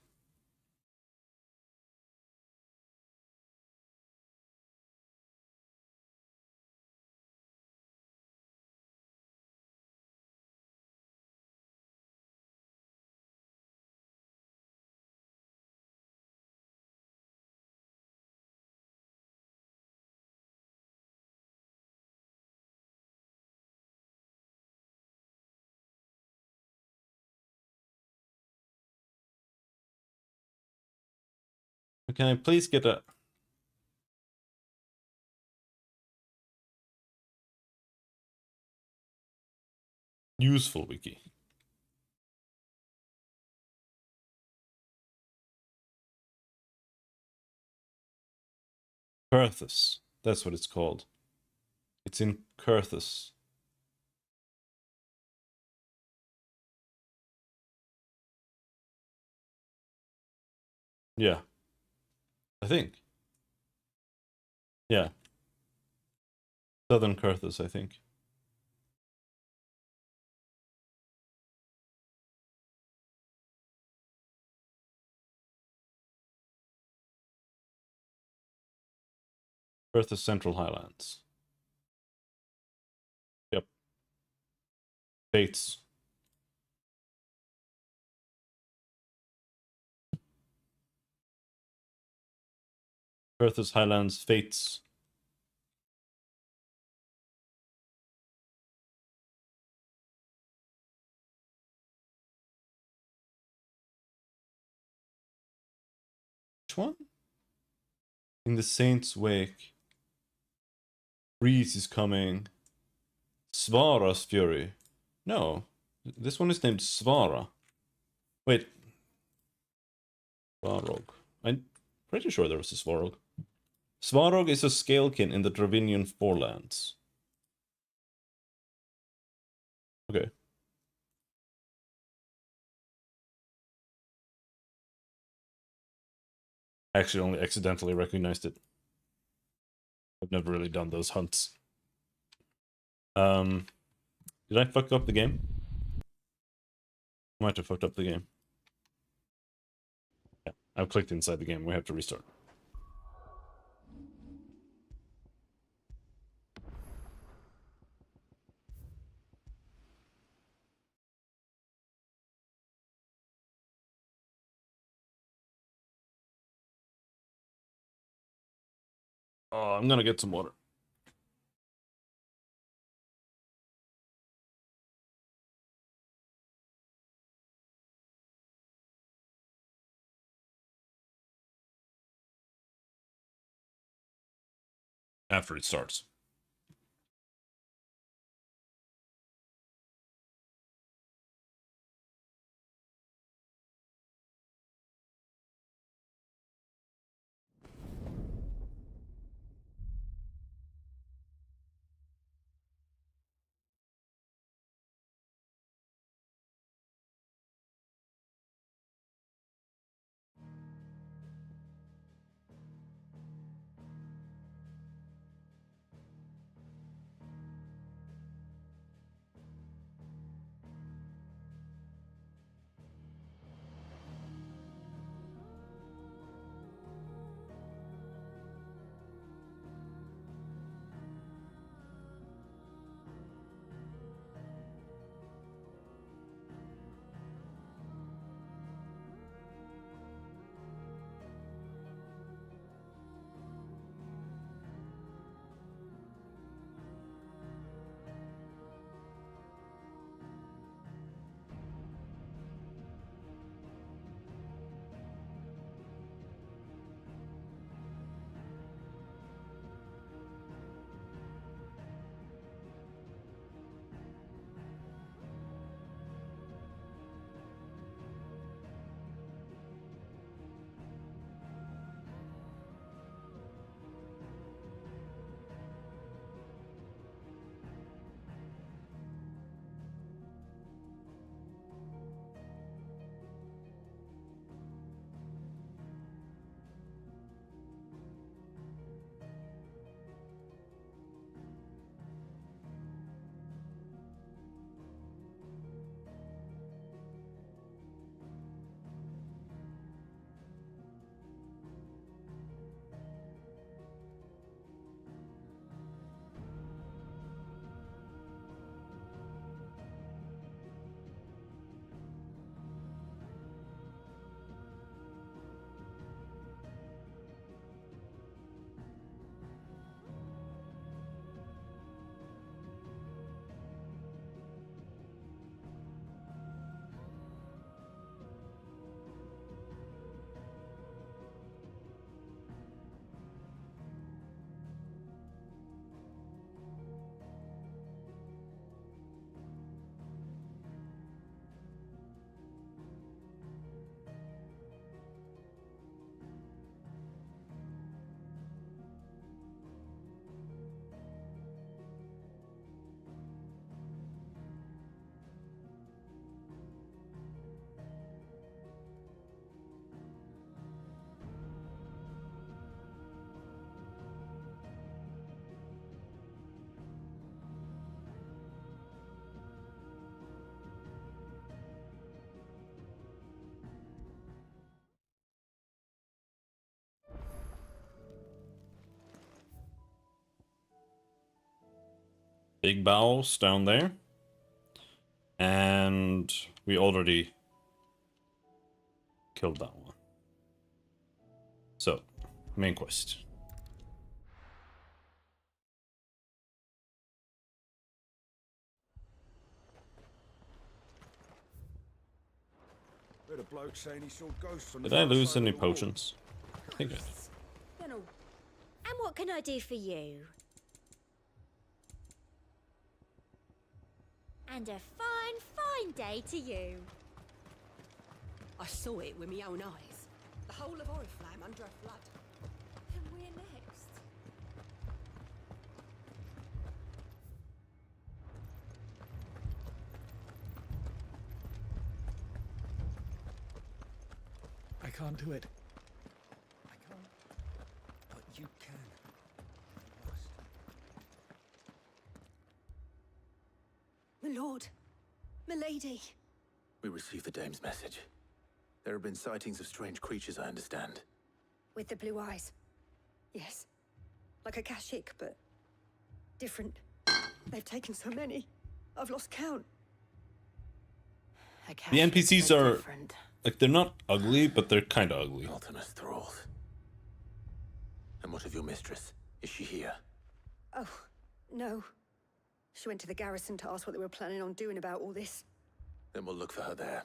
Can I please get a... useful wiki? Kurthus. That's what it's called. It's in Kurthus. Yeah. I think. Yeah. Southern Kurthus, I think. Kurthus Central Highlands. Yep. Fates. Kurthus Highlands, Fates. Which one? In the Saint's Wake. Breeze is coming. Svara's Fury. No. This one is named Svara. Wait. Svarog. I'm pretty sure there was a Svarog. Svarog is a Scalekin in the Dravinian Forelands. Okay. I actually only accidentally recognized it. I've never really done those hunts. Did I fuck up the game? Might have fucked up the game. Yeah, I've clicked inside the game. We have to restart. Oh, I'm gonna get some water. After it starts. Big bows down there. And we already killed that one. So, main quest. Heard a bloke saying he saw ghosts on the Did I far lose side of any the wall. potions? I think I did. And what can I do for you? And a fine, fine day to you. I saw it with my own eyes. The whole of Oriflamme under a flood. And we're next. I can't do it. I can't. But you can. My lord. My lady. We received the dame's message. There have been sightings of strange creatures, I understand. With the blue eyes. Yes. Like a Kashik, but different. They've taken so many. I've lost count. The NPCs are like, they're not ugly, but they're kind of ugly. Ultimus thralls. And what of your mistress? Is she here? Oh, no. She went to the garrison to ask what they were planning on doing about all this. Then we'll look for her there.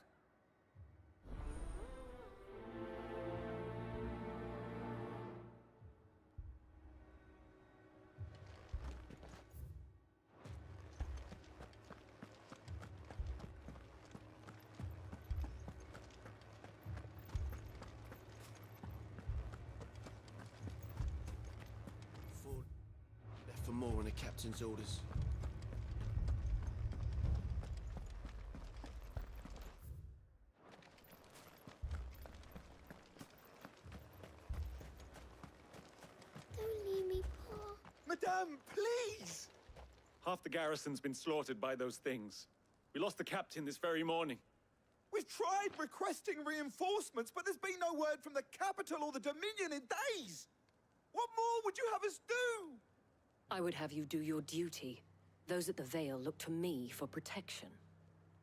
Ford left for more on the captain's orders. Don't leave me, Pa. Madame, please! Half the garrison's been slaughtered by those things. We lost the captain this very morning. We've tried requesting reinforcements, but there's been no word from the capital or the Dominion in days! What more would you have us do? I would have you do your duty. Those at the Vale look to me for protection.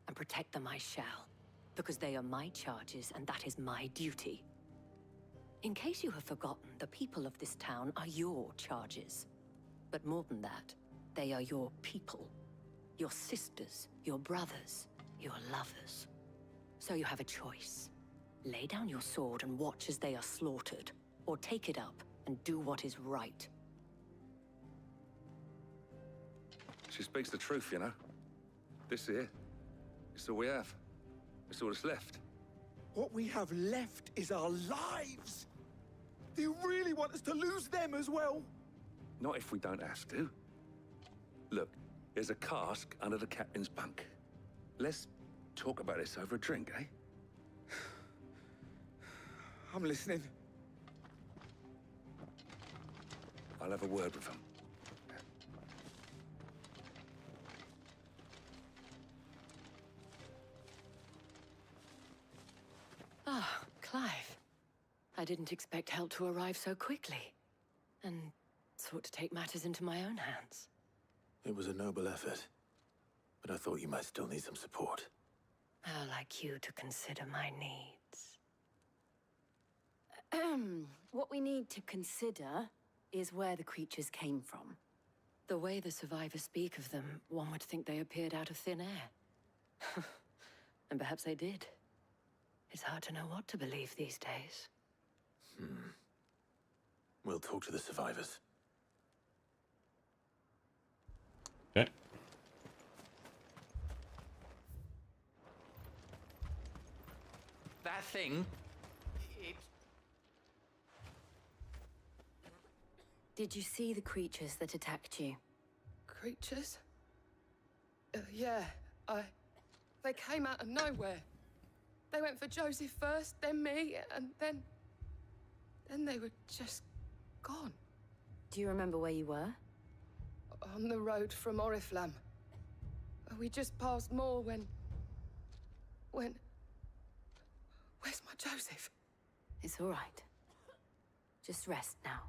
And protect them I shall. Because they are my charges, and that is my duty. In case you have forgotten, the people of this town are your charges. But more than that, they are your people. Your sisters, your brothers, your lovers. So you have a choice. Lay down your sword and watch as they are slaughtered, or take it up and do what is right. She speaks the truth, you know. This here, it's all we have. It's all that's left. What we have left is our lives! Do you really want us to lose them as well? Not if we don't have to. Look, there's a cask under the captain's bunk. Let's talk about this over a drink, eh? I'm listening. I'll have a word with him. Ah, Clive. I didn't expect help to arrive so quickly. And sought to take matters into my own hands. It was a noble effort, but I thought you might still need some support. How like you to consider my needs. What we need to consider is where the creatures came from. The way the survivors speak of them, one would think they appeared out of thin air. And perhaps they did. It's hard to know what to believe these days. We'll talk to the survivors. Okay. That thing... Did you see the creatures that attacked you? Creatures? Yeah, they came out of nowhere. They went for Joseph first, then me, and then they were just gone. Do you remember where you were? On the road from Oriflamme. We just passed Moor when... Where's my Joseph? It's all right. Just rest now.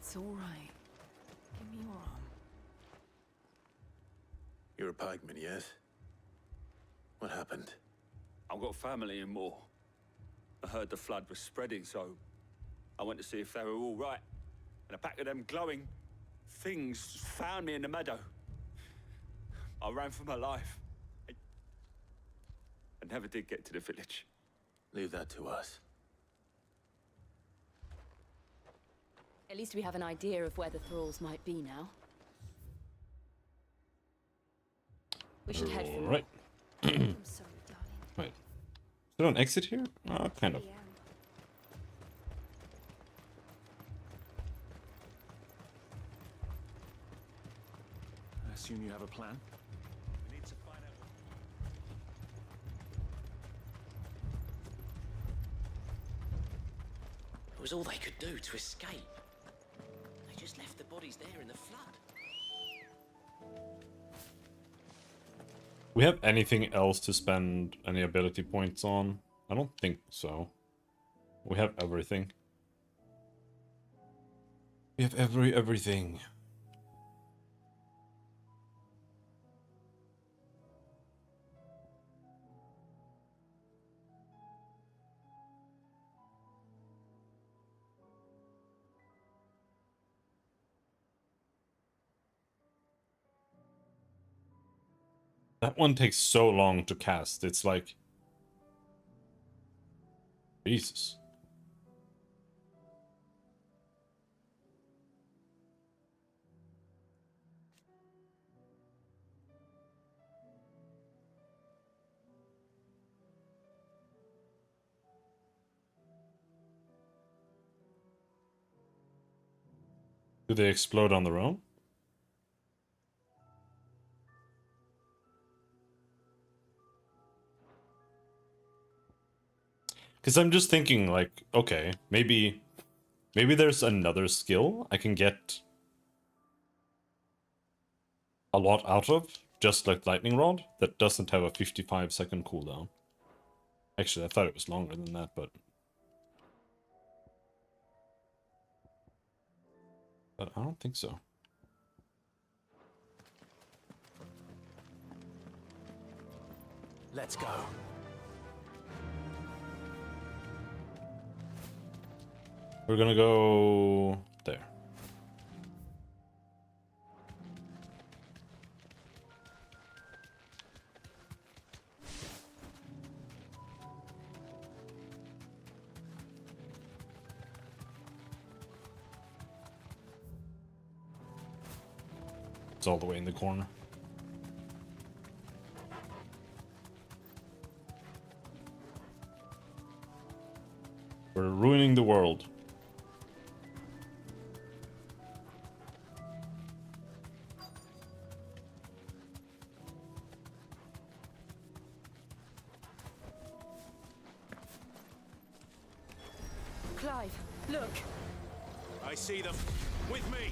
It's all right. Give me your arm. You're a pikeman, yes? What happened? I've got family in Moor. I heard the flood was spreading, so I went to see if they were all right. And a pack of them glowing things found me in the meadow. I ran for my life. I never did get to the village. Leave that to us. At least we have an idea of where the thralls might be now. We should head for more. Right. I'm sorry, darling. Wait. Is there an exit here? Kind of. I assume you have a plan? We need to find out It was all they could do to escape. They just left the bodies there in the flood. We have anything else to spend any ability points on? I don't think so. We have everything. We have everything. That one takes so long to cast. It's like... Jesus. Do they explode on their own? Because I'm just thinking, like, okay, maybe there's another skill I can get a lot out of, just like Lightning Rod, that doesn't have a 55-second cooldown. Actually, I thought it was longer than that, but I don't think so. Let's go. We're gonna go there. It's all the way in the corner. We're ruining the world. Clive, look. I see them. With me.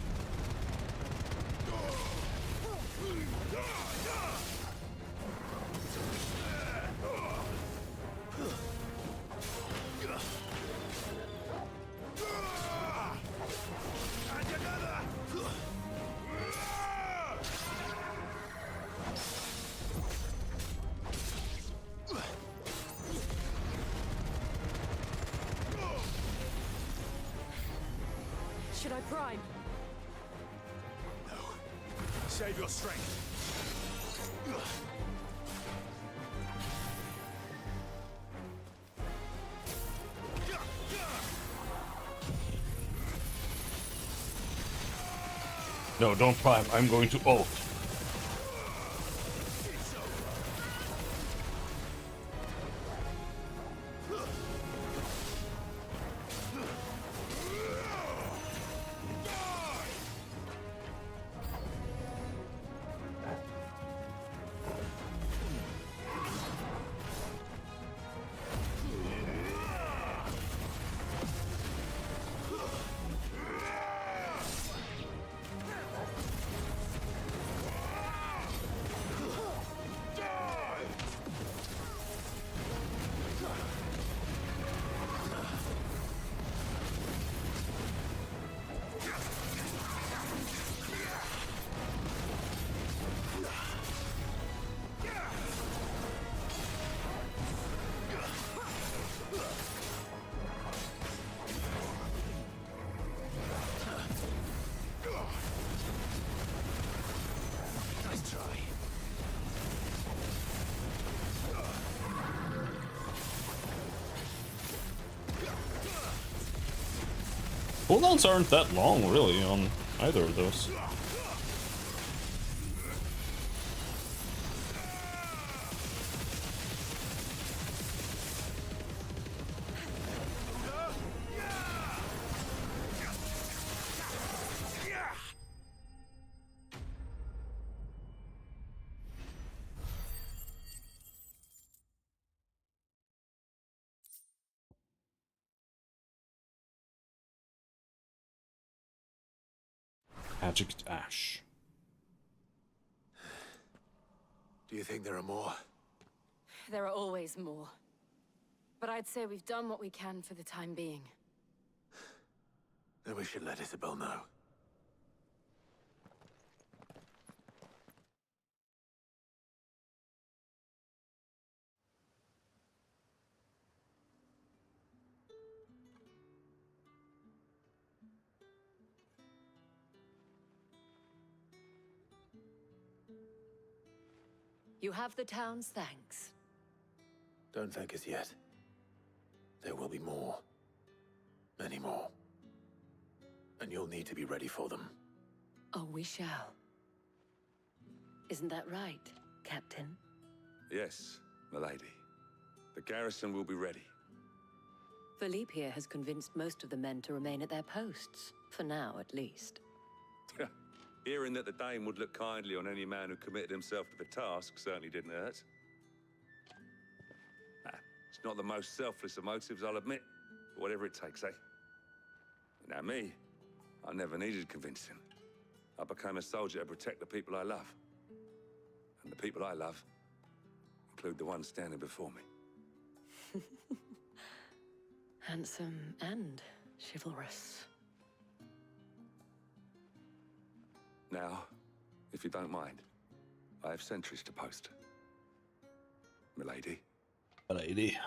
Should I prime? No. Save your strength. No, don't prime. I'm going to ult. Cooldowns aren't that long, really, on either of those. Magic Ash. Do you think there are more? There are always more. But I'd say we've done what we can for the time being. Then we should let Isabel know. You have the town's thanks. Don't thank us yet. There will be more. Many more. And you'll need to be ready for them. Oh, we shall. Isn't that right, Captain? Yes, milady. The garrison will be ready. Philippe here has convinced most of the men to remain at their posts. For now, at least. Hearing that the Dane would look kindly on any man who committed himself to the task certainly didn't hurt. It's not the most selfless of motives, I'll admit. But whatever it takes, eh? Now me, I never needed convincing. I became a soldier to protect the people I love. And the people I love include the ones standing before me. Handsome and chivalrous. Now, if you don't mind, I have sentries to post. Milady. Milady.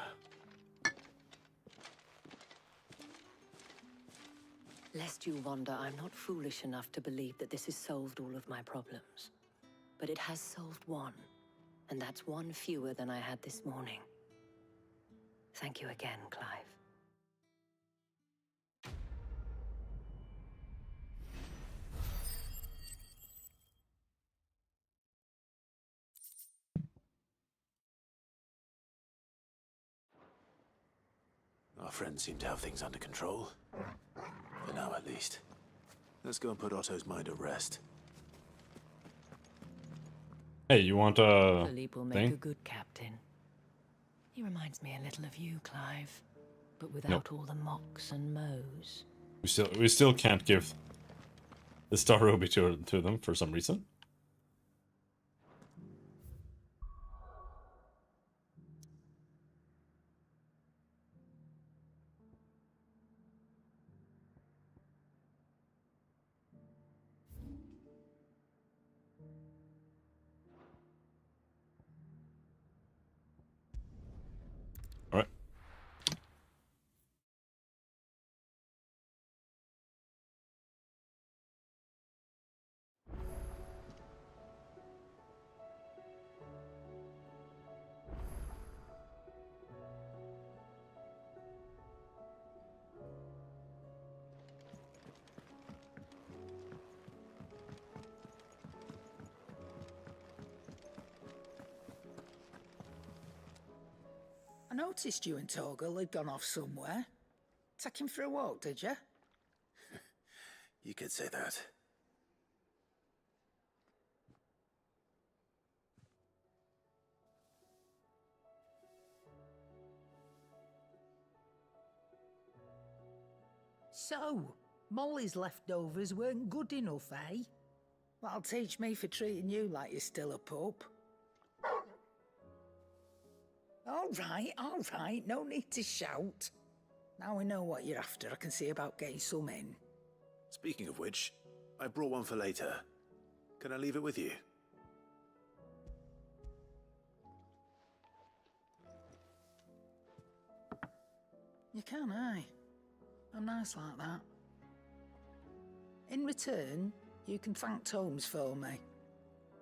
Lest you wonder, I'm not foolish enough to believe that this has solved all of my problems. But it has solved one, and that's one fewer than I had this morning. Thank you again, Clive. Our friends seem to have things under control. For now, at least. Let's go and put Otto's mind at rest. Hey, you want a Philippe will make thing? a good captain. He reminds me a little of you, Clive, but without all the mocks and mows. We still can't give the Star Ruby to them for some reason. All right. I noticed you and Torgal had gone off somewhere. Take him for a walk, did you? You could say that. So, Molly's leftovers weren't good enough, eh? That'll teach me for treating you like you're still a pup. All right, no need to shout. Now we know what you're after, I can see about getting some in. Speaking of which, I brought one for later. Can I leave it with you? You can, aye. I'm nice like that. In return, you can thank Tomes for me.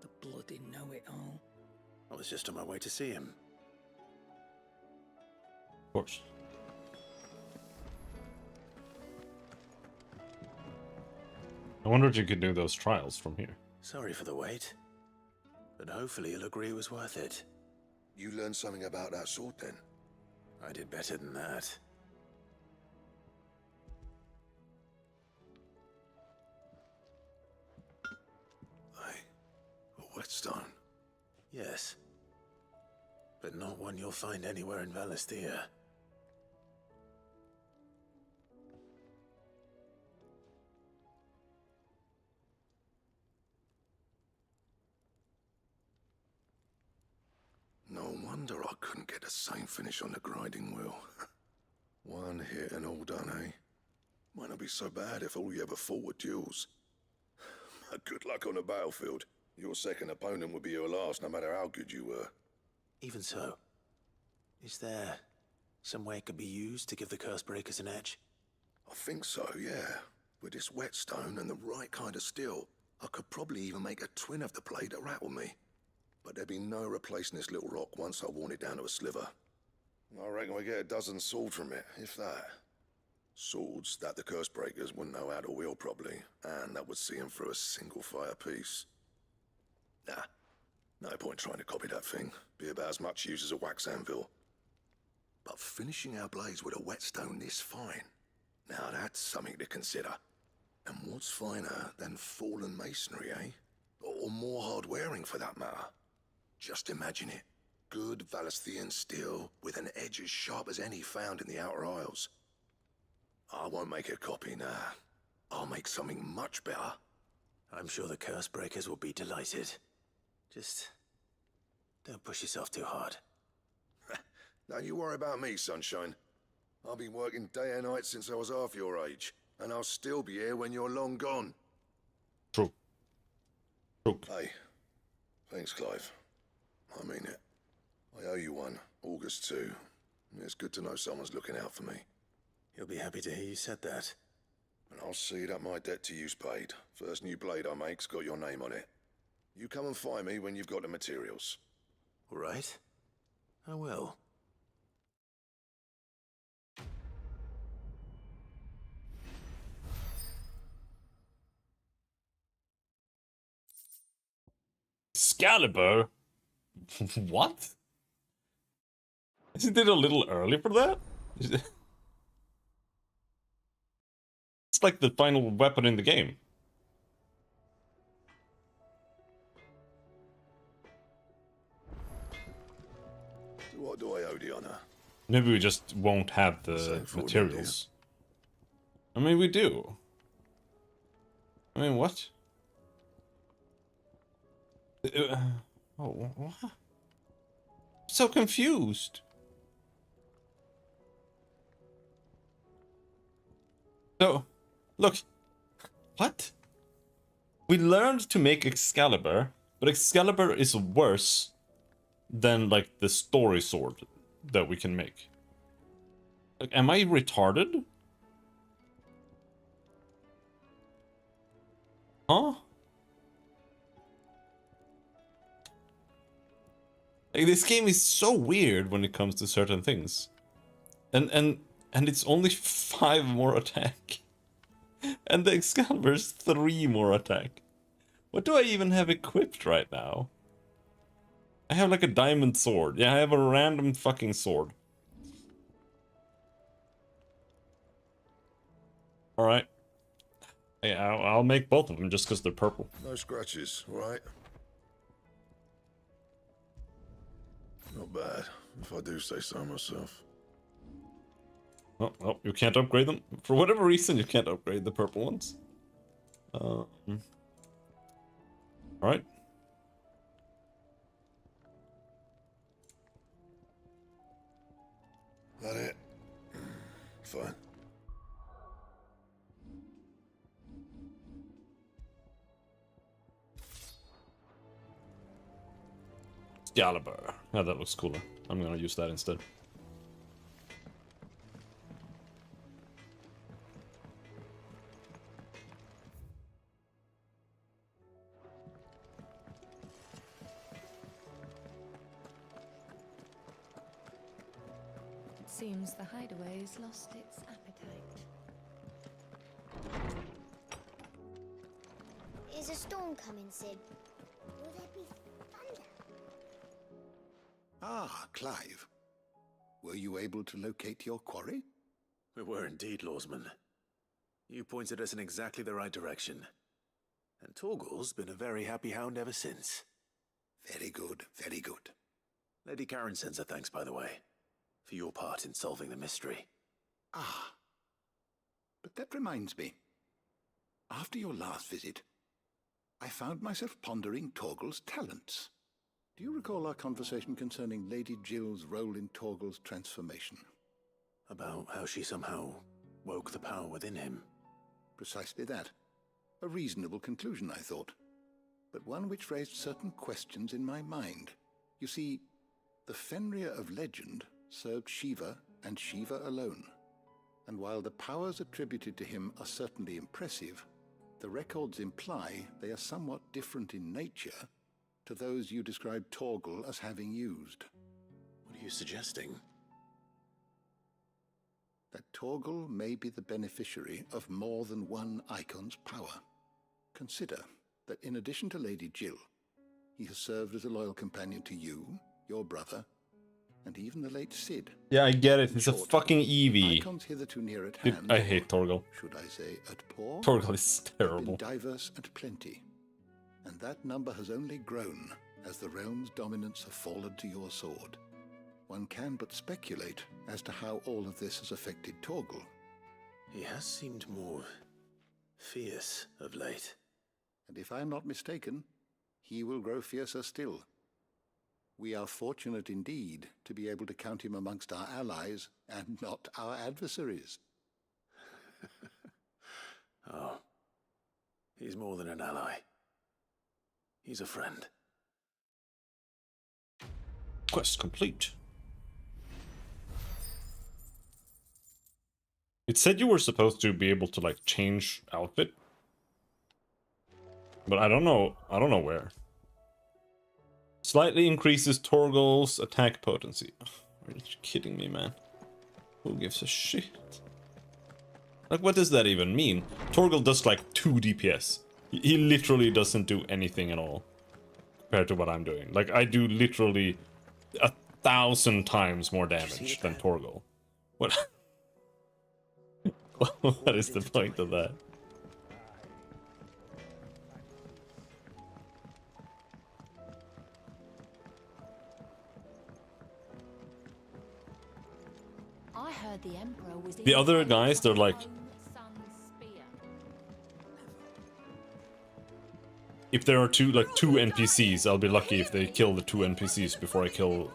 The bloody know-it-all. I was just on my way to see him. Of course. wonder if you could do those trials from here. Sorry for the wait. But hopefully you'll agree it was worth it. You learned something about that sword then? I did better than that. A whetstone? Yes. But not one you'll find anywhere in Valisthea. No wonder I couldn't get the same finish on the grinding wheel. One hit and all done, eh? Might not be so bad if all you ever fought were duels. But good luck on the battlefield. Your second opponent would be your last, no matter how good you were. Even so, is there some way it could be used to give the Cursebreakers an edge? I think so, yeah. With this whetstone and the right kind of steel, I could probably even make a twin of the blade that rattled me. But there'd be no replacing this little rock once I worn it down to a sliver. I reckon we get a dozen swords from it, if that. Swords that the Cursebreakers wouldn't know how to wield properly, and that would see them through a single fire piece. Nah, no point trying to copy that thing. Be about as much use as a wax anvil. But finishing our blades with a whetstone this fine, now that's something to consider. And what's finer than fallen masonry, eh? Or more hard-wearing, for that matter. Just imagine it. Good Valisthean steel with an edge as sharp as any found in the Outer Isles. I won't make a copy, nah. I'll make something much better. I'm sure the Cursebreakers will be delighted. Just don't push yourself too hard. Don't you worry about me, sunshine. I've been working day and night since I was half your age, and I'll still be here when you're long gone. True. True. Hey, thanks, Clive. I mean it. I owe you one, August too. It's good to know someone's looking out for me. You'll be happy to hear you said that. And I'll see that my debt to you's paid. First new blade I make's got your name on it. You come and find me when you've got the materials. All right. I will. Excalibur? What? Isn't it a little early for that? It's like the final weapon in the game. What do I owe the honor? Maybe we just won't have the materials. I mean, we do. I mean, what? Oh, what? So confused. So, look. What? We learned to make Excalibur, but Excalibur is worse than, like, the story sword that we can make. Like, am I retarded? Huh? Like, this game is so weird when it comes to certain things. And it's only 5 more attack. And the Excalibur's 3 more attack. What do I even have equipped right now? I have like a diamond sword. Yeah, I have a random fucking sword. Alright. Yeah, I'll make both of them just because they're purple. No scratches, right? Not bad, if I do say so myself. Oh, you can't upgrade them? For whatever reason, you can't upgrade the purple ones. Alright. That it? Fine. Excalibur. Yeah, that looks cooler. I'm gonna use that instead. It seems the hideaway's lost its appetite. Is a storm coming, Sid? Will there be thunder? Ah, Clive. Were you able to locate your quarry? We were indeed, Lawsman. You pointed us in exactly the right direction. And Torgal's been a very happy hound ever since. Very good, very good. Lady Karen sends her thanks, by the way, for your part in solving the mystery. Ah. But that reminds me. After your last visit, I found myself pondering Torgal's talents. Do you recall our conversation concerning Lady Jill's role in Torgal's transformation? About how she somehow woke the power within him. Precisely that. A reasonable conclusion, I thought. But one which raised certain questions in my mind. You see, the Fenrir of legend served Shiva and Shiva alone. And while the powers attributed to him are certainly impressive, the records imply they are somewhat different in nature to those you described Torgal as having used. What are you suggesting? That Torgal may be the beneficiary of more than one icon's power. Consider that in addition to Lady Jill, he has served as a loyal companion to you, your brother, and even the late Sid. Yeah, I get it. It's a fucking Eevee. Icons hitherto near at Dude, hand, I hate Torgal. should I say at paw? Torgal is have been terrible. diverse and plenty, and that number has only grown as the realm's dominance have fallen to your sword. One can but speculate as to how all of this has affected Torgal. He has seemed more fierce of late. And if I am not mistaken, he will grow fiercer still. We are fortunate indeed to be able to count him amongst our allies and not our adversaries. Oh, he's more than an ally. He's a friend. Quest complete. It said you were supposed to be able to like change outfit, but I don't know where. Slightly increases Torgal's attack potency. Are you kidding me, man? Who gives a shit? Like, what does that even mean? Torgal does like 2 DPS. He literally doesn't do anything at all compared to what I'm doing. Like, I do literally 1,000 times more damage than Torgal. What? What is the point of that? I heard the Emperor was The other guys, they're like, if there are two NPCs, I'll be lucky if they kill the 2 NPCs before I kill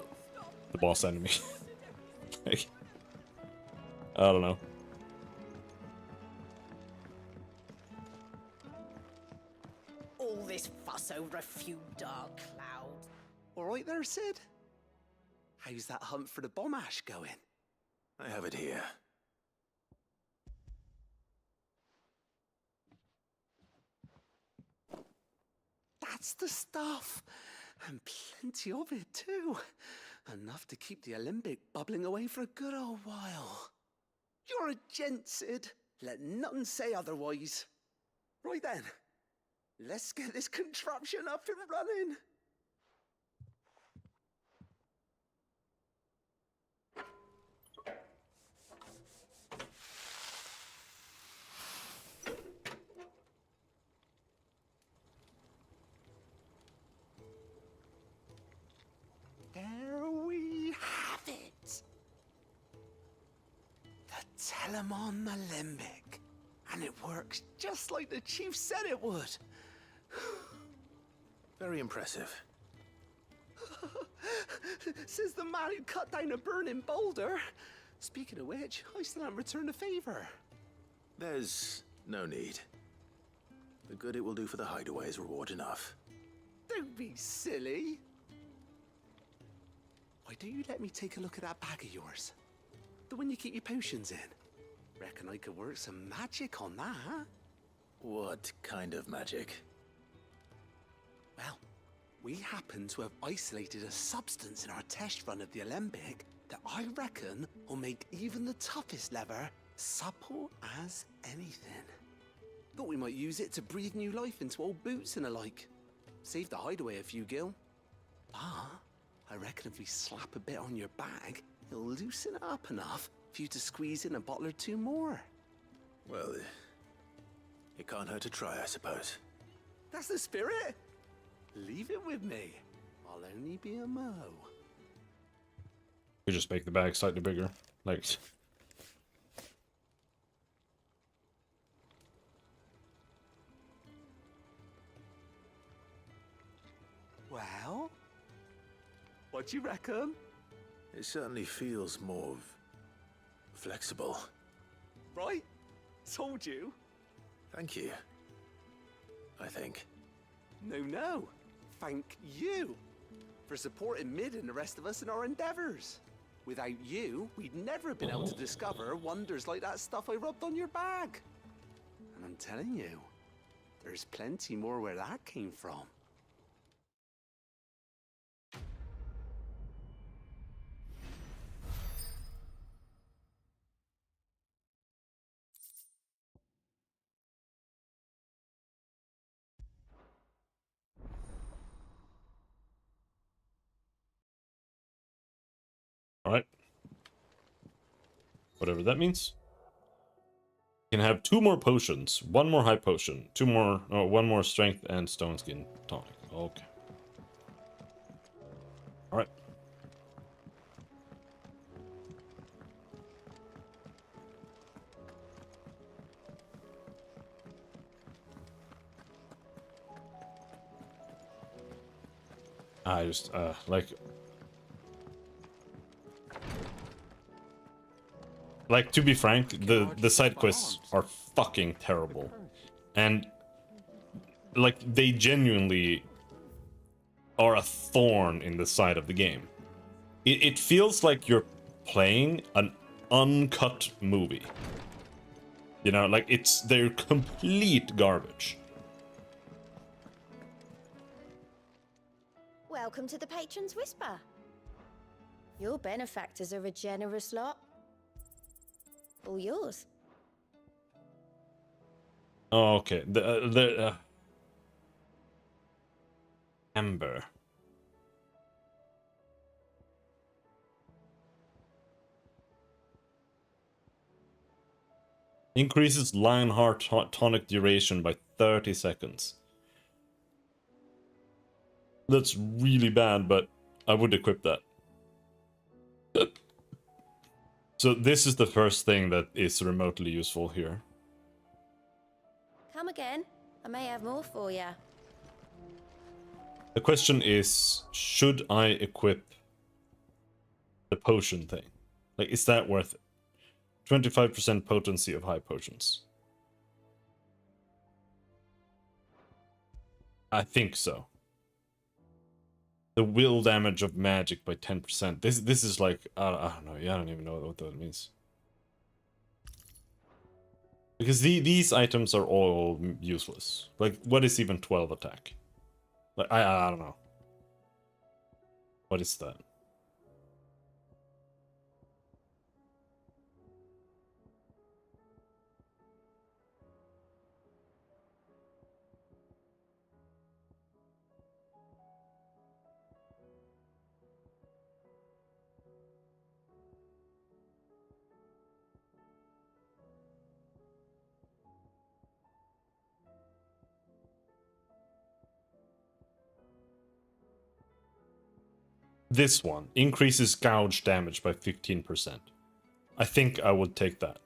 the boss enemy. Like, I don't know. All this fuss over a few dark clouds. All right there, Sid? How's that hunt for the bomb ash going? I have it here. That's the stuff. And plenty of it, too. Enough to keep the Olympic bubbling away for a good old while. You're a gent, Sid. Let nothing say otherwise. Right then. Let's get this contraption up and running. There we have it. The Telemon Alembic. And it works just like the chief said it would. Very impressive. Says the man who cut down a burning boulder. Speaking of which, I still haven't returned the favor. There's no need. The good it will do for the hideaway is reward enough. Don't be silly. Why don't you let me take a look at that bag of yours? The one you keep your potions in. Reckon I could work some magic on that, huh? What kind of magic? Well, we happen to have isolated a substance in our test run of the Alembic that I reckon will make even the toughest lever supple as anything. Thought we might use it to breathe new life into old boots and the like. Save the hideaway a few gil. Ah, I reckon if we slap a bit on your bag, it'll loosen it up enough for you to squeeze in a bottle or two more. Well, it can't hurt to try, I suppose. That's the spirit. Leave it with me. I'll only be a mo. We just make the bag slightly bigger. Like... Well, what do you reckon? It certainly feels more flexible. Right? Told you. Thank you. I think. No. Thank you for supporting Mid and the rest of us in our endeavors. Without you, we'd never have been able to discover wonders like that stuff I rubbed on your bag. And I'm telling you, there's plenty more where that came from. Alright. Whatever that means. You can have 2 more potions. 1 more high potion. 1 more strength and stone skin tonic. Okay. Alright. I just, like, to be frank, the side quests are fucking terrible. And, like, they genuinely are a thorn in the side of the game. It feels like you're playing an uncut movie. You know, like, they're complete garbage. Welcome to the Patron's Whisper. Your benefactors are a generous lot. All yours. Oh, okay. Amber. Increases Lionheart tonic duration by 30 seconds. That's really bad, but I would equip that. So this is the first thing that is remotely useful here. Come again. I may have more for you. The question is, should I equip the potion thing? Like, is that worth it? 25% potency of high potions. I think so. The will damage of magic by 10%. This is like, I don't know. Yeah, I don't even know what that means. Because these items are all useless. Like, what is even 12 attack? Like, I don't know. What is that? This one increases gouge damage by 15%. I think I would take that.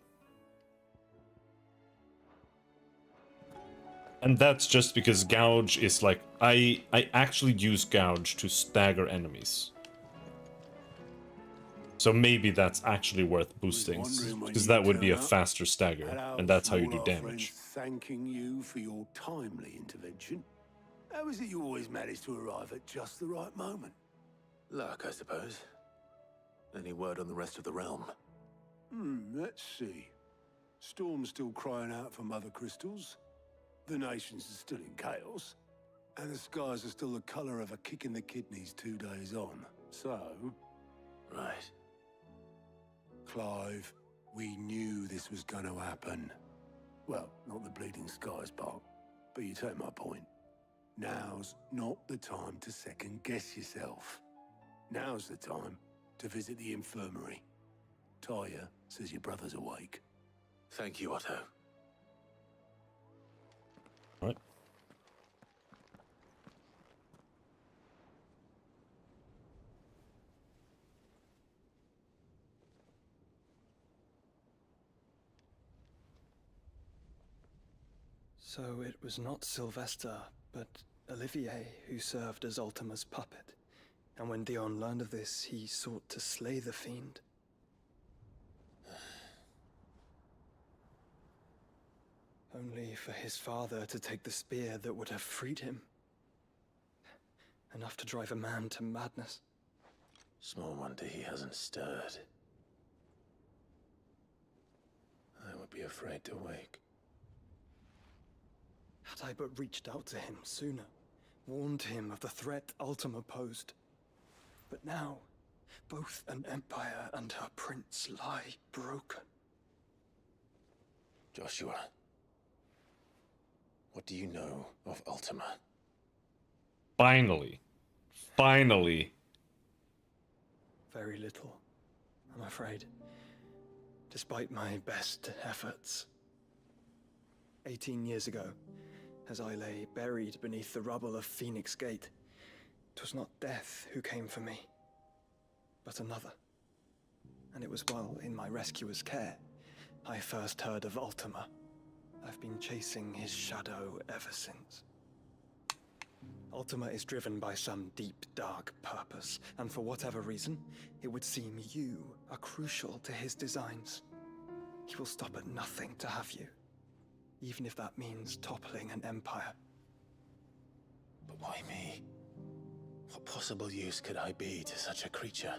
And that's just because gouge is like, I actually use gouge to stagger enemies. So maybe that's actually worth boosting, because that would be a faster stagger, and that's how you do damage. Thanking you for your timely intervention. How is it you always manage to arrive at just the right moment? Luck, I suppose. Any word on the rest of the realm? Let's see. Storm's still crying out for mother crystals. The nations are still in chaos. And the skies are still the colour of a kick in the kidneys 2 days on. So... Right. Clive, we knew this was going to happen. Well, not the bleeding skies part, but you take my point. Now's not the time to second-guess yourself. Now's the time to visit the infirmary. Talia says your brother's awake. Thank you, Otto. Right. So it was not Sylvester, but Olivier who served as Ultima's puppet. And when Dion learned of this, he sought to slay the fiend. Only for his father to take the spear that would have freed him. Enough to drive a man to madness. Small wonder he hasn't stirred. I would be afraid to wake. Had I but reached out to him sooner, warned him of the threat Ultima posed. But now, both an empire and her prince lie broken. Joshua, what do you know of Ultima? Finally. Finally. Very little, I'm afraid. Despite my best efforts. 18 years ago, as I lay buried beneath the rubble of Phoenix Gate, 'twas not death who came for me, but another. And it was while in my rescuer's care I first heard of Ultima. I've been chasing his shadow ever since. Ultima is driven by some deep, dark purpose, and for whatever reason, it would seem you are crucial to his designs. He will stop at nothing to have you, even if that means toppling an empire. But why me? What possible use could I be to such a creature?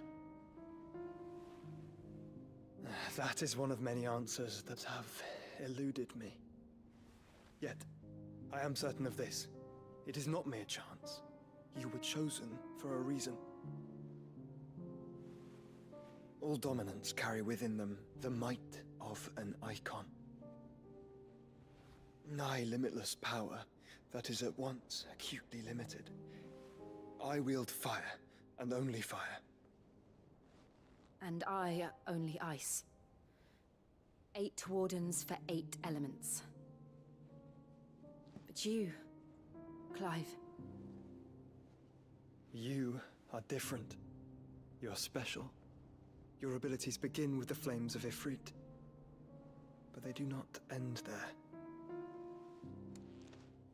That is one of many answers that have eluded me. Yet, I am certain of this. It is not mere chance. You were chosen for a reason. All dominants carry within them the might of an icon. Nigh limitless power that is at once acutely limited. I wield fire, and only fire. And I only ice. 8 wardens for 8 elements. But you, Clive. You are different. You're special. Your abilities begin with the flames of Ifrit. But they do not end there.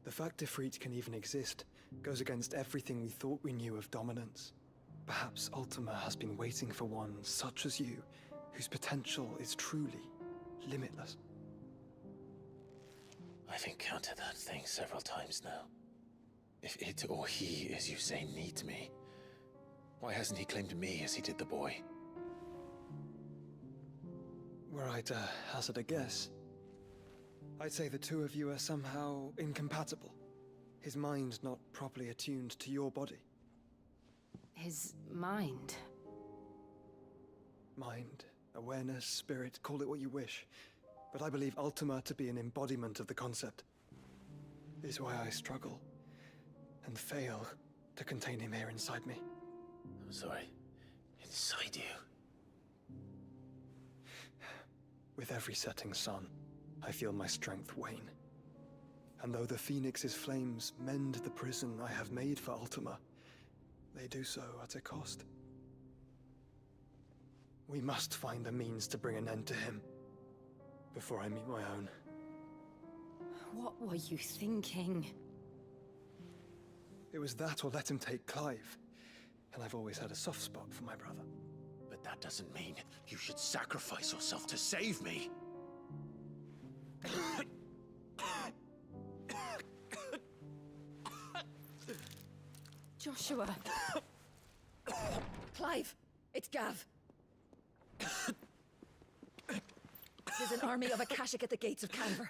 The fact Ifrit can even exist goes against everything we thought we knew of dominance. Perhaps Ultima has been waiting for one such as you, whose potential is truly limitless. I've encountered that thing several times now. If it or he, as you say, needs me, why hasn't he claimed me as he did the boy? Were I to hazard a guess, I'd say the two of you are somehow incompatible. His mind not properly attuned to your body. His mind? Mind, awareness, spirit, call it what you wish. But I believe Ultima to be an embodiment of the concept. It is why I struggle and fail to contain him here inside me. I'm sorry. Inside you? With every setting sun, I feel my strength wane. And though the Phoenix's flames mend the prison I have made for Ultima, they do so at a cost. We must find a means to bring an end to him before I meet my own. What were you thinking? It was that or let him take Clive. And I've always had a soft spot for my brother. But that doesn't mean you should sacrifice yourself to save me. Joshua. Clive, it's Gav. There's an army of Akashic at the gates of Canver.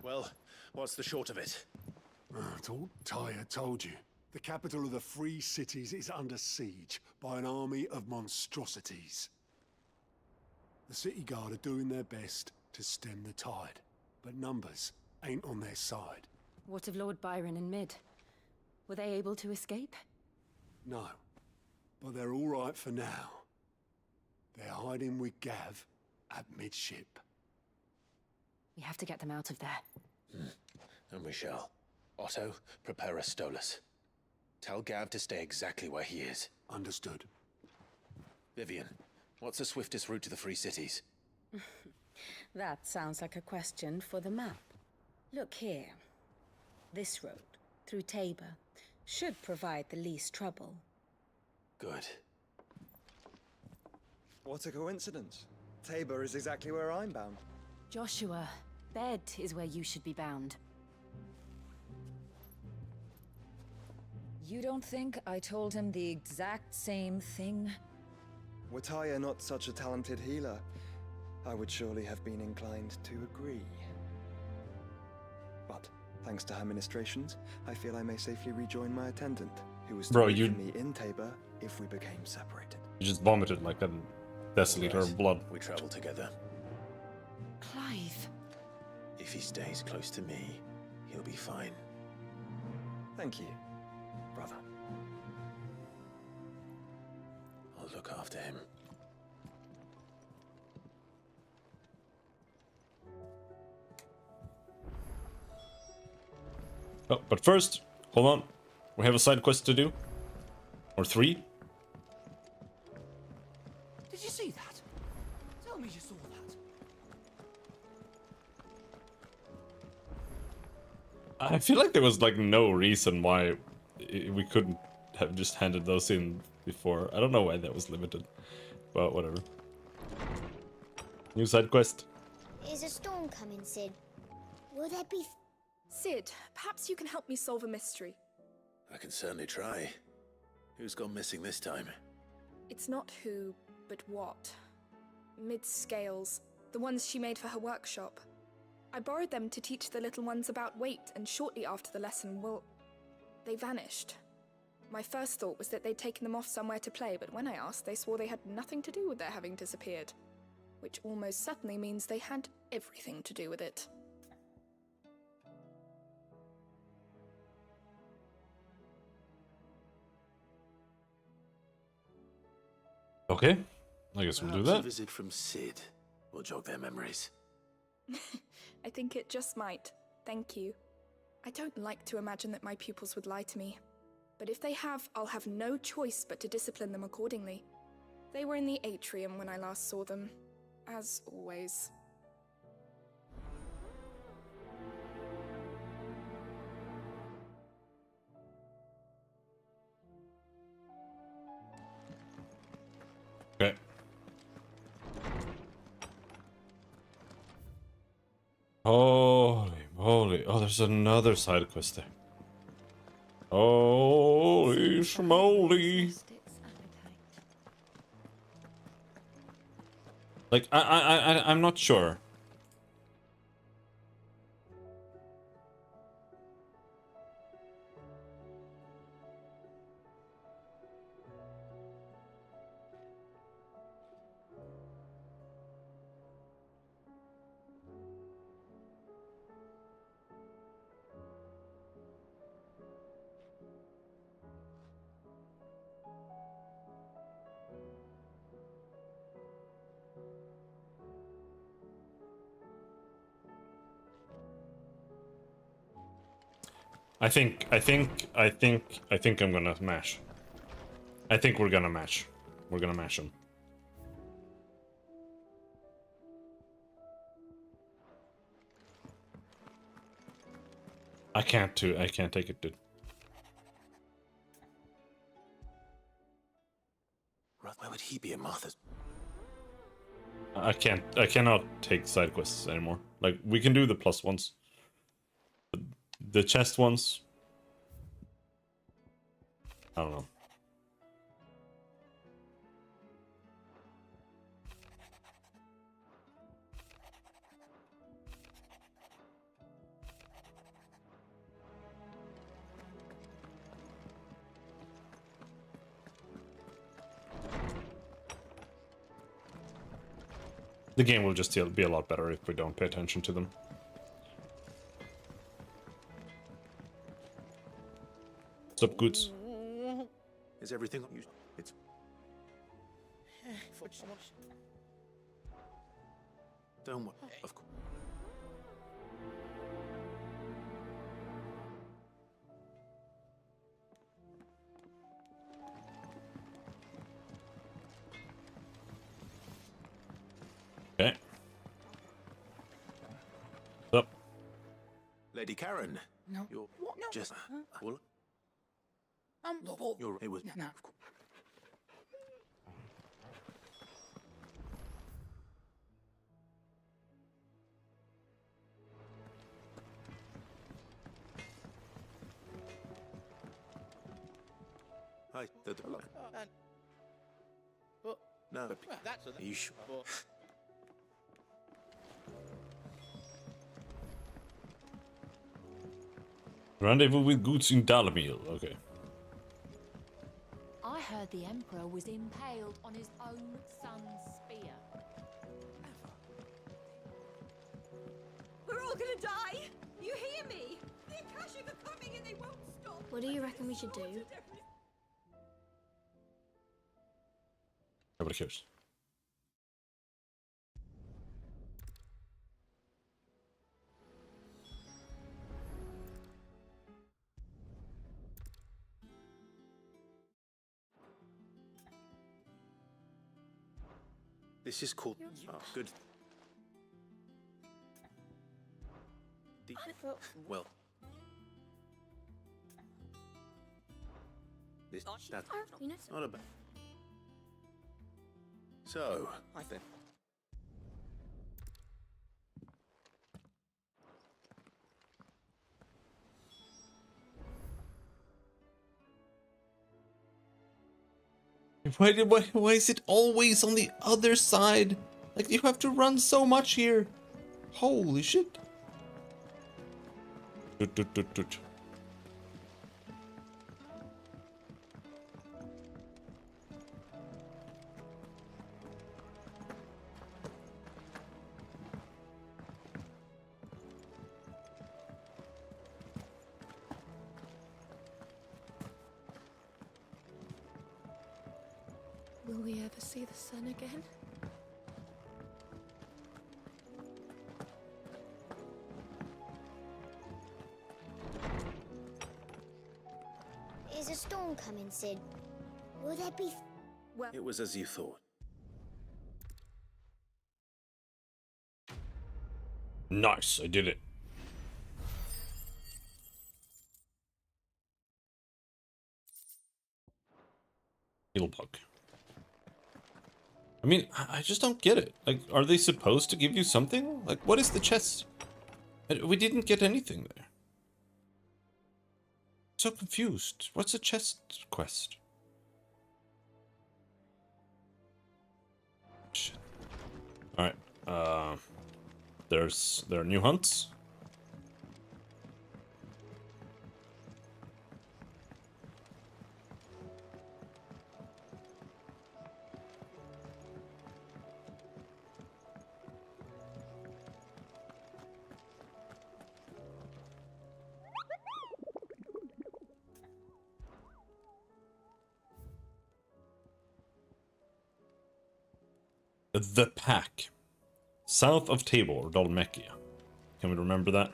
Well, what's the short of it? Tyre told you. The capital of the Free Cities is under siege by an army of monstrosities. The city guard are doing their best to stem the tide, but numbers ain't on their side. What of Lord Byron and Mid? Were they able to escape? No, but they're all right for now. They're hiding with Gav at midship. We have to get them out of there. And we shall. Otto, prepare a Stolas. Tell Gav to stay exactly where he is. Understood. Vivian, what's the swiftest route to the Free Cities? That sounds like a question for the map. Look here. This road, through Tabor, should provide the least trouble. Good. What a coincidence. Tabor is exactly where I'm bound. Joshua, bed is where you should be bound. You don't think I told him the exact same thing? Were Tyre not such a talented healer, I would surely have been inclined to agree. But, thanks to her ministrations, I feel I may safely rejoin my attendant, who was to wait for me in Tabor if we became separated. You just vomited like a deciliter of blood. We travel together. Clive. If he stays close to me, he'll be fine. Thank you, brother. I'll look after him. Oh, but first, hold on. We have a side quest to do. Or 3. Did you see that? Tell me you saw that. I feel like there was like no reason why we couldn't have just handed those in before. I don't know why that was limited, but whatever. New side quest. Is a storm coming, Sid? Will there be... Sid, perhaps you can help me solve a mystery. I can certainly try. Who's gone missing this time? It's not who, but what. Mid's scales, the ones she made for her workshop. I borrowed them to teach the little ones about weight, and shortly after the lesson, well, they vanished. My first thought was that they'd taken them off somewhere to play, but when I asked, they swore they had nothing to do with their having disappeared. Which almost certainly means they had everything to do with it. Okay, I guess we'll do that. A visit from Sid will jog their memories. I think it just might. Thank you. I don't like to imagine that my pupils would lie to me. But if they have, I'll have no choice but to discipline them accordingly. They were in the atrium when I last saw them. As always. Okay. Holy moly. Oh, there's another side quest there. Holy schmoly. Like, I'm not sure. I think I'm gonna mash. I think we're gonna mash. We're gonna mash them. I can't take it, dude. Why would he be in Martha's? I cannot take side quests anymore. Like, we can do the plus ones. The chest ones, I don't know. The game will just be a lot better if we don't pay attention to them. What's up, goods? Is everything you? It's. Don't worry. Of course. Okay. What's up? Lady Karen. No. You're No. just. Well, Well, you're. It was. no. Hi. No. That's Are you sure? Rendezvous with goods in Dalamil. Okay. I heard the Emperor was impaled on his own son's spear. We're all gonna die! You hear me? The Akashic are coming and they won't stop! What do you reckon we should do? Nobody cares. This is called. Oh, good. Well. This. That's not a bad. So. I think. Why is it always on the other side? Like, you have to run so much here. Holy shit. Tut. Will we ever see the sun again? Is a storm coming, Sid? Will there be... Well, It was as you thought. Nice, I did it. Heal bug. I mean, I just don't get it. Like, are they supposed to give you something? Like, what is the chest? We didn't get anything there. So confused. What's a chest quest? Shit. Alright. There are new hunts. The Pack. South of Tabor, Dolmekia. Can we remember that?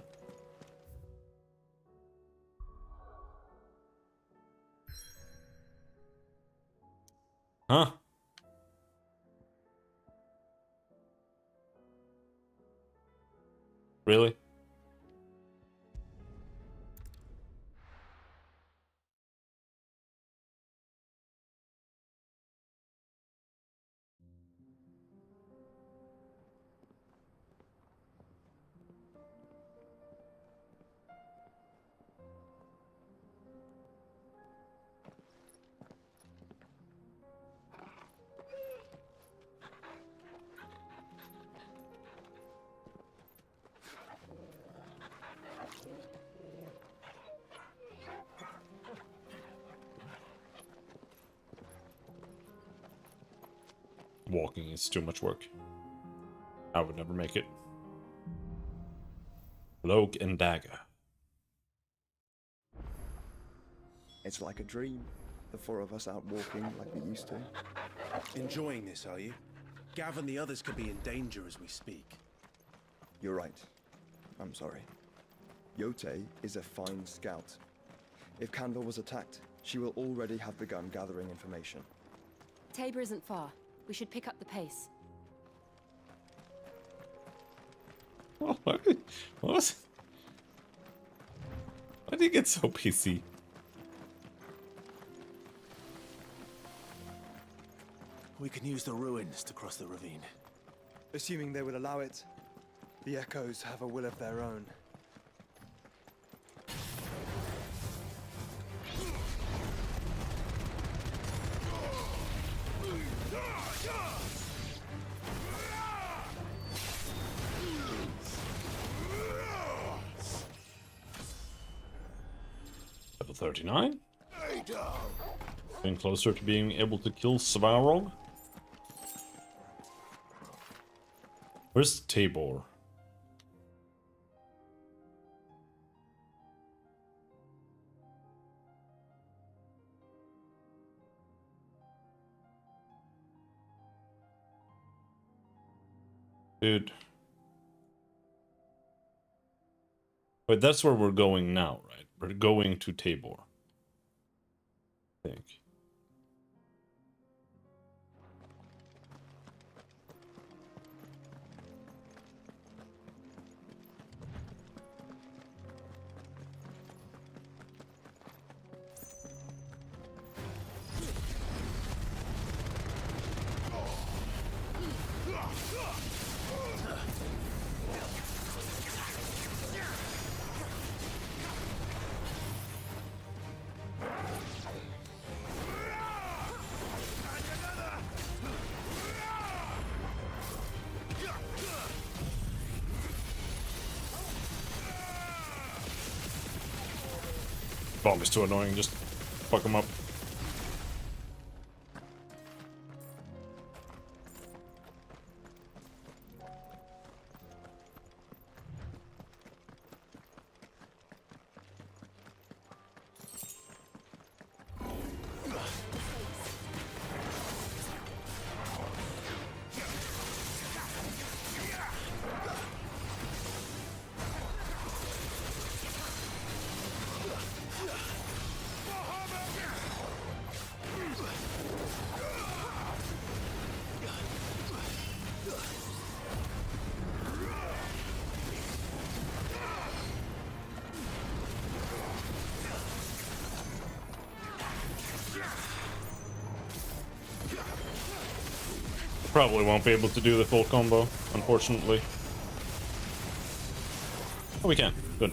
Huh? Really? Walking is too much work. I would never make it. Cloak and dagger. It's like a dream. The four of us out walking like we used to. Enjoying this, are you? Gav and the others could be in danger as we speak. You're right. I'm sorry. Yote is a fine scout. If Candle was attacked, she will already have begun gathering information. Tabor isn't far. We should pick up the pace. Oh, what? Why did you get so PC? We can use the ruins to cross the ravine. Assuming they will allow it, the Echoes have a will of their own. Level 39? Getting closer to being able to kill Svarog. Where's Tabor? Dude. Wait, that's where we're going now, right? We're going to Tabor. I think. Bomb is too annoying, just fuck him up. Probably won't be able to do the full combo, unfortunately. Oh, we can. Good.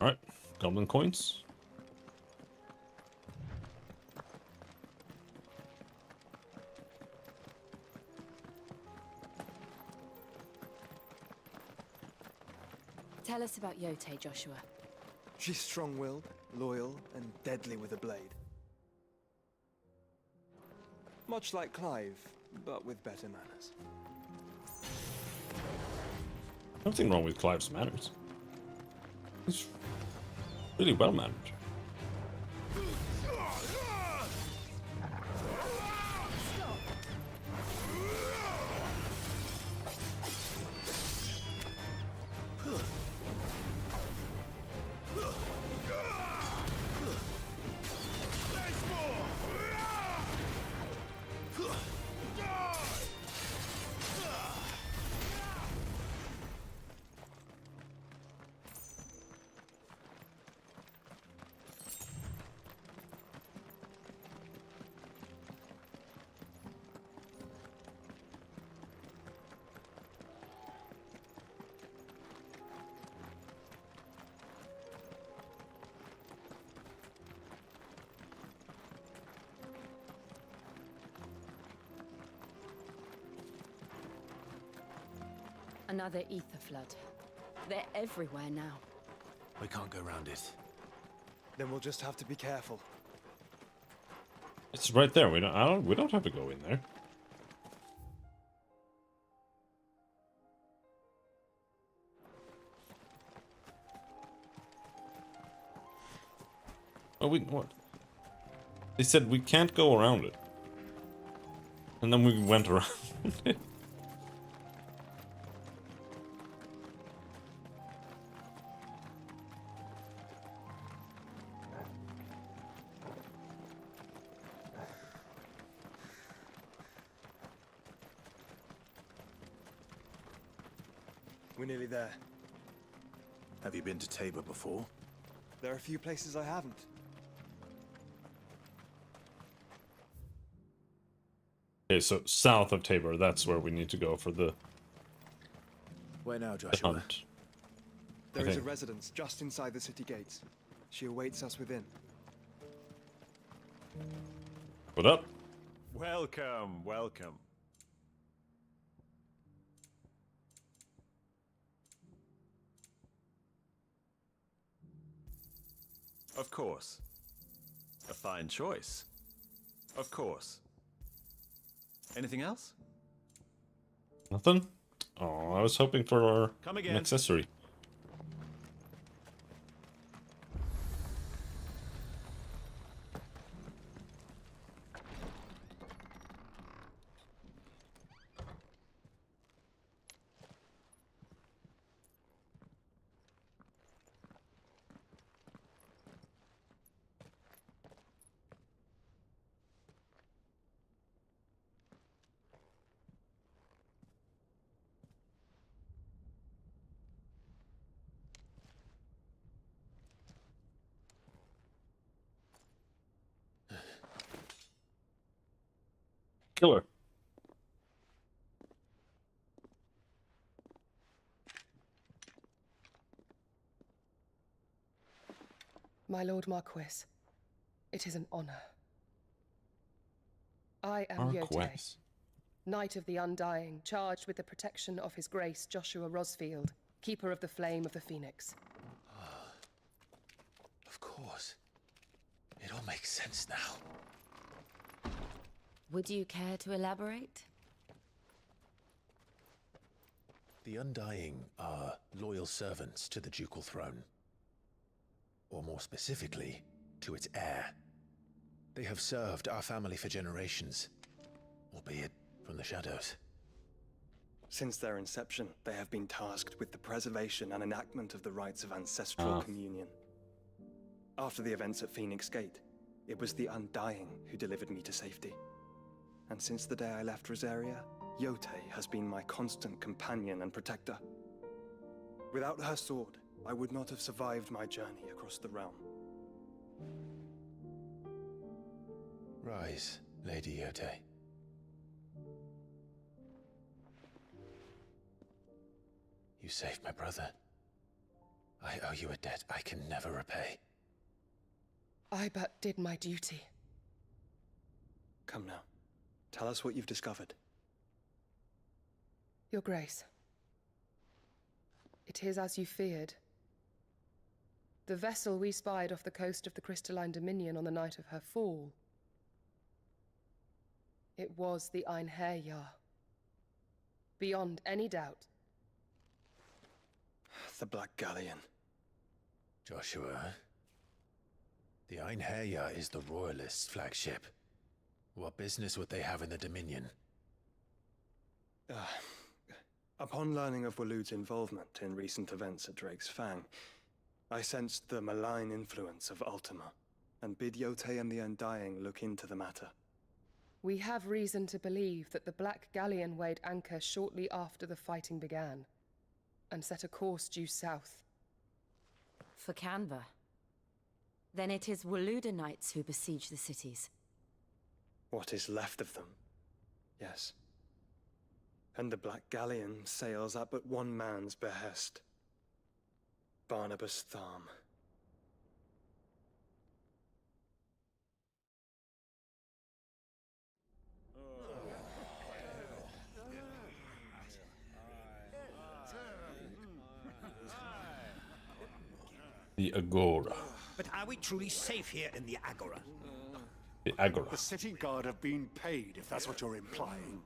Alright, goblin coins. Tell us about Yote, Joshua. She's strong-willed, loyal, and deadly with a blade. Much like Clive, but with better manners. Nothing wrong with Clive's manners. He's really well managed. Another ether flood. They're everywhere now. We can't go around it. Then we'll just have to be careful. It's right there. We don't have to go in there. Oh, what? They said we can't go around it. And then we went around it. We're nearly there. Have you been to Tabor before? There are a few places I haven't. Okay, so south of Tabor, that's where we need to go for the Where now, Joshua? hunt. There is a residence just inside the city gates. She awaits us within. What up? Welcome, welcome. Of course. A fine choice. Of course. Anything else? Nothing? Oh, I was hoping for Come an again. accessory. Killer. My Lord Marquis, it is an honor. I am Yote, Marquis. Knight of the Undying, charged with the protection of His Grace Joshua Rosfield, Keeper of the Flame of the Phoenix. Of course. It all makes sense now. Would you care to elaborate? The Undying are loyal servants to the ducal throne. Or more specifically, to its heir. They have served our family for generations, albeit from the shadows. Since their inception, they have been tasked with the preservation and enactment of the rites of ancestral communion. After the events at Phoenix Gate, it was the Undying who delivered me to safety. And since the day I left Rosaria, Yote has been my constant companion and protector. Without her sword, I would not have survived my journey across the realm. Rise, Lady Yote. You saved my brother. I owe you a debt I can never repay. I but did my duty. Come now. Tell us what you've discovered. Your Grace. It is as you feared. The vessel we spied off the coast of the Crystalline Dominion on the night of her fall. It was the Einherjar. Beyond any doubt. The Black Galleon. Joshua, the Einherjar is the Royalists' flagship. What business would they have in the Dominion? Upon learning of Waloed's involvement in recent events at Drake's Fang, I sensed the malign influence of Ultima, and bid Yote and the Undying look into the matter. We have reason to believe that the Black Galleon weighed anchor shortly after the fighting began, and set a course due south. For Canva. Then it is Waloeda Knights who besiege the cities. What is left of them, yes. And the Black Galleon sails at but one man's behest. Barnabas Tharm. The Agora. But are we truly safe here in the Agora? The Agora. The city guard have been paid, if that's what you're implying.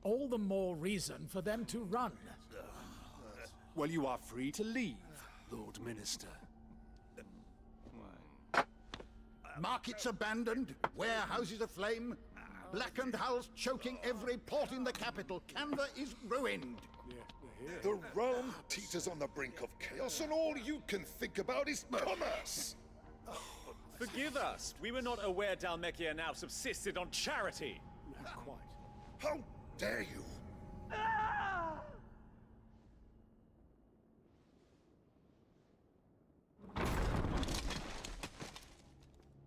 All the more reason for them to run. Well, you are free to leave, Lord Minister. Markets abandoned, warehouses aflame, blackened hulls choking every port in the capital. Canva is ruined. The realm teeters on the brink of chaos, and all you can think about is commerce. Forgive us. We were not aware Dhalmekia now subsisted on charity. Not quite. How dare you?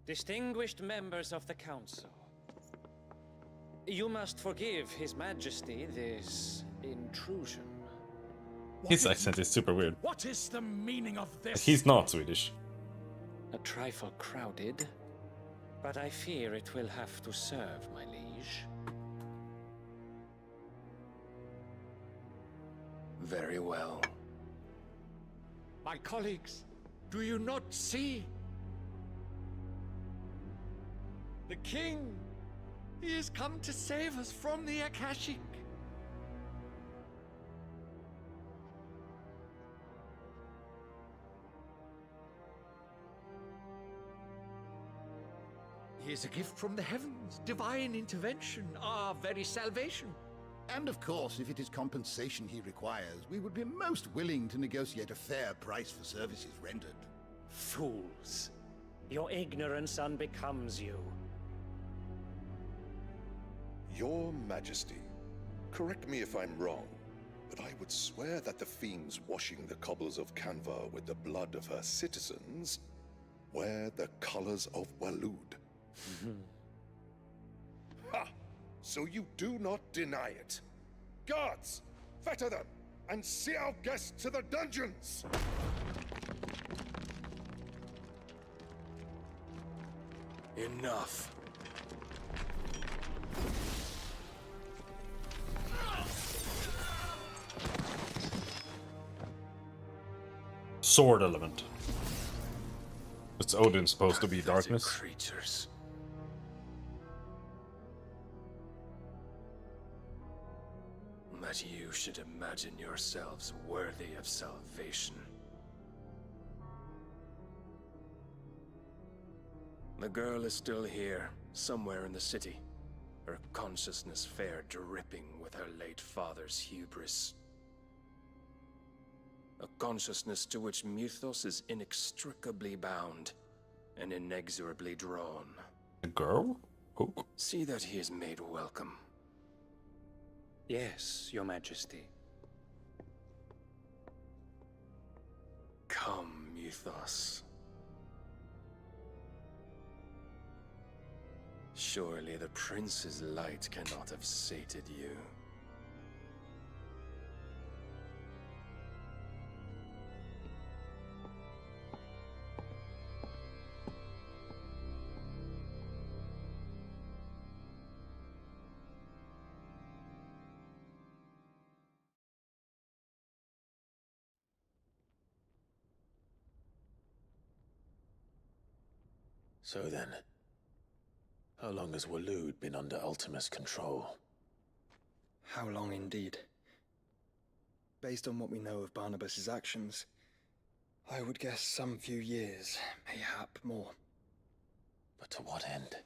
Distinguished members of the Council, you must forgive His Majesty this intrusion. His accent is super weird. What is the meaning of this? He's not Swedish. A trifle crowded, but I fear it will have to serve, my liege. Very well. My colleagues, do you not see? The king! He has come to save us from the Akashic! He is a gift from the heavens, divine intervention, our very salvation. And of course, if it is compensation he requires, we would be most willing to negotiate a fair price for services rendered. Fools! Your ignorance unbecomes you. Your Majesty, correct me if I'm wrong, but I would swear that the fiends washing the cobbles of Canva with the blood of her citizens wear the colors of Waloed. Ha! So you do not deny it. Guards, fetter them, and see our guests to the dungeons! Enough. Sword element. It's Odin supposed to be Pathetic darkness. Creatures. That you should imagine yourselves worthy of salvation. The girl is still here, somewhere in the city. Her consciousness fair dripping with her late father's hubris. A consciousness to which Mythos is inextricably bound and inexorably drawn. A girl? Who? See that he is made welcome. Yes, Your Majesty. Come, Mythos. Surely the prince's light cannot have sated you. So then, how long has Waloed been under Ultima's control? How long indeed? Based on what we know of Barnabas's actions, I would guess some few years, mayhap more. But to what end?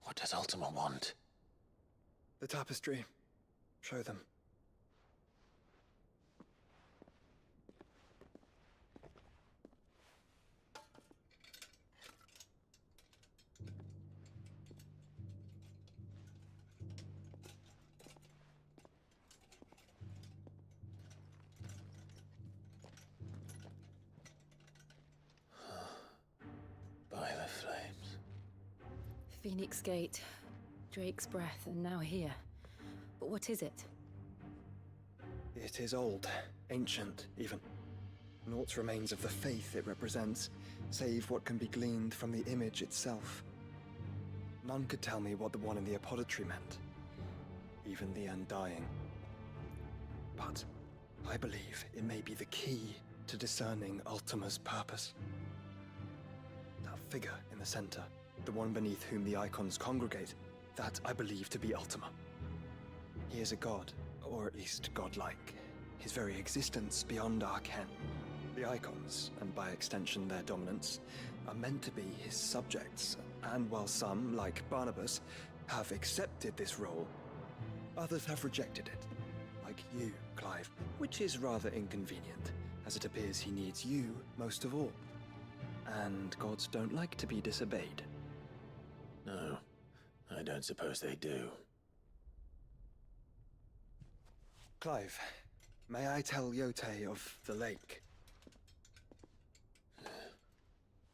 What does Ultima want? The tapestry. Show them. By the flames. Phoenix Gate, Drake's Breath, and now here. But what is it? It is old, ancient, even. Naught remains of the faith it represents, save what can be gleaned from the image itself. None could tell me what the one in the apothecary meant, even the Undying. But I believe it may be the key to discerning Ultima's purpose. That figure in the center, the one beneath whom the icons congregate, that I believe to be Ultima. He is a god, or at least godlike. His very existence beyond our ken. The icons, and by extension their dominants, are meant to be his subjects, and while some, like Barnabas, have accepted this role, others have rejected it. Like you, Clive, which is rather inconvenient, as it appears he needs you most of all. And gods don't like to be disobeyed. No, I don't suppose they do. Clive, may I tell Yote of the lake?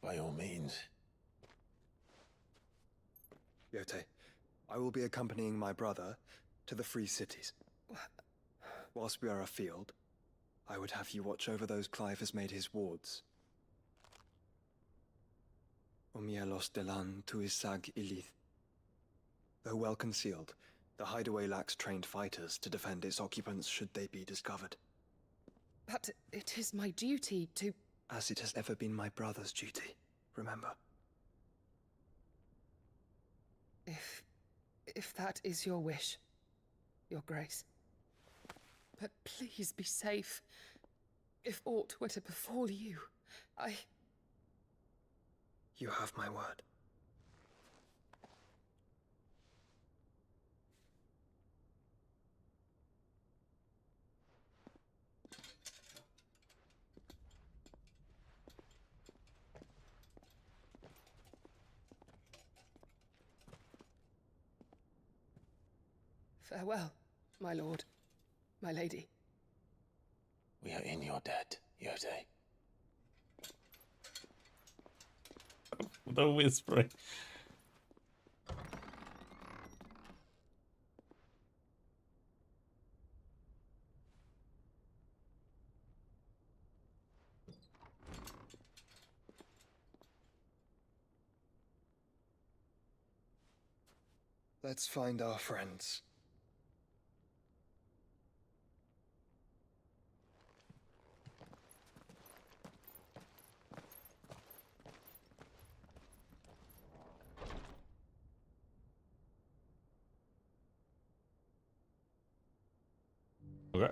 By all means. Yote, I will be accompanying my brother to the Free Cities. Whilst we are afield, I would have you watch over those Clive has made his wards. Omielos delan tuisag ilith. Though well concealed, the hideaway lacks trained fighters to defend its occupants should they be discovered. But it is my duty to... As it has ever been my brother's duty, remember. If that is your wish, Your Grace. But please be safe. If aught were to befall you, You have my word. Farewell, my lord, my lady. We are in your debt, Yote. The whispering. Let's find our friends. Okay.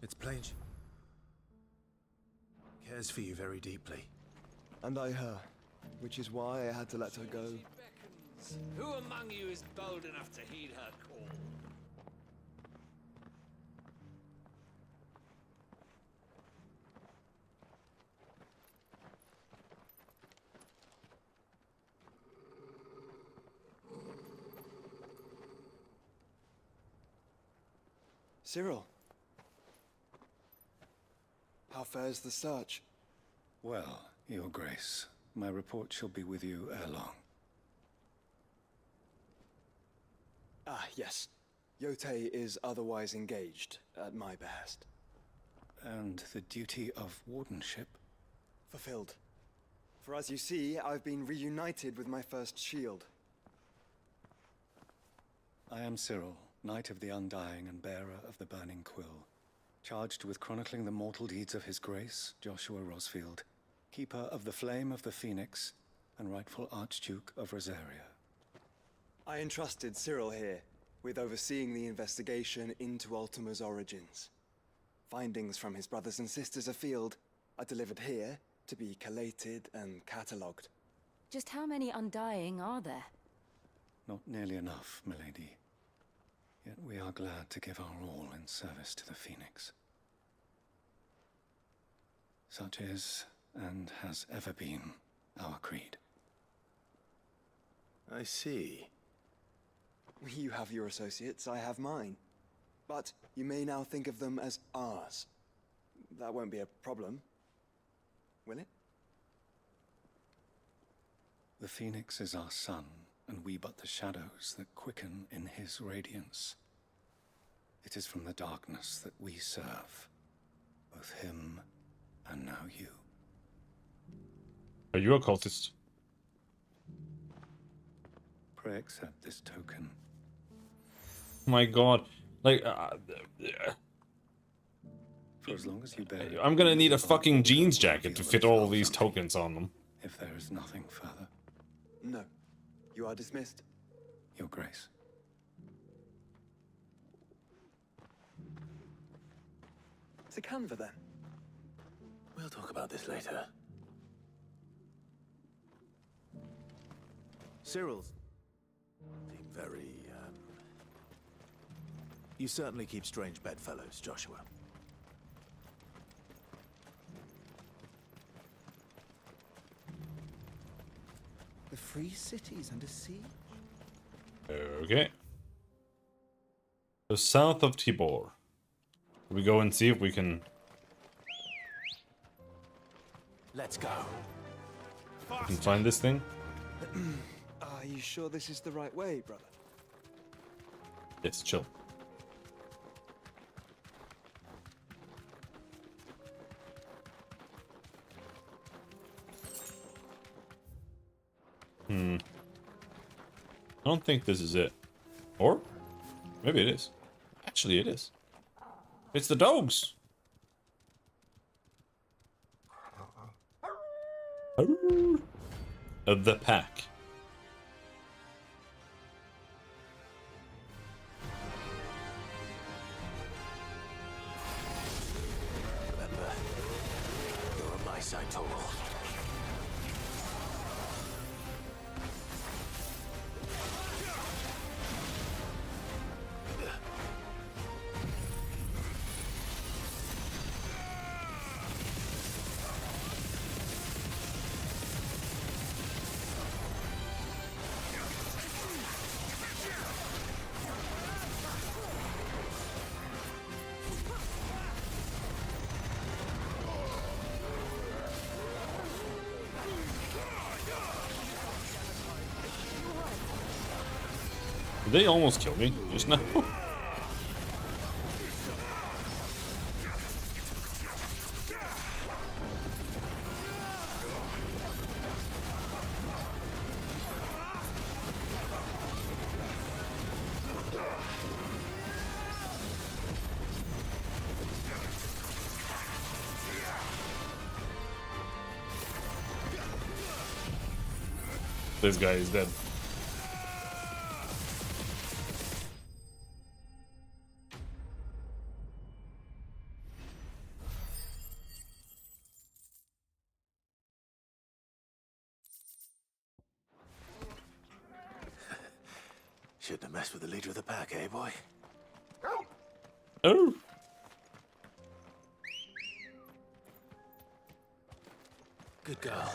It's plain she cares for you very deeply. And I her, which is why I had to let her go. Who among you is bold enough to heed her call? Cyril. How fares the search? Well, Your Grace, my report shall be with you ere long. Ah, yes. Yote is otherwise engaged, at my behest. And the duty of wardenship? Fulfilled. For as you see, I've been reunited with my first shield. I am Cyril, Knight of the Undying and bearer of the Burning Quill, charged with chronicling the mortal deeds of His Grace, Joshua Rosfield, Keeper of the Flame of the Phoenix, and rightful Archduke of Rosaria. I entrusted Cyril here with overseeing the investigation into Ultima's origins. Findings from his brothers and sisters afield are delivered here to be collated and catalogued. Just how many Undying are there? Not nearly enough, milady. Yet we are glad to give our all in service to the Phoenix. Such is, and has ever been, our creed. I see. You have your associates, I have mine. But you may now think of them as ours. That won't be a problem, will it? The Phoenix is our sun, and we but the shadows that quicken in his radiance. It is from the darkness that we serve, both him and now you. Are you a cultist? Pray accept this token. my god. Like, For as long as you bear it, I'm gonna need a fucking jeans jacket to fit all these tokens on them. if there is nothing further. No. You are dismissed. Your Grace. To Canva, then. We'll talk about this later. Cyril's seem very, You certainly keep strange bedfellows, Joshua. The free city's under siege. Okay. So south of Tibor. We go and see if we can... Let's go. We can find this thing. Are you sure this is the right way, brother? Yes, chill. I don't think this is it. Or? Maybe it is. Actually, it is. It's the dogs! Of the pack. Remember, you're on my side, Torvald. Did they almost kill me just now? This guy is dead. Shouldn't have messed with the leader of the pack, eh, boy? Oh! Good girl.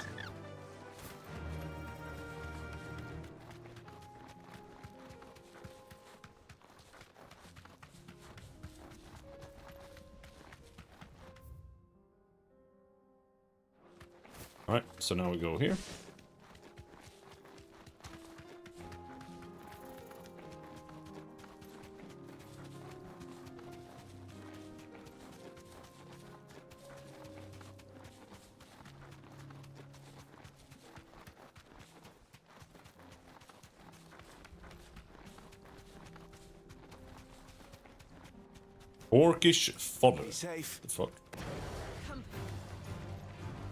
Alright, so now we go here. Orcish fodder. Be safe. The fuck?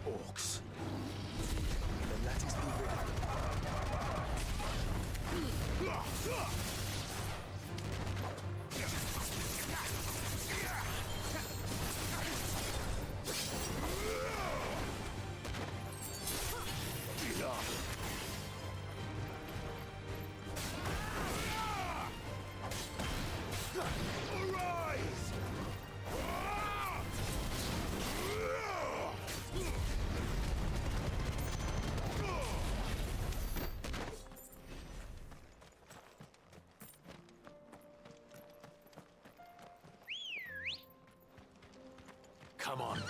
Orcs. Then let us be rid of Come on.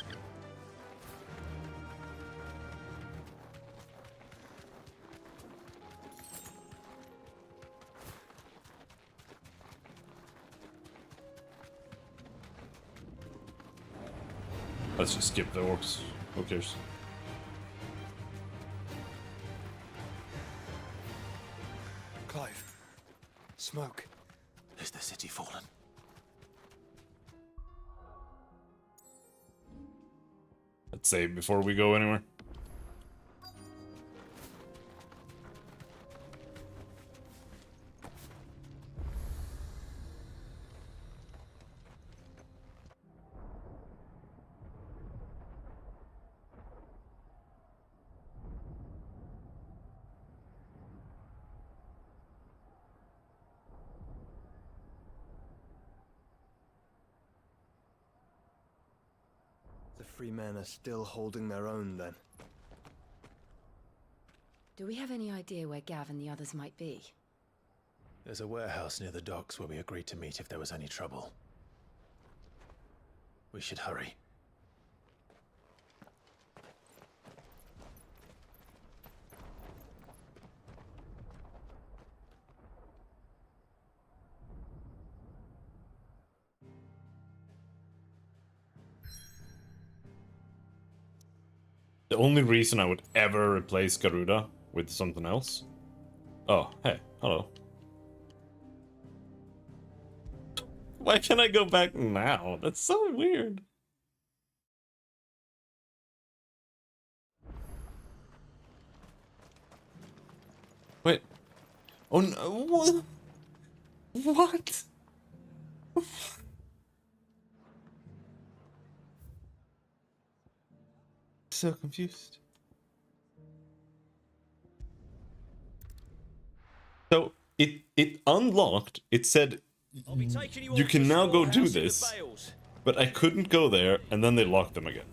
Let's just skip the orcs. Who cares? Clive. Smoke. Is the city fallen? Let's save before we go anywhere. The free men are still holding their own, then. Do we have any idea where Gav and the others might be? There's a warehouse near the docks where we agreed to meet if there was any trouble. We should hurry. The only reason I would ever replace Garuda with something else. Oh, hey, hello. Why can't I go back now? That's so weird. Wait. Oh no. What? What? So confused. So it unlocked. It said you can now go do this, but I couldn't go there, and then they locked them again.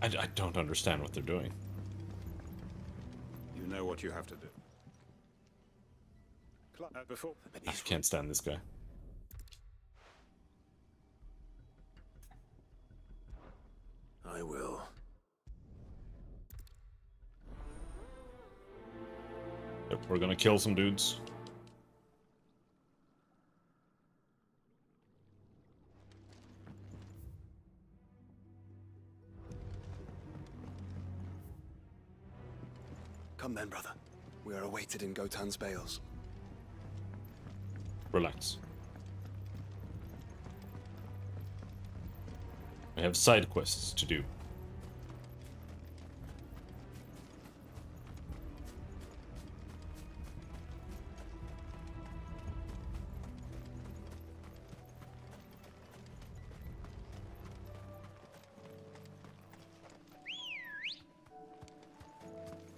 I don't understand what they're doing. You know what you have to do. I can't stand this guy. I will. Yep, we're gonna kill some dudes. Come then, brother. We are awaited in Gotan's bales. Relax. I have side quests to do.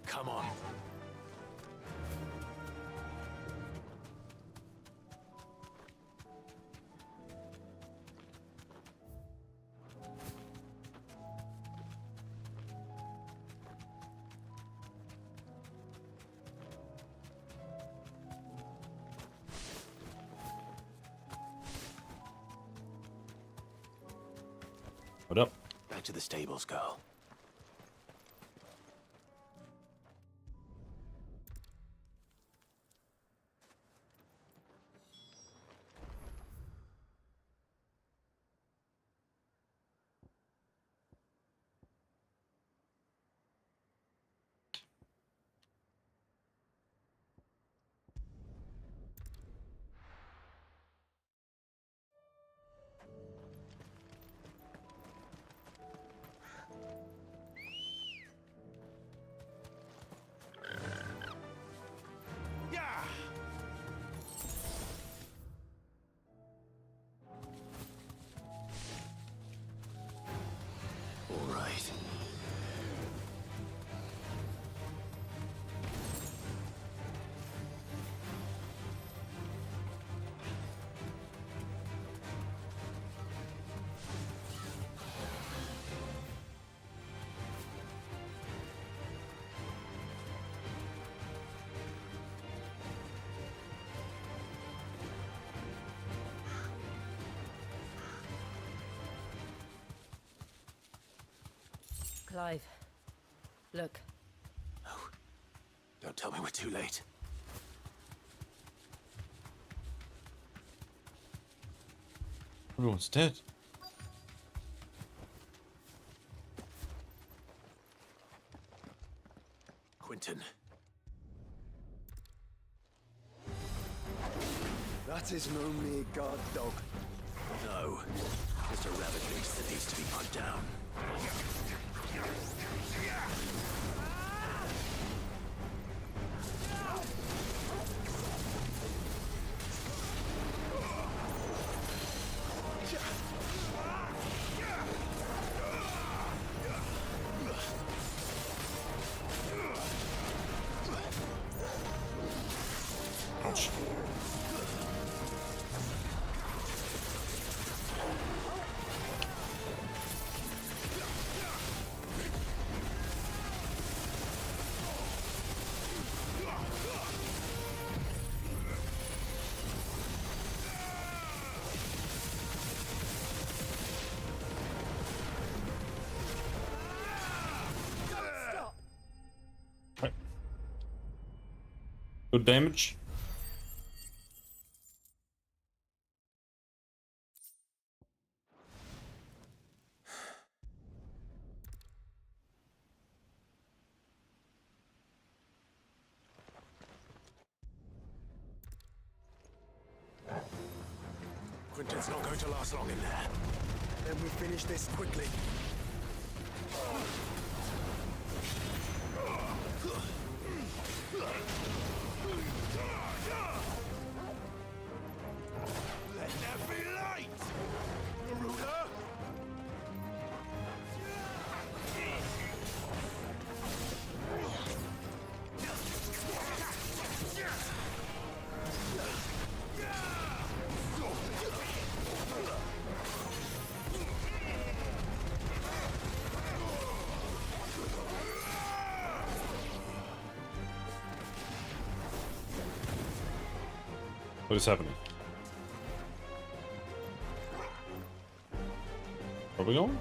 Come on. What up? Back to the stables, girl. All right. Clive, look. Don't tell me we're too late. Everyone's dead. Quentin. That is no mere guard dog. No, just a rabid beast that needs to be put down. Ouch. Right. Good damage. Quinton's not going to last long in there. Then we finish this quickly. Let there be light! Ruler! What is happening? Where are we going?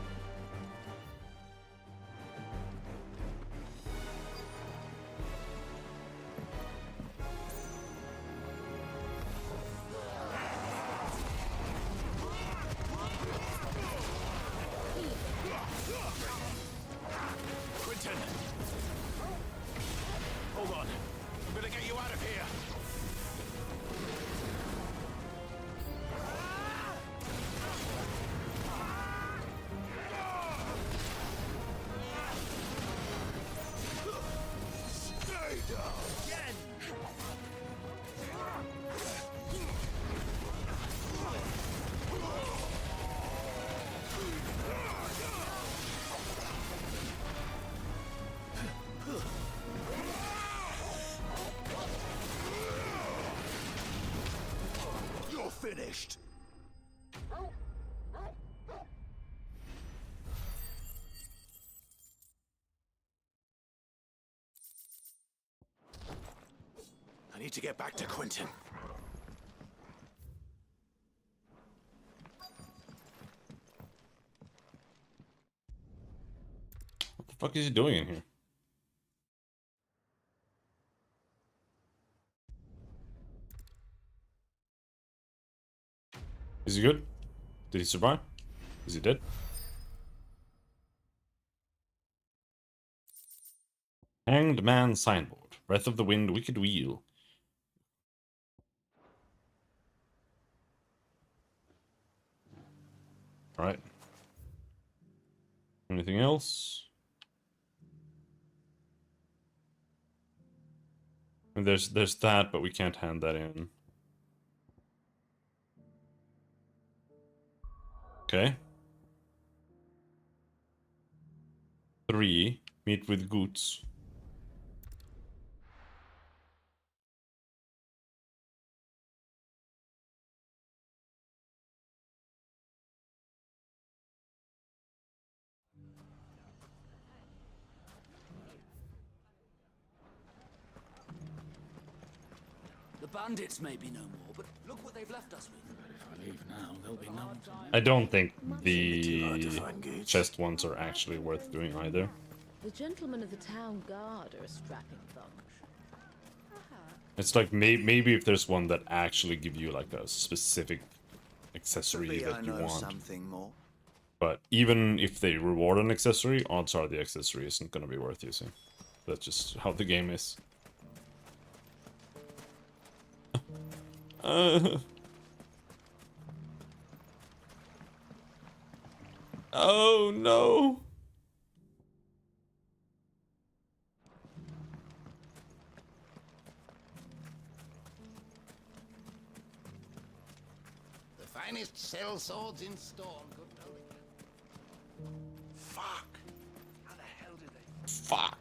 Quinton! Hold on. I'm gonna get you out of here. Stay down! Again! You're finished! I need to get back to Quinton. What the fuck is he doing in here? Is he good? Did he survive? Is he dead? Hanged Man Signboard. Breath of the Wind, Wicked Wheel. Alright. Anything else? And there's that, but we can't hand that in. Okay. 3. Meet with Goots. The bandits may be no more, but look what they've left us with. But if I leave now, there'll be no one to... I don't think the chest ones are actually worth doing either. The gentlemen of the town guard are a strapping bunch. It's like maybe if there's one that actually give you like a specific accessory Maybe that I you know want. something more. But even if they reward an accessory, odds are the accessory isn't gonna be worth using. That's just how the game is. Oh no. The finest cell swords in store. Good building. Fuck. How the hell did they? Fuck.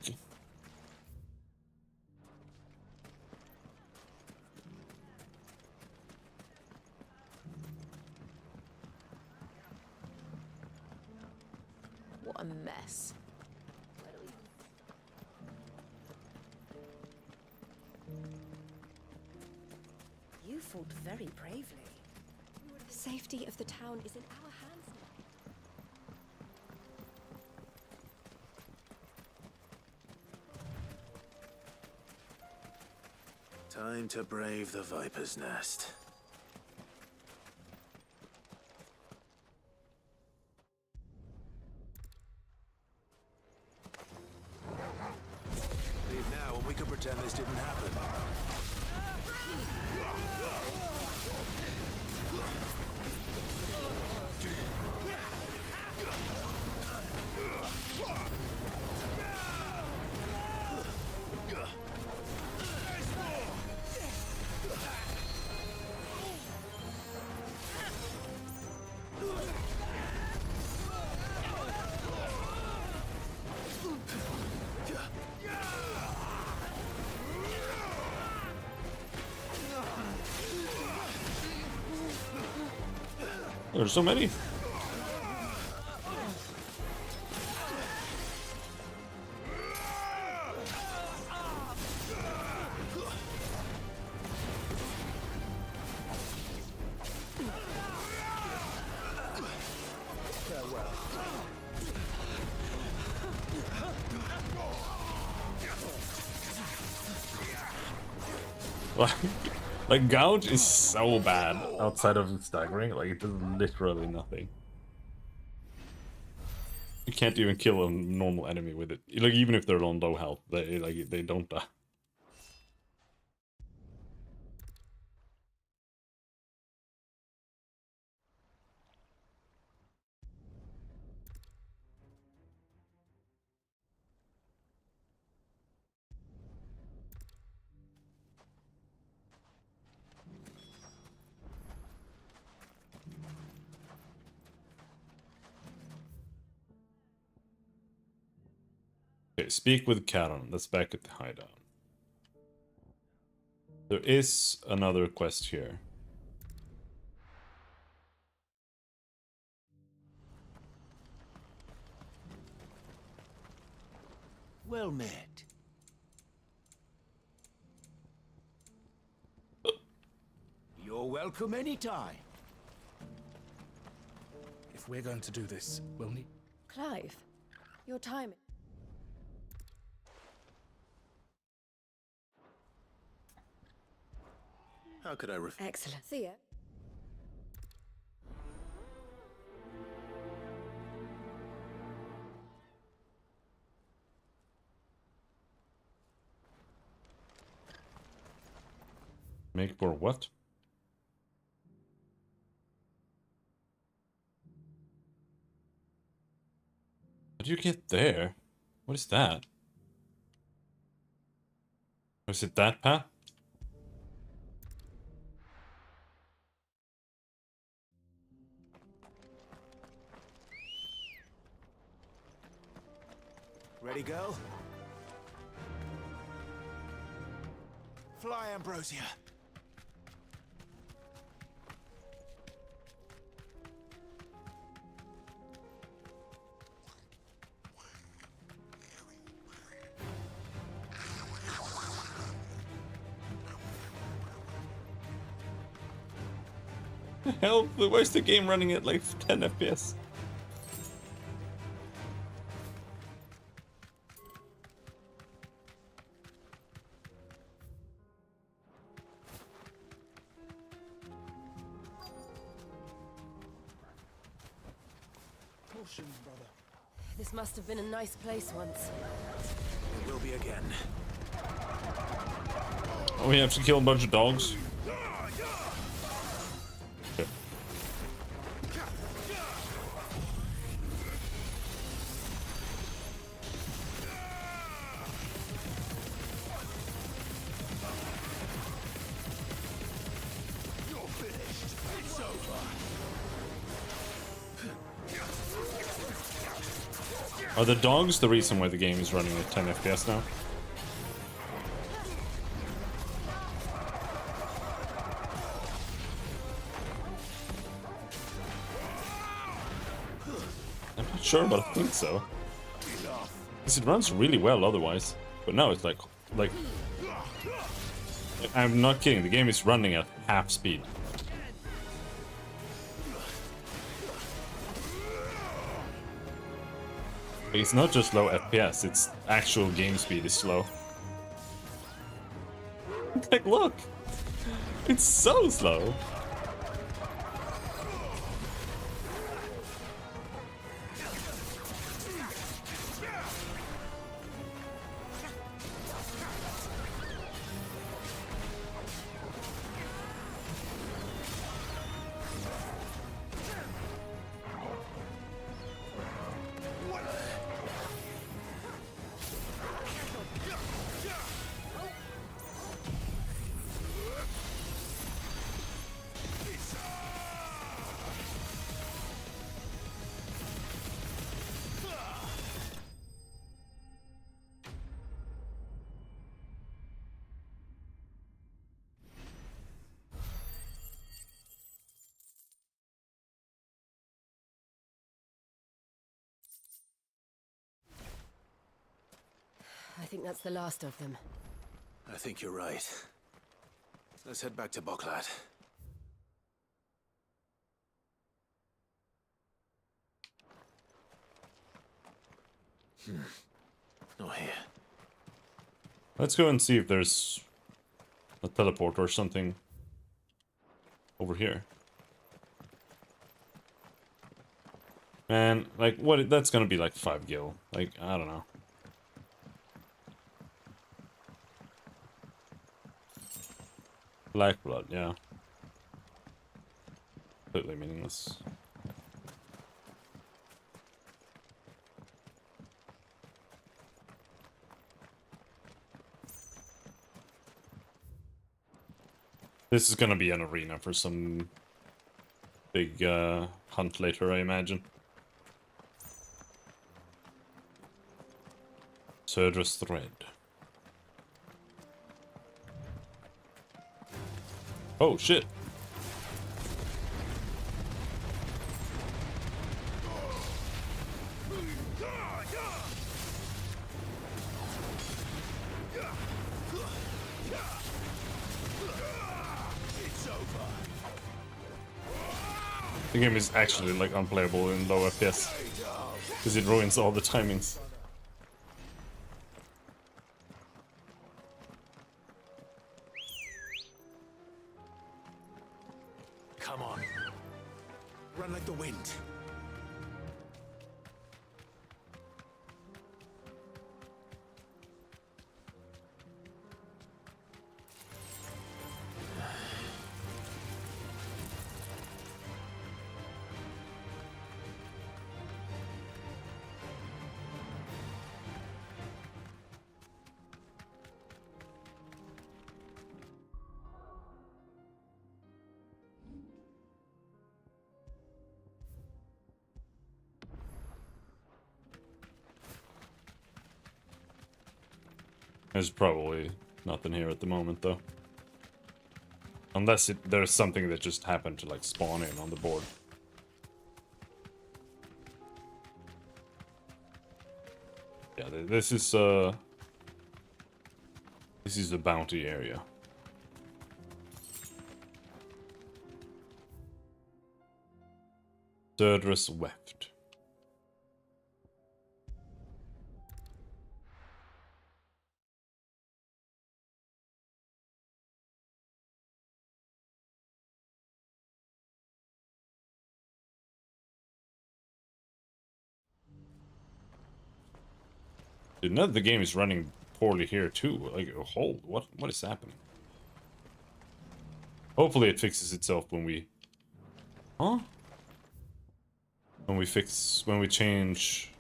What a mess. You fought very bravely. The safety of the town is in our hands now. Time to brave the Viper's Nest. Leave now and we can pretend this didn't happen. There's so many. Like gouge is so bad outside of staggering, like it does literally nothing. You can't even kill a normal enemy with it. Like even if they're on low health, they don't die. Okay, speak with Karen. That's back at the hideout. There is another quest here. Well met. You're welcome anytime. If we're going to do this, we'll need... Clive, your time. How could I Excellent. Thea. Make for what? How do you get there? What is that? Was it that path? Ready, go? Fly, Ambrosia. Hell, why is the game running at like 10 FPS? This must have been a nice place once. It will be again. Oh, we have to kill a bunch of dogs. Okay. Are the dogs the reason why the game is running at 10 FPS now? I'm not sure, but I think so. Because it runs really well otherwise. But now it's like... I'm not kidding, the game is running at half speed. It's not just low FPS, it's actual game speed is slow. Like, look! It's so slow! I think that's the last of them. I think you're right. Let's head back to Boklat. Not here. Let's go and see if there's a teleport or something over here. Man, like, what? That's gonna be like 5 gil. Like, I don't know. Black blood, yeah. Completely meaningless. This is gonna be an arena for some big hunt later, I imagine. Surdra's thread. Oh shit. The game is actually like unplayable in low FPS because it ruins all the timings. Come on. Run like the wind. There's probably nothing here at the moment, though. Unless there's something that just happened to, like, spawn in on the board. Yeah, this is a bounty area. Surdra's Weft. Dude, now the game is running poorly here too. Like, hold, what is happening? Hopefully it fixes itself when we... Huh? When we change...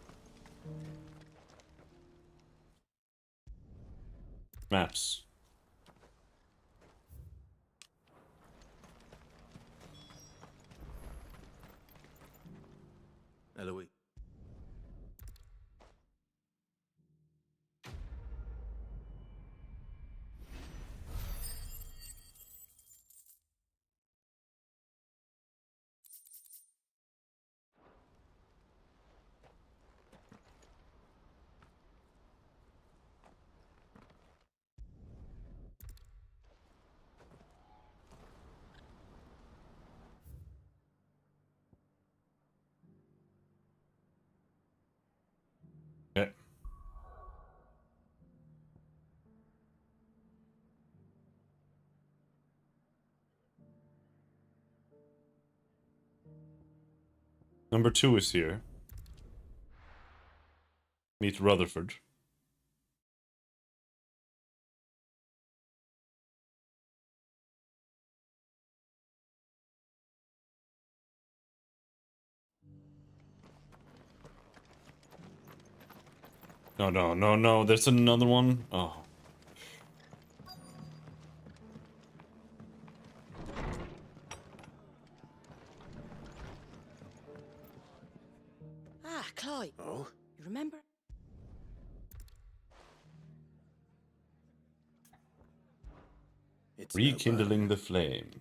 maps. Eloise. Number 2 is here. Meet Rutherford. No, there's another one. Oh. Ah, Clyde. Oh? You remember? It's Rekindling the flame.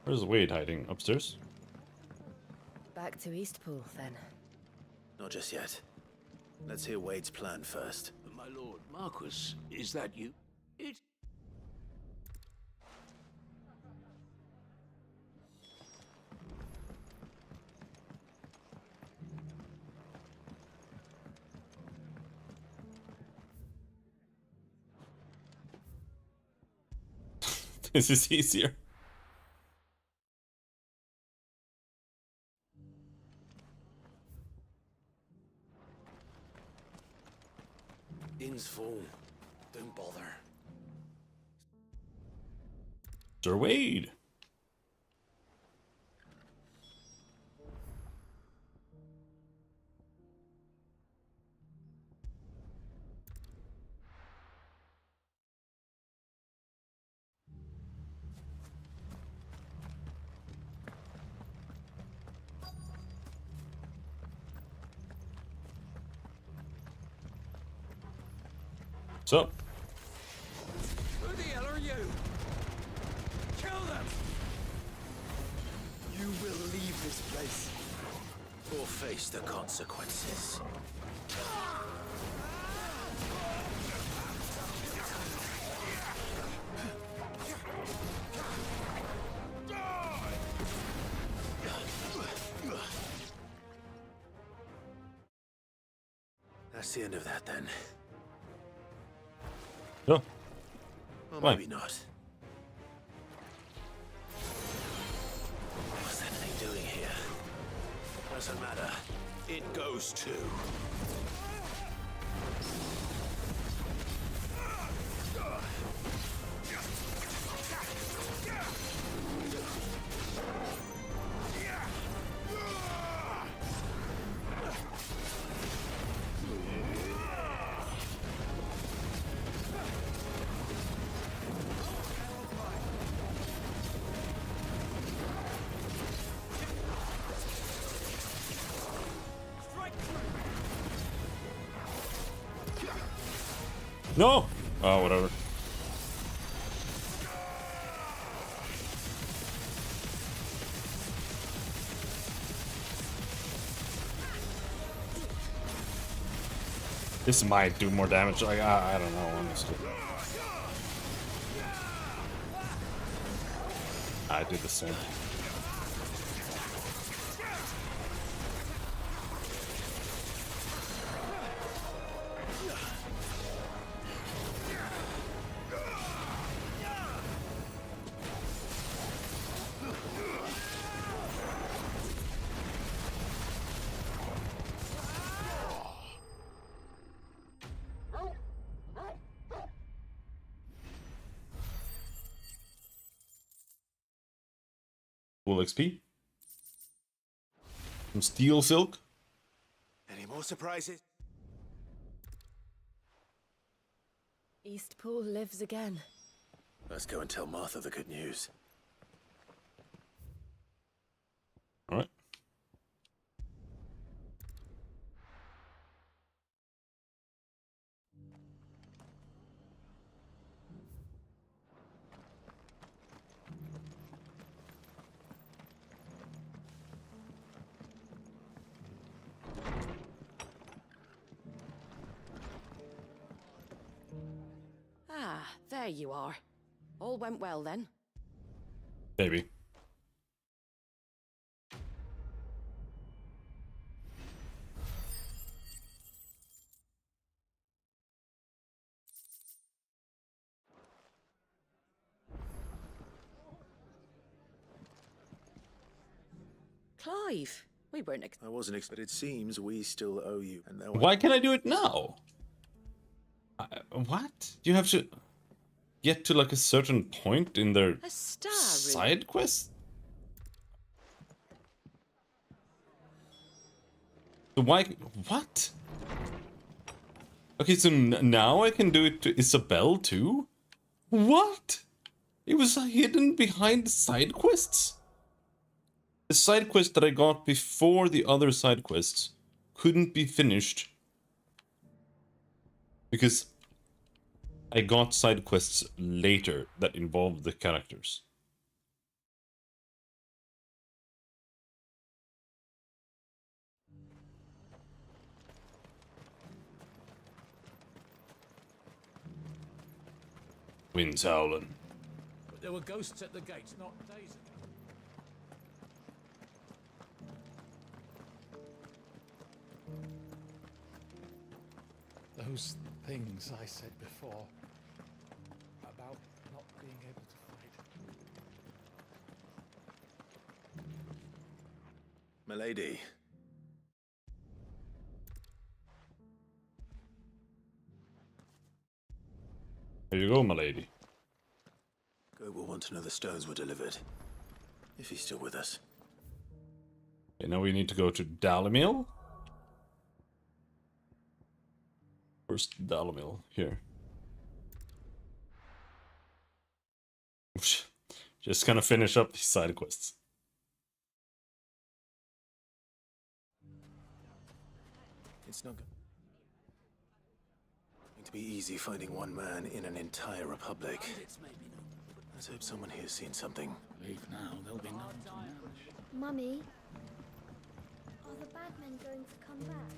Where's Wade hiding? Upstairs? Back to Eastpool, then. Not just yet. Let's hear Wade's plan first. My lord, Marquis, is that you? It... This is easier. Inn's full. Don't bother. Sir Wade. So, Who the hell are you? Kill them! You will leave this place. Or face the consequences. That's the end of that, then. no. Or Why? maybe not. What's that thing doing here? Doesn't matter. It goes too. No! Oh, whatever. This might do more damage. I don't know, honestly. I did the same. Full XP. Some steel silk. Any more surprises? Eastpool lives again. Let's go and tell Martha the good news. All right. Ah, there you are. All went well then. Maybe. Clive, we weren't. I wasn't but it seems we still owe you. And now Why can't I do it now? What? You have to get to like a certain point in their A star side quest? So why? What? Okay, so now I can do it to Isabel too? What? It was hidden behind the side quests? The side quest that I got before the other side quests couldn't be finished because I got side quests later that involved the characters. Wind's howling. But there were ghosts at the gates not days ago. Those things I said before about not being able to fight. Milady. Here you go, my lady. Gob will want to know the stones were delivered. If he's still with us. Okay, now we need to go to Dalimil. First Dalimil, here. Just gonna finish up these side quests. It's not going to be easy finding one man in an entire republic. Let's hope someone here's seen something. Leave now, there'll be none to manage. Mummy, are the bad men going to come back?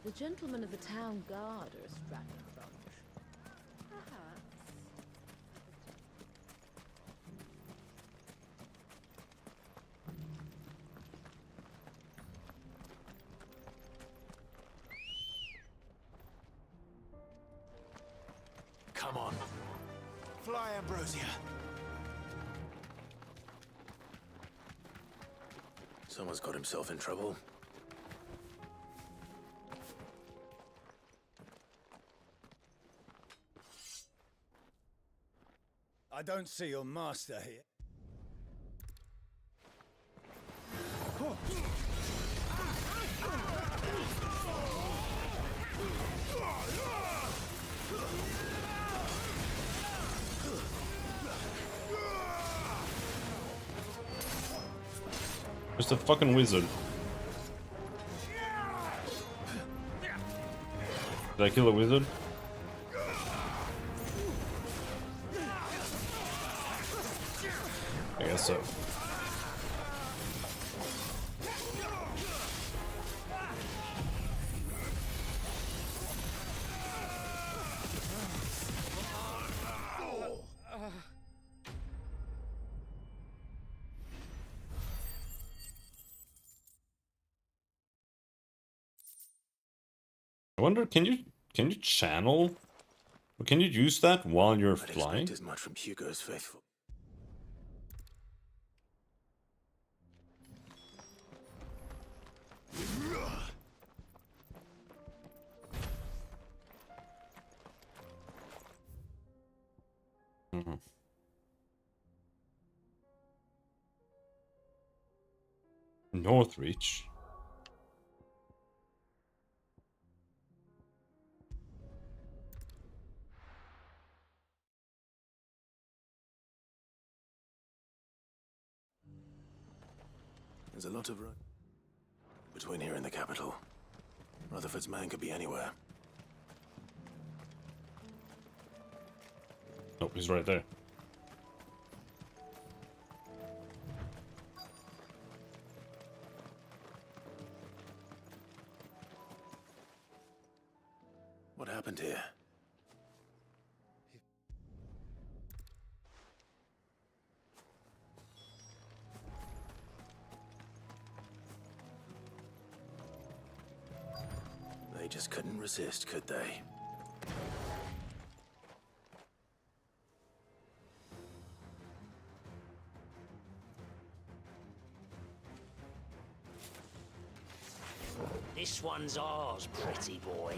The gentlemen of the town guard are a strapping bunch. Perhaps. Come on. Fly, Ambrosia. Someone's got himself in trouble. I don't see your master here. Where's the fucking wizard? Did I kill a wizard? I guess so. I wonder, can you channel? Or can you use that while you're flying? I'd expect as much from Hugo's faithful. Mm-hmm. Northreach. There's a lot of road between here and the capital. Rutherford's man could be anywhere. Nope, he's right there. What happened here? They just couldn't resist, could they? This one's ours, pretty boy.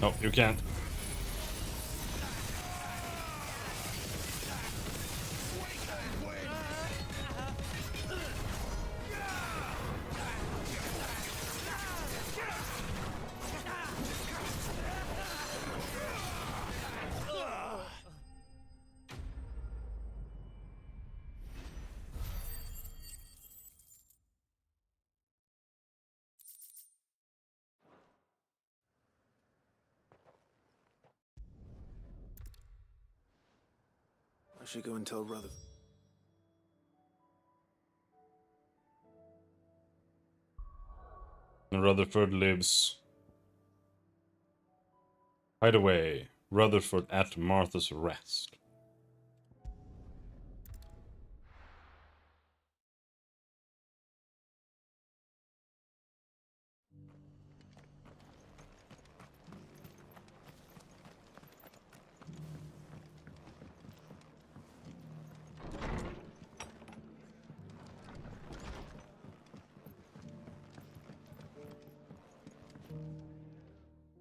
No, you can't. I should go and tell Rutherford. Rutherford lives. Hideaway. Rutherford at Martha's Rest.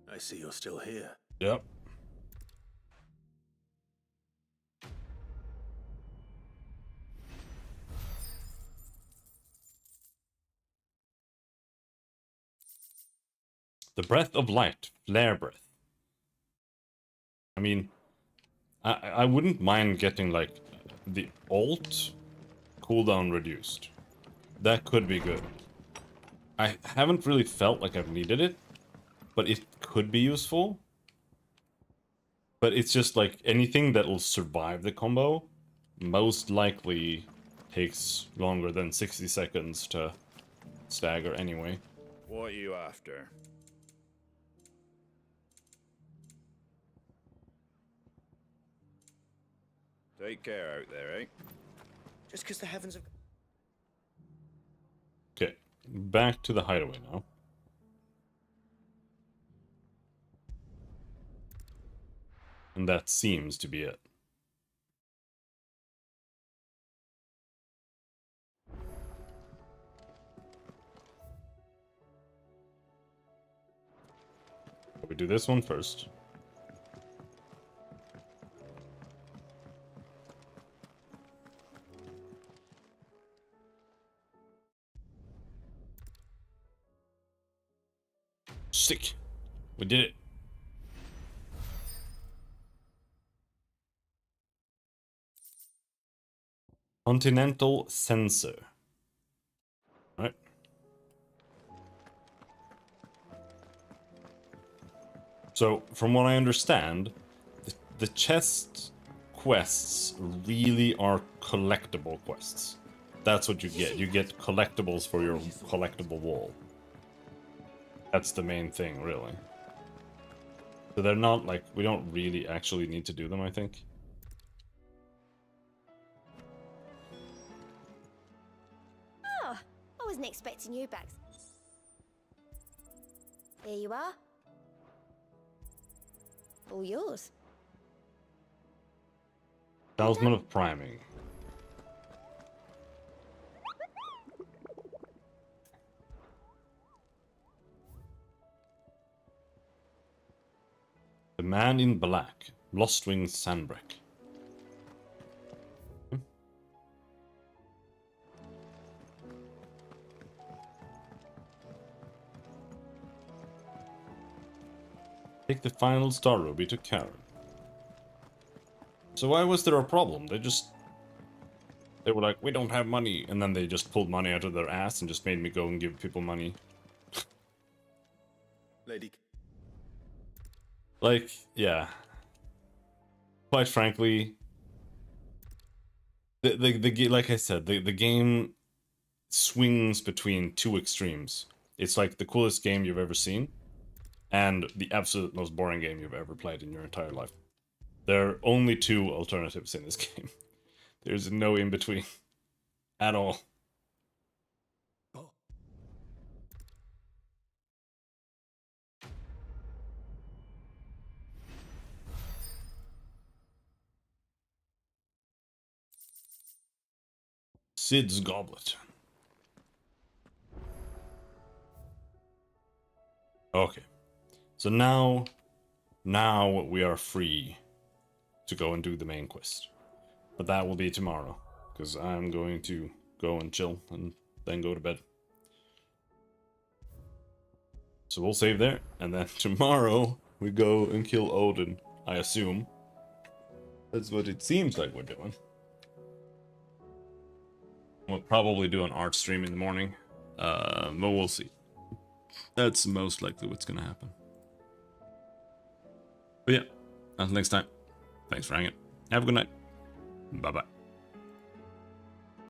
I see you're still here. Yep. The breath of light, flare breath. I mean, I wouldn't mind getting like the alt cooldown reduced. That could be good. I haven't really felt like I've needed it, but it could be useful. But it's just like anything that will survive the combo most likely takes longer than 60 seconds to stagger anyway. What are you after? Take care out there, eh? Just because the heavens have... Okay, back to the hideaway now. And that seems to be it. We do this one first. Sick. We did it. Continental sensor. Right. So, from what I understand, the chest quests really are collectible quests. That's what you get. You get collectibles for your collectible wall. That's the main thing, really. So they're not like, we don't really actually need to do them, I think. Oh, I wasn't expecting you back. Here you are. All yours. Talisman of Priming. The Man in Black. Lostwing Sandbreak. Take the final Star Ruby to Karen. So why was there a problem? They They were like, we don't have money, and then they just pulled money out of their ass and just made me go and give people money. Lady. Like, yeah. Quite frankly, like I said, the game swings between two extremes. It's like the coolest game you've ever seen, and the absolute most boring game you've ever played in your entire life. There are only two alternatives in this game. There's no in between at all. Sid's Goblet. Okay. So now we are free to go and do the main quest. But that will be tomorrow, because I'm going to go and chill and then go to bed. So we'll save there, and then tomorrow we go and kill Odin, I assume. That's what it seems like we're doing. We'll probably do an art stream in the morning, but we'll see. That's most likely what's gonna happen. But yeah, until next time, thanks for hanging. Have a good night. Bye-bye.